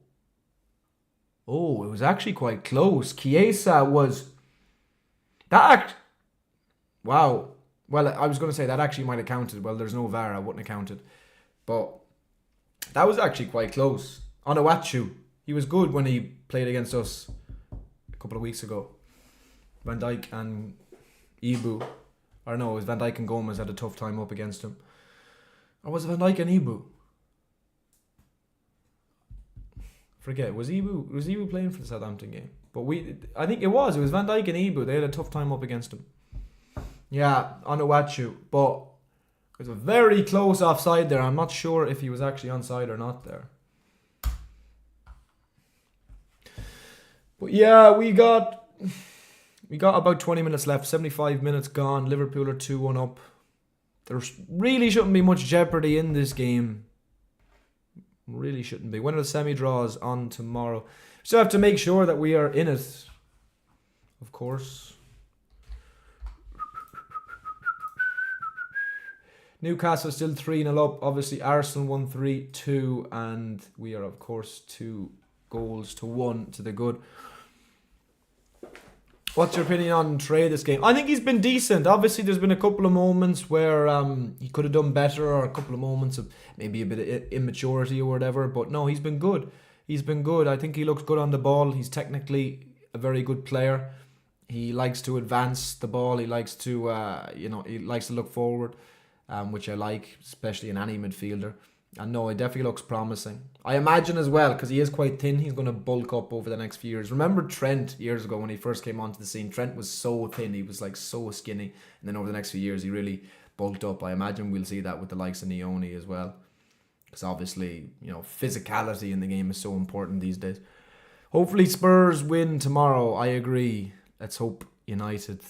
it was actually quite close. Chiesa was... Wow. Well, I was going to say that actually might have counted. Well, there's no VAR. I wouldn't have counted. But that was actually quite close. Onuachu, he was good when he played against us a couple of weeks ago. Van Dijk and Ibu. Or no, it was Van Dijk and Gomez had a tough time up against him. Or was it Van Dijk and Ibu? Forget. Was Ibu playing for the Southampton game? But I think it was Van Dijk and Ibu. They had a tough time up against him. Yeah, Onuachu. But it was a very close offside there. I'm not sure if he was actually onside or not there. But yeah, we got about 20 minutes left. 75 minutes gone. Liverpool are 2-1 up. There really shouldn't be much jeopardy in this game. Really shouldn't be. When are the semi-draws on tomorrow? So have to make sure that we are in it. Of course. Newcastle still 3-0 up. Obviously Arsenal won 3-2. And we are of course 2 goals to 1 to the good. What's your opinion on Trey this game? I think he's been decent. Obviously, there's been a couple of moments where he could have done better, or a couple of moments of maybe a bit of immaturity or whatever. But no, he's been good. He's been good. I think he looks good on the ball. He's technically a very good player. He likes to advance the ball. He likes to, he likes to look forward, which I like, especially in any midfielder. And no, it definitely looks promising. I imagine as well, because he is quite thin, he's going to bulk up over the next few years. Remember Trent years ago when he first came onto the scene? Trent was so thin, he was like so skinny. And then over the next few years, he really bulked up. I imagine we'll see that with the likes of Neone as well. Because obviously, physicality in the game is so important these days. Hopefully Spurs win tomorrow. I agree. Let's hope United.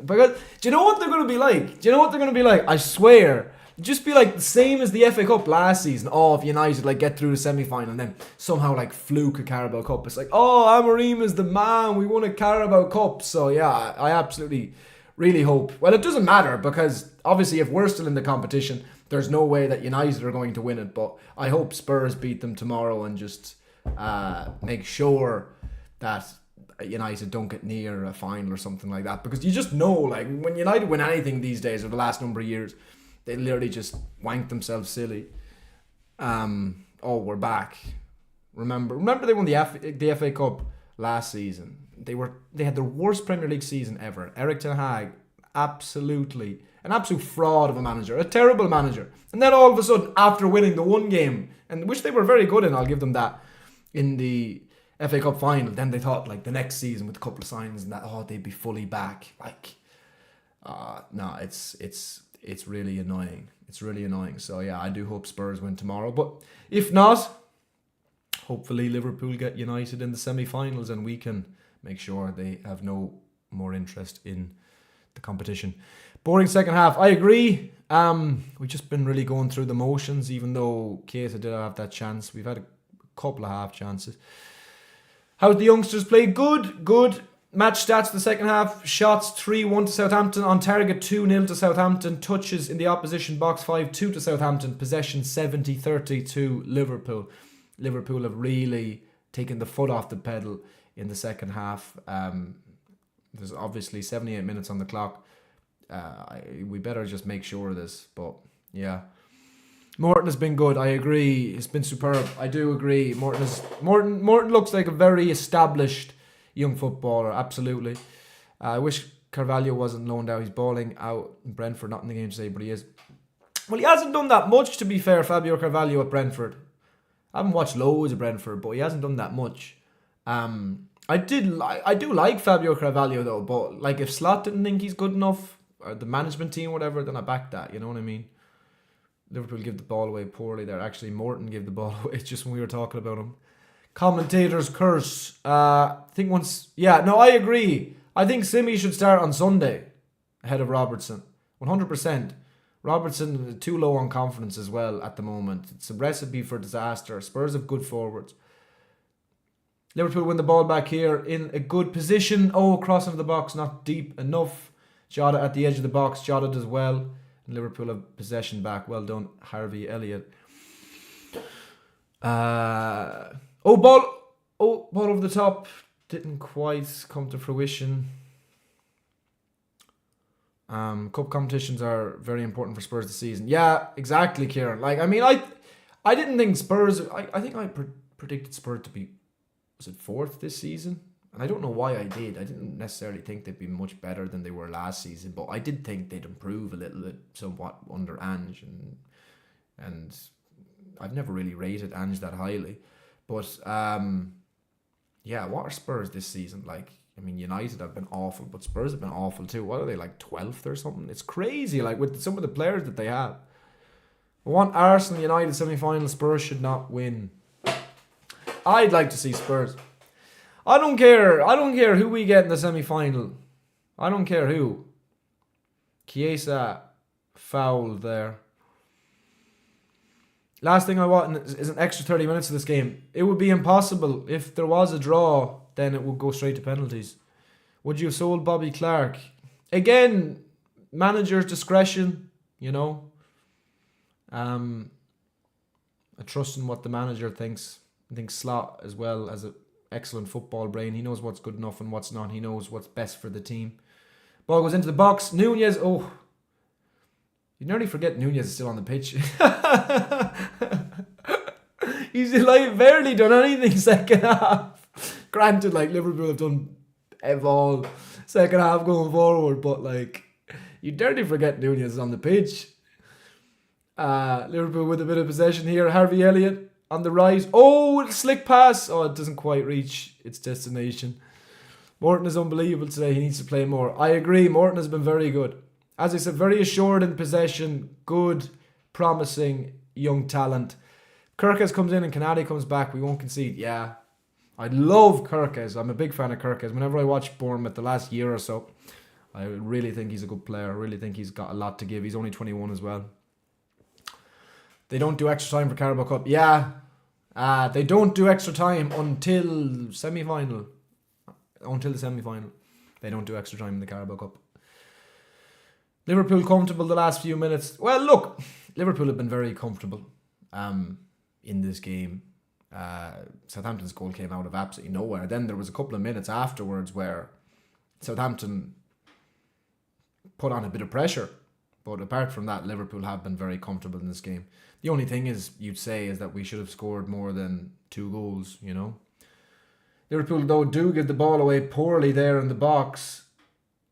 Because do you know what they're going to be like? I swear. Just be like the same as the FA Cup last season. Oh, if United get through the semi-final and then somehow fluke a Carabao Cup. It's like, oh, Amorim is the man. We won a Carabao Cup. So yeah, I absolutely really hope. Well, it doesn't matter because obviously if we're still in the competition, there's no way that United are going to win it. But I hope Spurs beat them tomorrow and just make sure that United don't get near a final or something like that. Because you just know, when United win anything these days or the last number of years, they literally just wanked themselves silly. We're back. Remember they won the FA Cup last season. They had their worst Premier League season ever. Eric Ten Hag, an absolute fraud of a manager, a terrible manager. And then all of a sudden, after winning the one game, and which they were very good in, I'll give them that, in the FA Cup final, then they thought the next season with a couple of signings and that, they'd be fully back. It's really annoying. It's really annoying. So yeah, I do hope Spurs win tomorrow. But if not, hopefully Liverpool get United in the semi-finals and we can make sure they have no more interest in the competition. Boring second half. I agree. We've just been really going through the motions, even though Chiesa did have that chance. We've had a couple of half chances. How's the youngsters played? Good. Match stats the second half. Shots 3-1 to Southampton. On target 2-0 to Southampton. Touches in the opposition box 5-2 to Southampton. Possession 70-30 to Liverpool. Liverpool have really taken the foot off the pedal in the second half. There's obviously 78 minutes on the clock. We better just make sure of this. But yeah. Morton has been good. I agree. He's been superb. I do agree. Morton looks like a very established young footballer, absolutely. I wish Carvalho wasn't loaned out. He's balling out in Brentford, not in the game today, but he is. Well, he hasn't done that much, to be fair, Fabio Carvalho at Brentford. I haven't watched loads of Brentford, but he hasn't done that much. I do like Fabio Carvalho though, but if Slot didn't think he's good enough, or the management team, whatever, then I back that. You know what I mean? Liverpool give the ball away poorly there. Actually, Morton gave the ball away just when we were talking about him. Commentator's curse. I agree. I think Simi should start on Sunday ahead of Robertson. 100%. Robertson is too low on confidence as well at the moment. It's a recipe for disaster. Spurs have good forwards. Liverpool win the ball back here in a good position. Cross into the box, not deep enough. Jota at the edge of the box. Jota does well. Liverpool have possession back. Well done, Harvey Elliott. Ball over the top. Didn't quite come to fruition. Cup competitions are very important for Spurs this season. Yeah, exactly, Kieran. Like, I mean, I didn't think Spurs... I think I predicted Spurs to be... Was it 4th this season? And I don't know why I did. I didn't necessarily think they'd be much better than they were last season, but I did think they'd improve a little bit, somewhat under Ange, and I've never really rated Ange that highly. But yeah, what are Spurs this season like? I mean, United have been awful, but Spurs have been awful too. What are they, like 12th or something? It's crazy, like with some of the players that they have. I want Arsenal United semi-final. Spurs should not win. I'd like to see Spurs. I don't care who we get in the semi-final. I don't care who. Chiesa fouled there. Last thing I want is an extra 30 minutes of this game. It would be impossible. If there was a draw, then it would go straight to penalties. Would you have sold Bobby Clark? Again, manager's discretion, you know. I trust in what the manager thinks. I think Slot as well as an excellent football brain. He knows what's good enough and what's not. He knows what's best for the team. Ball goes into the box. Nunez. Oh, you nearly forget Nunez is still on the pitch. He's like barely done anything second half. Granted, like Liverpool have done all second half going forward, but like you nearly forget Nunez is on the pitch. Liverpool with a bit of possession here. Harvey Elliott on the right. Oh, slick pass. Oh, it doesn't quite reach its destination. Morton is unbelievable today. He needs to play more. I agree. Morton has been very good. As I said, very assured in possession. Good, promising, young talent. Kirkes comes in and Canady comes back. We won't concede. Yeah. I love Kirkes. I'm a big fan of Kirkes. Whenever I watch Bournemouth the last year or so, I really think he's a good player. I really think he's got a lot to give. He's only 21 as well. They don't do extra time for Carabao Cup. Yeah. They don't do extra time until semi-final. Until the semi-final. They don't do extra time in the Carabao Cup. Liverpool comfortable the last few minutes. Well, look. Liverpool have been very comfortable in this game. Southampton's goal came out of absolutely nowhere. Then there was a couple of minutes afterwards where Southampton put on a bit of pressure. But apart from that, Liverpool have been very comfortable in this game. The only thing you'd say is that we should have scored more than 2 goals, you know. Liverpool, though, do give the ball away poorly there in the box.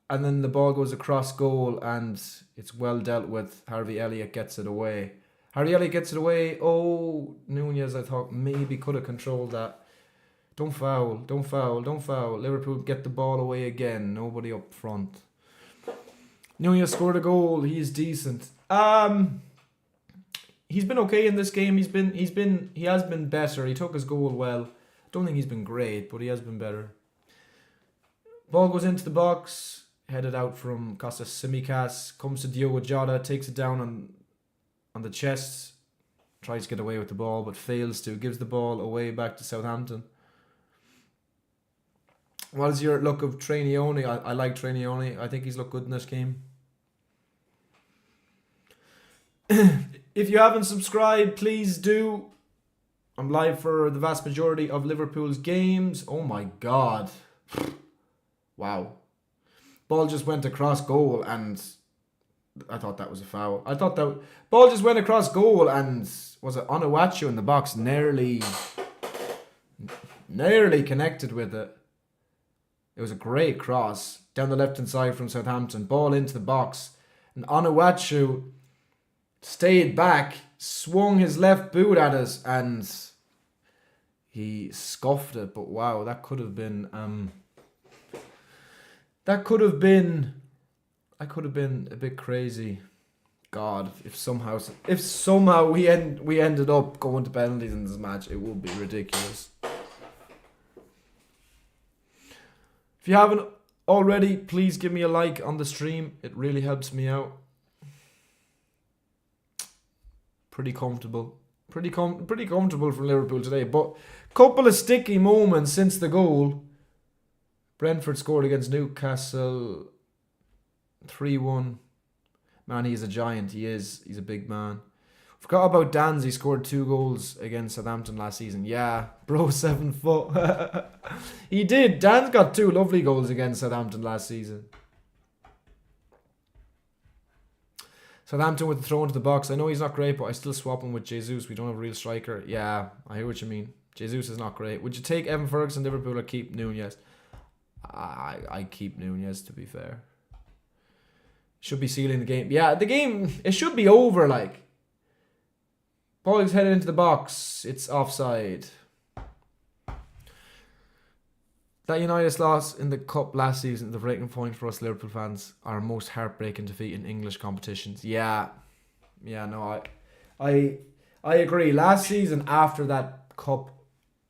And then the ball goes across goal and it's well dealt with. Harvey Elliott gets it away. Harvey Elliott gets it away. Oh, Nunez, I thought maybe could have controlled that. Don't foul. Liverpool get the ball away again. Nobody up front. Nunez scored a goal. He is decent. He's been okay in this game. He has been better. He took his goal well. Don't think he's been great, but he has been better. Ball goes into the box, headed out from Costas Tsimikas, comes to Diogo Jota, takes it down on the chest, tries to get away with the ball, but fails to. Gives the ball away back to Southampton. What is your look of Trainione? I like Trainione. I think he's looked good in this game. If you haven't subscribed, please do. I'm live for the vast majority of Liverpool's games. Oh my God. Wow. Ball just went across goal and I thought that was a foul. I thought that ball just went across goal and was it Onuachu in the box nearly connected with it. It was a great cross down the left hand side from Southampton. Ball into the box and Onuachu stayed back, swung his left boot at us and he scuffed it. But wow, that could have been I could have been a bit crazy. God, if somehow we ended up going to penalties in this match, it would be ridiculous. If you haven't already, please give me a like on the stream. It really helps me out. Pretty comfortable from Liverpool today, but couple of sticky moments since the goal. Brentford scored against Newcastle 3-1. Man, he's a giant. He is. He's a big man. Forgot about Dan's. He scored 2 goals against Southampton last season. Yeah, bro, 7 foot. He did. Dan's got 2 lovely goals against Southampton last season. Southampton with the throw into the box. I know he's not great, but I still swap him with Jesus. We don't have a real striker. Yeah, I hear what you mean. Jesus is not great. Would you take Evan Ferguson, Liverpool, or keep Nunez? I keep Nunez, to be fair. Should be sealing the game. Yeah, the game, it should be over, like. Ball is headed into the box. It's offside. That United loss in the Cup last season, the breaking point for us Liverpool fans, our most heartbreaking defeat in English competitions. Yeah, no, I agree. Last season, after that Cup,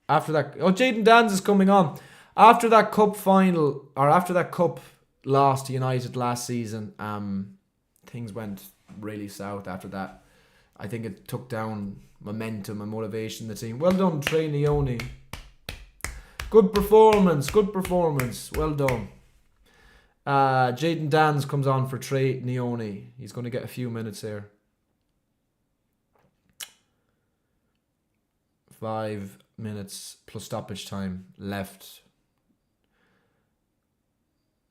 Jayden Danns is coming on. After that Cup final, or after that Cup loss to United last season, things went really south after that. I think it took down momentum and motivation in the team. Well done, Trey Leone. Good performance. Well done. Jayden Danns comes on for Trey Leone. He's going to get a few minutes here. 5 minutes plus stoppage time left.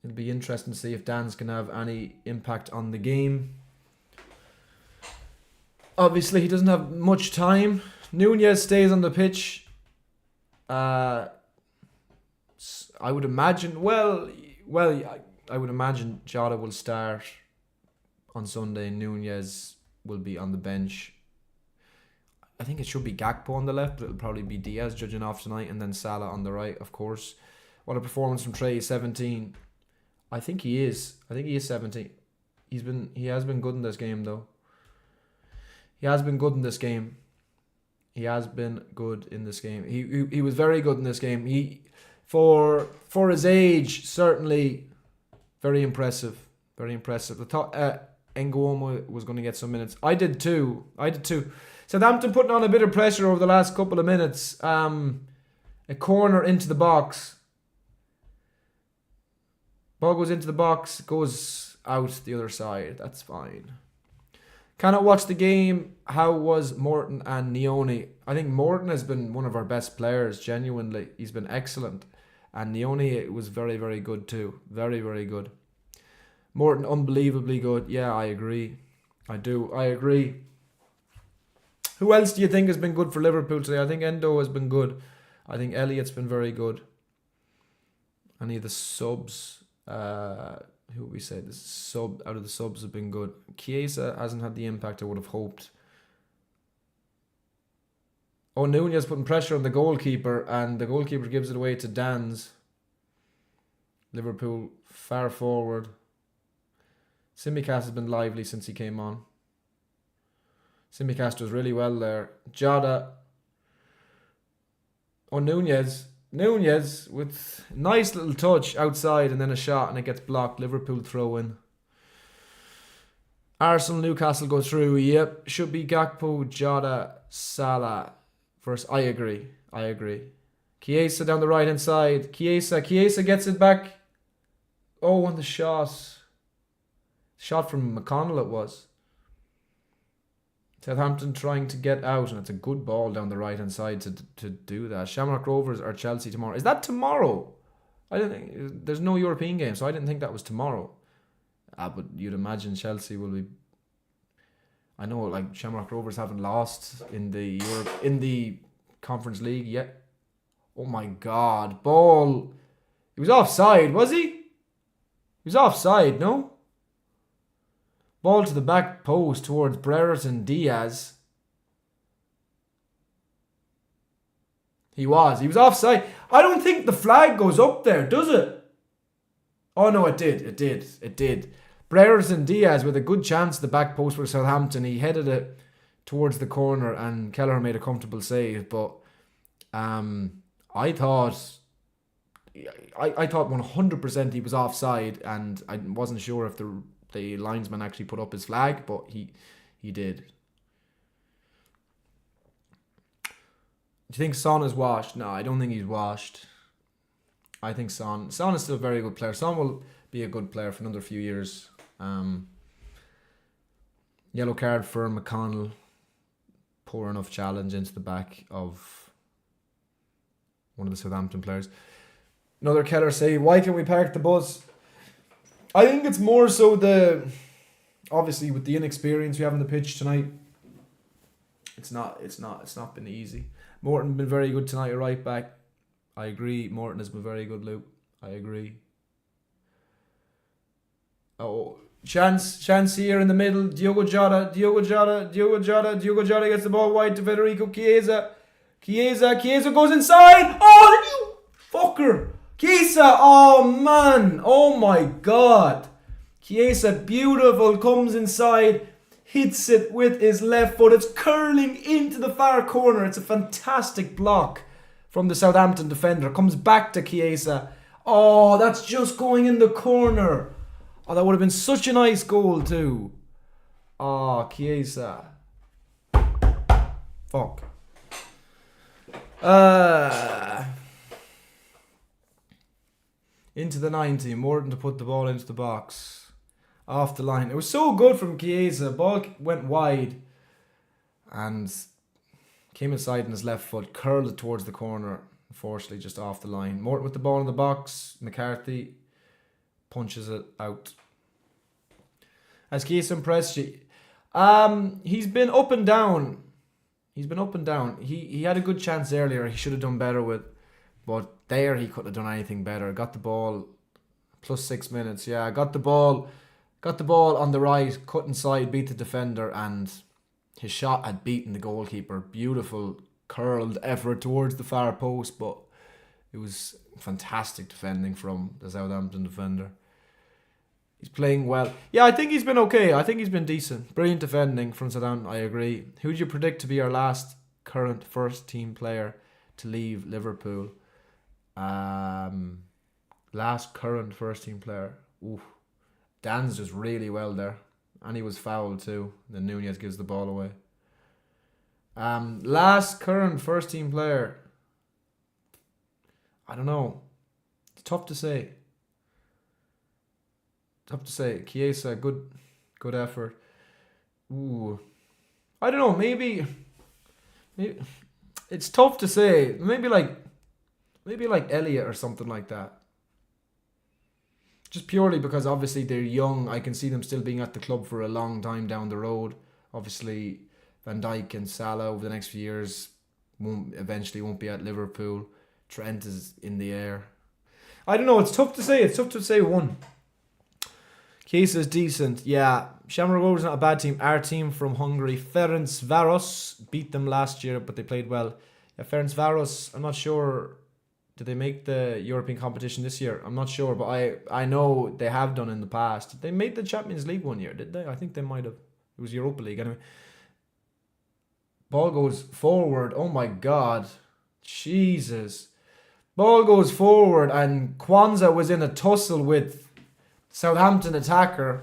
It'll be interesting to see if Danns can have any impact on the game. Obviously, he doesn't have much time. Nunez stays on the pitch. I would imagine. I would imagine Jota will start on Sunday. Nunez will be on the bench. I think it should be Gakpo on the left, but it'll probably be Diaz judging off tonight, and then Salah on the right, of course. What a performance from Trey, 17. I think he is 17. He has been good in this game, though. He was very good in this game. He for his age, certainly very impressive. I thought Nguoma was going to get some minutes. I did too. Southampton putting on a bit of pressure over the last couple of minutes. A corner into the box. Ball goes into the box, goes out the other side. That's fine. Cannot watch the game. How was Morton and Leone? I think Morton has been one of our best players, genuinely. He's been excellent. And Leone was very, very good too. Very, very good. Morton, unbelievably good. Yeah, I agree. I agree. Who else do you think has been good for Liverpool today? I think Endo has been good. I think Elliott's been very good. Any of the subs... who would we say out of the subs have been good. Chiesa hasn't had the impact I would have hoped. Nunez putting pressure on the goalkeeper, and the goalkeeper gives it away to Danns. Liverpool far forward. Simicast has been lively since he came on. Simicast does really well there. Jota. Nunez with nice little touch outside and then a shot, and it gets blocked. Liverpool throw in. Arsenal, Newcastle go through. Yep, should be Gakpo, Jota, Salah. First, I agree. Chiesa down the right hand side. Chiesa gets it back. Oh, and the shot. Shot from McConnell it was. Southampton trying to get out, and it's a good ball down the right hand side to do that. Shamrock Rovers are Chelsea tomorrow. Is that tomorrow? I didn't think there's no European game, so I didn't think that was tomorrow. But you'd imagine Chelsea will be. I know, like, Shamrock Rovers haven't lost in the Conference League yet. Oh my God, ball! He was offside, was he? He was offside, no? Ball to the back post towards Brereton Diaz. He was offside. I don't think the flag goes up there, does it? Oh no, it did. Brereton Diaz with a good chance at the back post for Southampton. He headed it towards the corner and Kelleher made a comfortable save. But I thought 100% he was offside, and I wasn't sure if the linesman actually put up his flag, but he did. Do you think Son is washed? No, I don't think he's washed. I think Son is still a very good player. Son will be a good player for another few years. Yellow card for McConnell. Poor enough challenge into the back of one of the Southampton players. Another Keller say, why can we park the bus? I think it's more so obviously with the inexperience we have on the pitch tonight, it's not been easy. Morton been very good tonight at right back. I agree. Morton has been very good, Luke. I agree. Oh, chance here in the middle. Diogo Jota gets the ball wide to Federico Chiesa. Chiesa goes inside. Oh, you fucker. Chiesa, oh man. Oh my God. Chiesa, beautiful, comes inside, hits it with his left foot. It's curling into the far corner. It's a fantastic block from the Southampton defender. Comes back to Chiesa. Oh, that's just going in the corner. Oh, that would have been such a nice goal too. Oh, Chiesa. Fuck. Into the 90. Morton to put the ball into the box. Off the line. It was so good from Chiesa. Ball went wide and came inside on his left foot. Curled it towards the corner. Unfortunately, just off the line. Morton with the ball in the box. McCarthy punches it out. Has Chiesa impressed you? He's been up and down. He had a good chance earlier. He should have done better with, but there he couldn't have done anything better. Got the ball plus 6 minutes. Yeah, got the ball on the right, cut inside, beat the defender, and his shot had beaten the goalkeeper. Beautiful curled effort towards the far post, but it was fantastic defending from the Southampton defender. He's playing well. Yeah, I think he's been okay. I think he's been decent. Brilliant defending from Southampton, I agree. Who do you predict to be our last current first team player to leave Liverpool? Last current first team player. Ooh. Dan's just really well there. And he was fouled too. Then Nunez gives the ball away. Last current first team player. I don't know. It's tough to say. Chiesa, good effort. Ooh. I don't know, maybe it's tough to say. Maybe like Elliott or something like that. Just purely because obviously they're young. I can see them still being at the club for a long time down the road. Obviously Van Dijk and Salah over the next few years eventually won't be at Liverpool. Trent is in the air. I don't know, it's tough to say. It's tough to say one. Chiesa is decent. Yeah, Shamrock Rovers not a bad team. Our team from Hungary, Ferencváros, beat them last year, but they played well. Yeah, Ferencváros, I'm not sure. Did they make the European competition this year? I'm not sure, but I know they have done in the past. They made the Champions League one year, did they? I think they might have. It was Europa League anyway. Ball goes forward. Oh my God. Jesus. Ball goes forward and Kwanzaa was in a tussle with Southampton attacker.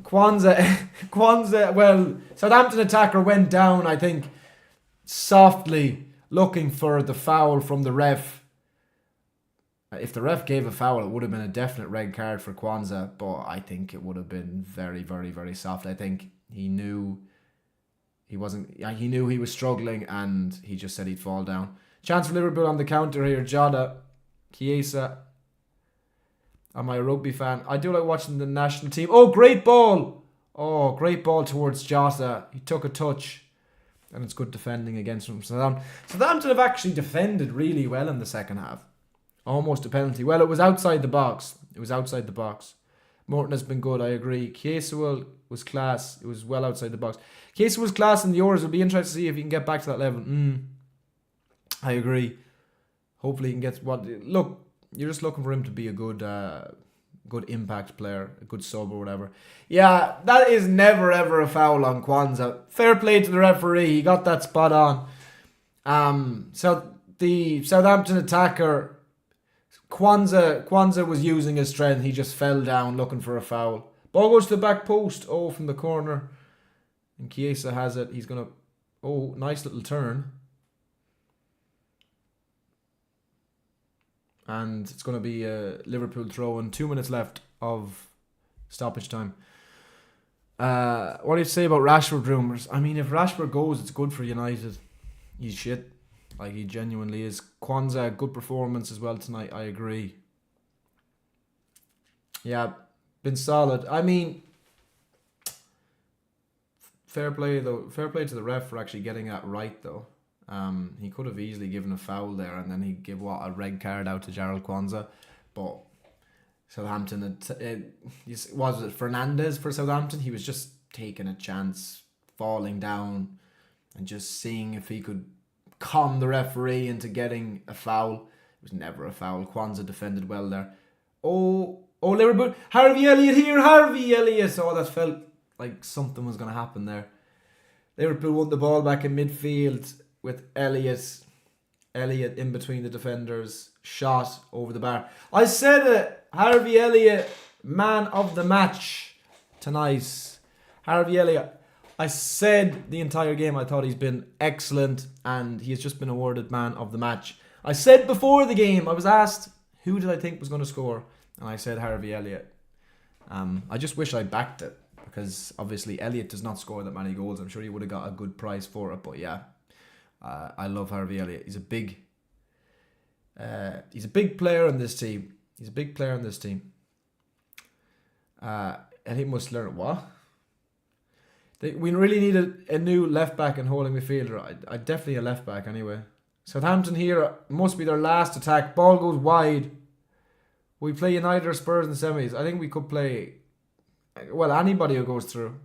Southampton attacker went down, I think, softly, looking for the foul from the ref. If the ref gave a foul, it would have been a definite red card for Kwanzaa, but I think it would have been very, very, very soft. I think he knew he was struggling and he just said he'd fall down. Chance for Liverpool on the counter here. Jota, Chiesa. I'm a rugby fan. I do like watching the national team. Oh, great ball. Oh, great ball towards Jota. He took a touch. And it's good defending against him. Southampton have actually defended really well in the second half. Almost a penalty. Well, it was outside the box. Morton has been good, I agree. Chiesa was class. It was well outside the box. Chiesa was class in the Euros. It'll be interesting to see if he can get back to that level. I agree. Hopefully he can get... Look, you're just looking for him to be a good impact player, a good sub or whatever. Yeah, that is never ever a foul on Kwanzaa. Fair play to the referee, he got that spot on. So the Southampton attacker, Kwanzaa was using his strength. He just fell down looking for a foul. Ball goes to the back post. Oh, from the corner, and Chiesa has it. He's gonna. Oh, nice little turn. And it's going to be a Liverpool throw in 2 minutes left of stoppage time. What do you say about Rashford rumours? I mean, if Rashford goes, it's good for United. He's shit. Like, he genuinely is. Kwanzaa, good performance as well tonight. I agree. Yeah, been solid. I mean, fair play though. Fair play to the ref for actually getting that right though. He could have easily given a foul there, and then he'd give a red card out to Gerald Kwanzaa. But Southampton, was it Fernandez for Southampton? He was just taking a chance, falling down, and just seeing if he could calm the referee into getting a foul. It was never a foul. Kwanzaa defended well there. Oh, Liverpool. Harvey Elliott here. Harvey Elliott. Oh, that felt like something was going to happen there. Liverpool won the ball back in midfield with Elliott in between the defenders. Shot over the bar. I said it. Harvey Elliott, man of the match tonight. Harvey Elliott. I said the entire game I thought he's been excellent, and he has just been awarded man of the match. I said before the game, I was asked who did I think was going to score, and I said Harvey Elliott. I just wish I backed it, because obviously Elliott does not score that many goals. I'm sure he would have got a good price for it, but yeah, I love Harvey Elliott. He's a big player in this team. And he must learn what? We really need a new left back and holding midfielder. I definitely a left back anyway. Southampton here must be their last attack. Ball goes wide. We play United or Spurs in the semis. I think we could play, well, anybody who goes through.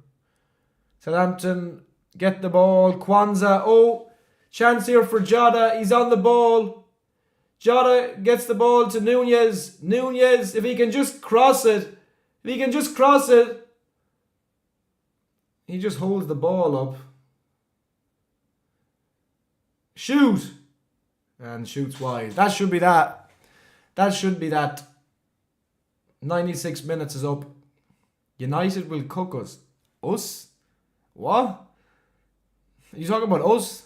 Southampton get the ball. Kwanzaa. Oh, chance here for Jota. He's on the ball. Jota gets the ball to Nunez. Nunez, if he can just cross it. He just holds the ball up. Shoot! And shoots wide. That should be that. 96 minutes is up. United will cook us. Us? What? Are you talking about us?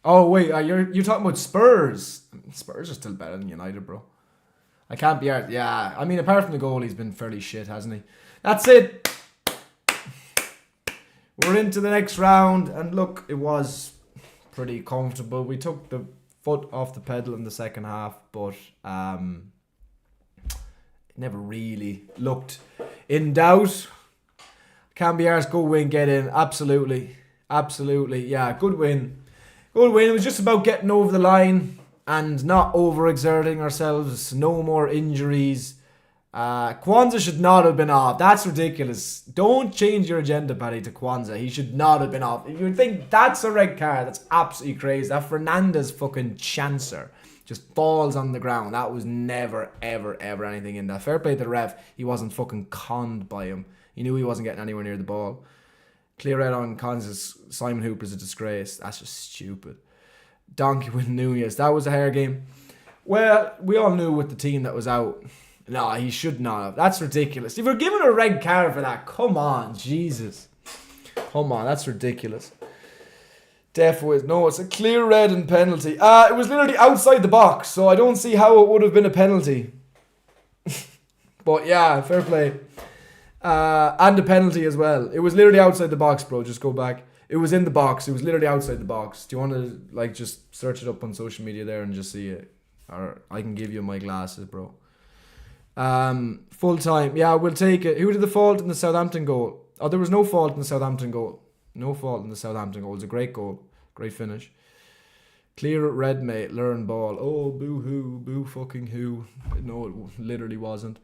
Oh wait, you're talking about Spurs. Spurs are still better than United, bro. I can't be out. Yeah, I mean, apart from the goal, he's been fairly shit, hasn't he? That's it. We're into the next round, and look, it was pretty comfortable. We took the foot off the pedal in the second half, but it never really looked in doubt. Can't be arsed, go win, get in. Absolutely. Yeah, good win. It was just about getting over the line and not overexerting ourselves. No more injuries. Kwanzaa should not have been off. That's ridiculous. Don't change your agenda, Paddy, to Kwanzaa. He should not have been off. If you think that's a red card, that's absolutely crazy. That Fernandez fucking chancer just falls on the ground. That was never, ever, ever anything in that. Fair play to the ref. He wasn't fucking conned by him. He knew he wasn't getting anywhere near the ball. Clear red on Kwanzaa's Simon Hooper's a disgrace. That's just stupid. Donkey with Nunez. That was a hair game. Well, we all knew with the team that was out. No, he should not have. That's ridiculous. If you're given a red card for that, come on, Jesus. Come on, that's ridiculous. No, it's a clear red and penalty. It was literally outside the box, so I don't see how it would have been a penalty. But yeah, fair play. And a penalty as well. It was literally outside the box, bro. Just go back. It was in the box. It was literally outside the box. Do you want to just search it up on social media there and just see it? Or I can give you my glasses, bro. Full time. Yeah, we'll take it. Who did the fault in the Southampton goal? Oh, there was no fault in the Southampton goal. No fault in the Southampton goal. It was a great goal. Great finish. Clear red, mate. Learn ball. Oh, boo-hoo. Boo fucking who. No, it literally wasn't.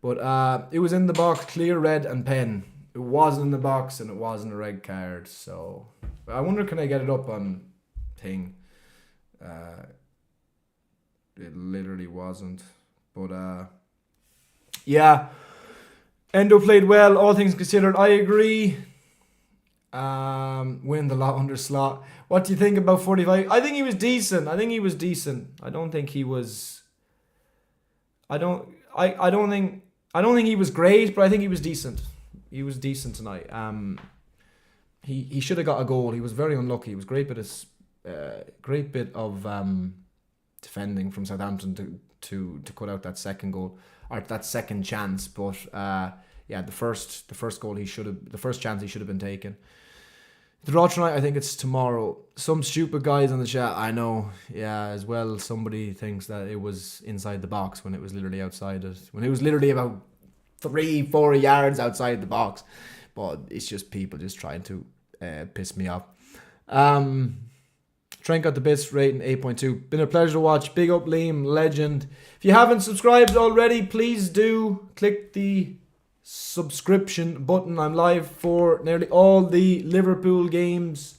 But it was in the box. Clear red and pen. It wasn't in the box and it wasn't a red card. So I wonder, can I get it up on thing? It literally wasn't. But yeah. Endo played well, all things considered. I agree. Win the lot under slot. What do you think about 45? I think he was decent. I don't think he was. I don't think he was great, but I think he was decent. He was decent tonight. He should have got a goal. He was very unlucky. It was great bit of defending from Southampton to cut out that second goal or that second chance. But yeah, the first goal the first chance he should have been taken. The draw tonight, I think it's tomorrow. Some stupid guys on the chat, I know, yeah, as well. Somebody thinks that it was inside the box when it was literally outside it. When it was literally about 3-4 yards outside the box. But it's just people just trying to piss me off. Trent got the bits rating 8.2. Been a pleasure to watch. Big up Liam, legend. If you haven't subscribed already, please do click the subscription button. I'm live for nearly all the Liverpool games.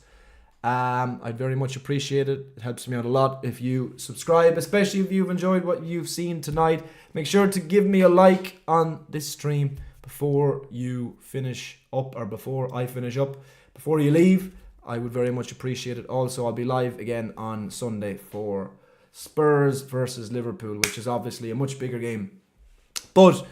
I'd very much appreciate it. It helps me out a lot if you subscribe, especially if you've enjoyed what you've seen tonight. Make sure to give me a like on this stream before you finish up, or before I finish up, before you leave. I would very much appreciate it. Also, I'll be live again on Sunday for Spurs versus Liverpool, which is obviously a much bigger game. But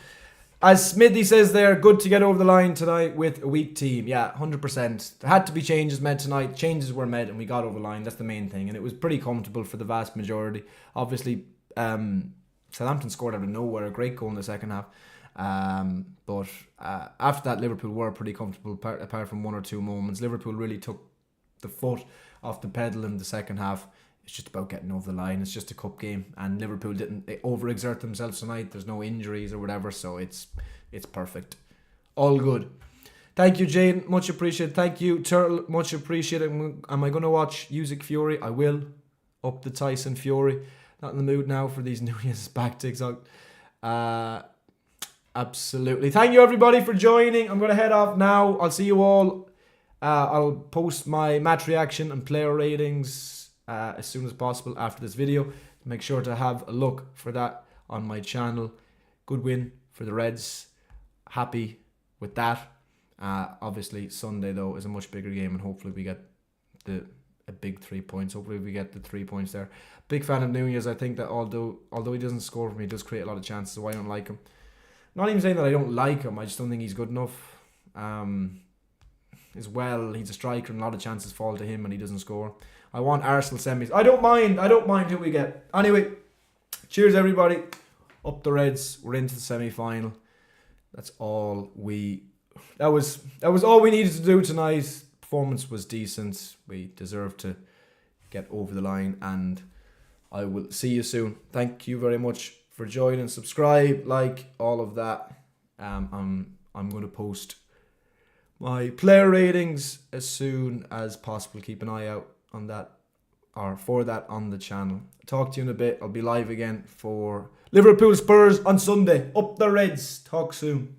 as Smithy says there, good to get over the line tonight with a weak team. Yeah, 100%. There had to be changes made tonight. Changes were made and we got over the line. That's the main thing. And it was pretty comfortable for the vast majority. Obviously, Southampton scored out of nowhere. A great goal in the second half. But after that, Liverpool were pretty comfortable, apart from one or two moments. Liverpool really took the foot off the pedal in the second half. It's just about getting over the line. It's just a cup game, and Liverpool didn't overexert themselves tonight. There's no injuries or whatever, so it's perfect. All good. Thank you, Jane. Much appreciated. Thank you, Turtle. Much appreciated. Am I going to watch Music Fury? I will. Up the Tyson Fury. Not in the mood now for these Nunez back TikTok. Absolutely. Thank you, everybody, for joining. I'm going to head off now. I'll see you all. I'll post my match reaction and player ratings as soon as possible after this video. Make sure to have a look for that on my channel. Good win for the Reds. Happy with that. Obviously, Sunday, though, is a much bigger game, and hopefully we get a big 3 points. Hopefully we get the 3 points there. Big fan of Nunez. I think that although he doesn't score for me, he does create a lot of chances, so I don't like him. Not even saying that I don't like him, I just don't think he's good enough. As well, he's a striker and a lot of chances fall to him and he doesn't score. I want Arsenal semis. I don't mind who we get. Anyway, cheers everybody. Up the Reds. We're into the semi-final. That was all we needed to do tonight. Performance was decent. We deserved to get over the line, and I will see you soon. Thank you very much for joining. Subscribe, like, all of that. I'm going to post my player ratings as soon as possible. Keep an eye out on that, or for that, on the channel. Talk to you in a bit. I'll be live again for Liverpool Spurs on Sunday. Up the Reds. Talk soon.